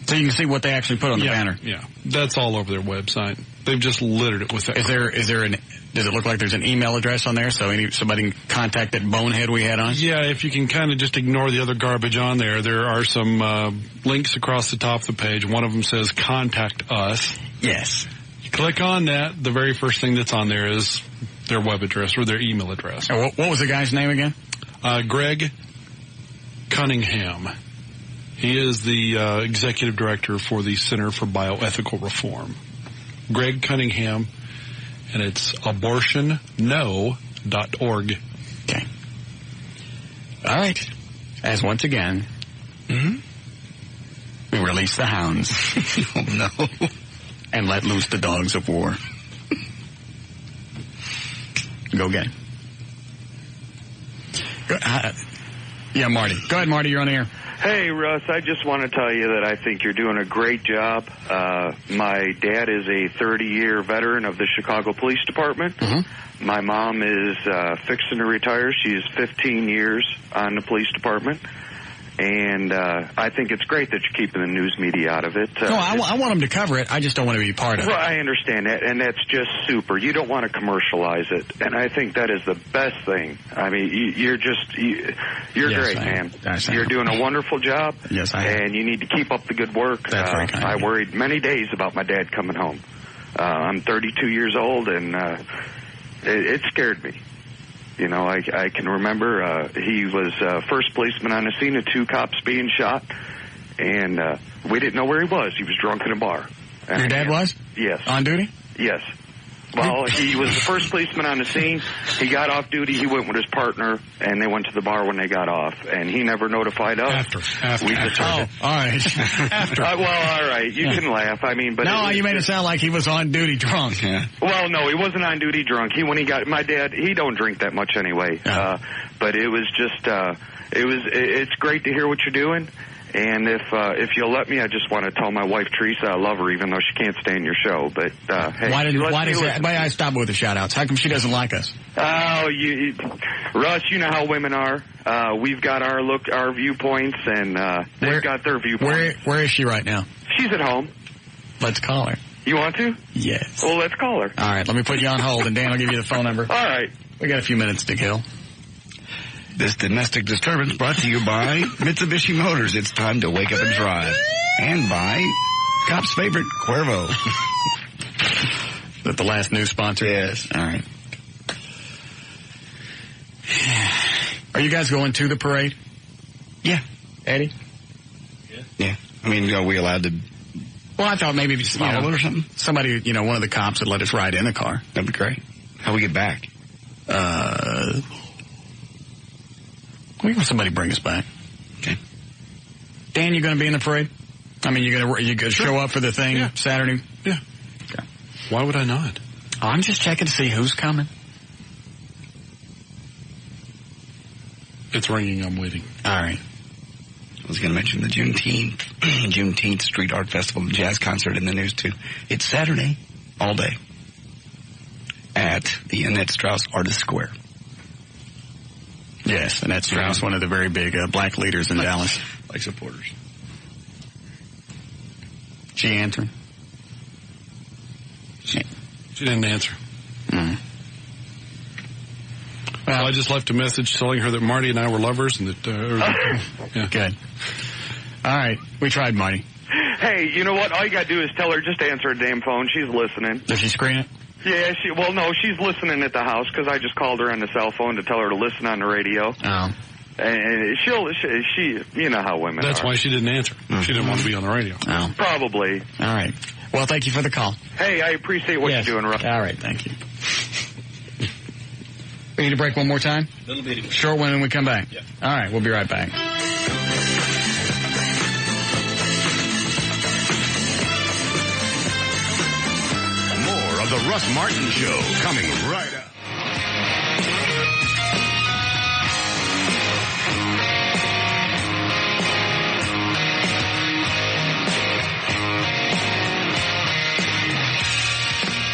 So you can see what they actually put on the banner. Yeah, that's all over their website. They've just littered it with that. Does it look like there's an email address on there so somebody can contact that bonehead we had on? Yeah, if you can kind of just ignore the other garbage on there, there are some links across the top of the page. One of them says contact us. Yes. You click on that, the very first thing that's on there is their web address or their email address. What was the guy's name again? Greg Cunningham. He is the executive director for the Center for Bioethical Reform. Greg Cunningham, and it's abortionno.org. Okay. All right. As once again, we release the hounds. Oh, no. And let loose the dogs of war. Go get it. Yeah, Marty. Go ahead, Marty. You're on the air. Hey, Russ, I just want to tell you that I think you're doing a great job. My dad is a 30-year veteran of the Chicago Police Department. Mm-hmm. My mom is fixing to retire. She's 15 years on the police department. And I think it's great that you're keeping the news media out of it. No, I want them to cover it. I just don't want to be part of it. Well, I understand that, and that's just super. You don't want to commercialize it, and I think that is the best thing. I mean, you're great, man. You're doing a wonderful job. Yes, I am. And you need to keep up the good work. That's very kind. I worried many days about my dad coming home. I'm 32 years old, and it scared me. You know, I can remember he was first policeman on the scene of 2 cops being shot, and we didn't know where he was. He was drunk in a bar. Your dad was? Yes. On duty? Yes. Well, he was the first policeman on the scene. He got off duty. He went with his partner, and they went to the bar when they got off. And he never notified us. After. We just all right. After. Well, all right. You can laugh. I mean, but no, you made it sound like he was on duty drunk. Yeah. Well, no, he wasn't on duty drunk. My dad, he don't drink that much anyway. But it was just, it's great to hear what you're doing. And if you'll let me, I just want to tell my wife Teresa I love her, even though she can't stay in your show. But hey, why I stop with the shout outs? How come she doesn't like us? Oh, Russ, you know how women are. We've got our viewpoints, and they've got their viewpoints. Where is she right now? She's at home. Let's call her. You want to? Yes. Well, let's call her. All right, let me put you on hold, and Dan will give you the phone number. All right. We got a few minutes to kill. This domestic disturbance brought to you by Mitsubishi Motors. It's time to wake up and drive. And by Cop's favorite, Cuervo. Is that the last news sponsor? Yes. All right. Are you guys going to the parade? Yeah. Eddie? Yeah. I mean, are we allowed to... Well, I thought maybe follow it or something? Somebody, one of the cops would let us ride in the car. That'd be great. How we get back? We have somebody bring us back. Okay. Dan, you going to be in the parade? I mean, you going to show up for the thing Saturday? Yeah. Okay. Why would I not? I'm just checking to see who's coming. It's ringing. I'm waiting. All right. I was going to mention the Juneteenth Street Art Festival and Jazz Concert in the news, too. It's Saturday, all day, at the Annette Strauss Artist Square. Yes, Annette Strauss, one of the very big black leaders in Dallas. Like supporters. She answered? She didn't answer. Mm-hmm. Well, I just left a message telling her that Marty and I were lovers and that... yeah. Good. All right. We tried, Marty. Hey, you know what? All you got to do is tell her just to answer a damn phone. She's listening. Does she screen it? Yeah, she's listening at the house because I just called her on the cell phone to tell her to listen on the radio. Oh. And she you know how women That's are. why she didn't answer. She didn't want to be on the radio. Oh. Probably. All right. Well, thank you for the call. Hey, I appreciate what you're doing, Russ. All right, thank you. We need to break one more time? A little bitty. Short one and we come back. Yeah. All right, we'll be right back. More of the Russ Martin Show coming right up.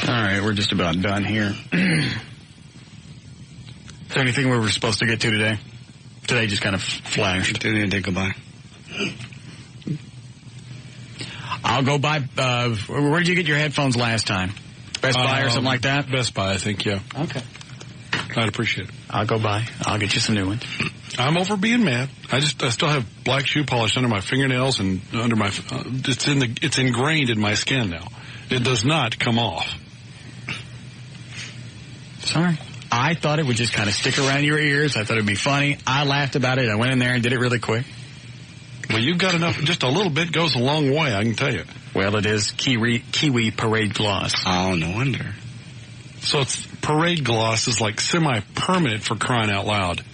All right, we're just about done here. Is there anything we were supposed to get to today? Today just kind of flashed. Didn't go by. I'll go by. Where did you get your headphones last time? Best Buy or something like that? Best Buy, I think, yeah. Okay. I'd appreciate it. I'll go by. I'll get you some new ones. I'm over being mad. I still have black shoe polish under my fingernails and under my. It's ingrained in my skin now. It does not come off. Sorry. I thought it would just kind of stick around your ears. I thought it would be funny. I laughed about it. I went in there and did it really quick. Well, you've got enough. Just a little bit goes a long way, I can tell you. Well, it is Kiwi Parade Gloss. Oh, no wonder. So it's Parade Gloss is like semi-permanent for crying out loud.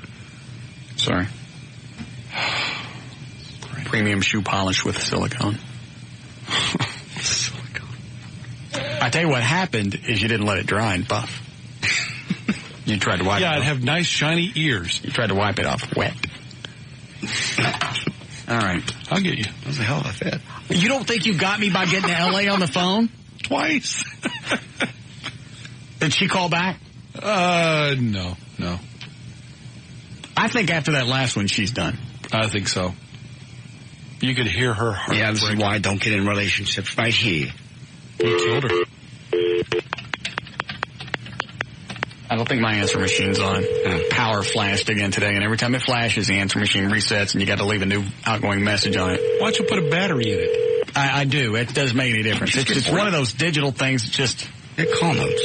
Sorry. Premium shoe polish with silicone. I tell you what happened is you didn't let it dry and buff. You tried to wipe it off. Yeah, I'd have nice shiny ears. You tried to wipe it off wet. All right. I'll get you. That was a hell of a fit. You don't think you got me by getting to L.A. on the phone? Twice. Did she call back? No. I think after that last one, she's done. I think so. You could hear her heart. Yeah, this is why I don't get in relationships right here. You killed her. I don't think my answer machine's on. Power flashed again today, and every time it flashes, the answer machine resets, and you got to leave a new outgoing message on it. Why don't you put a battery in it? I do. It does make any difference. It's one of those digital things. Just call notes.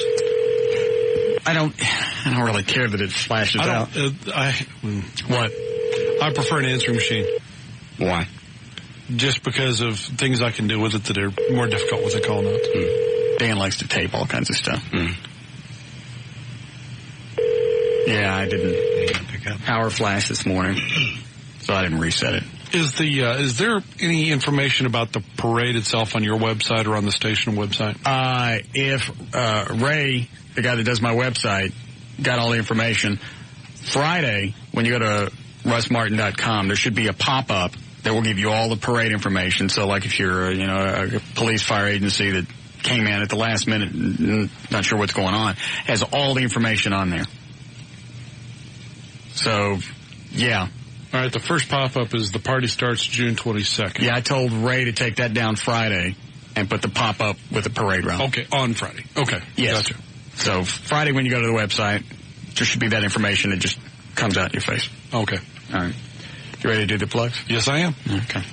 I don't really care that it flashes out. What? I prefer an answering machine. Why? Just because of things I can do with it that are more difficult with the call notes. Dan likes to tape all kinds of stuff. Yeah, I didn't pick up. Power flash this morning, so I didn't reset it. Is there any information about the parade itself on your website or on the station website? If Ray, the guy that does my website, got all the information, Friday, when you go to russmartin.com, there should be a pop-up that will give you all the parade information. So, like if you're, a police fire agency that came in at the last minute, not sure what's going on, has all the information on there. So, yeah. All right, the first pop-up is the party starts June 22nd. Yeah, I told Ray to take that down Friday and put the pop-up with the parade route. Okay, on Friday. Okay, yes. Gotcha. So, Friday when you go to the website, there should be that information that just comes out in your face. Okay. All right. You ready to do the plugs? Yes, I am. Okay.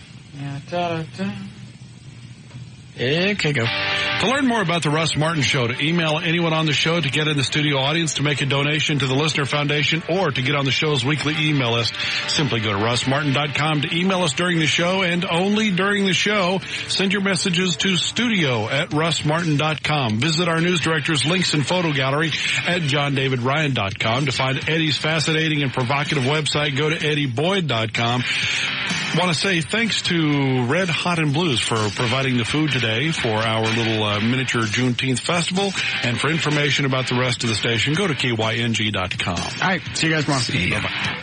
Okay, go. To learn more about the Russ Martin Show, to email anyone on the show, to get in the studio audience, to make a donation to the Listener Foundation, or to get on the show's weekly email list, simply go to russmartin.com to email us during the show, and only during the show. Send your messages to studio@russmartin.com. Visit our news director's links and photo gallery at johndavidryan.com. To find Eddie's fascinating and provocative website, go to eddieboyd.com. Want to say thanks to Red Hot and Blues for providing the food today for our little miniature Juneteenth festival. And for information about the rest of the station, go to kyng.com. All right. See you guys tomorrow. See ya. Bye-bye.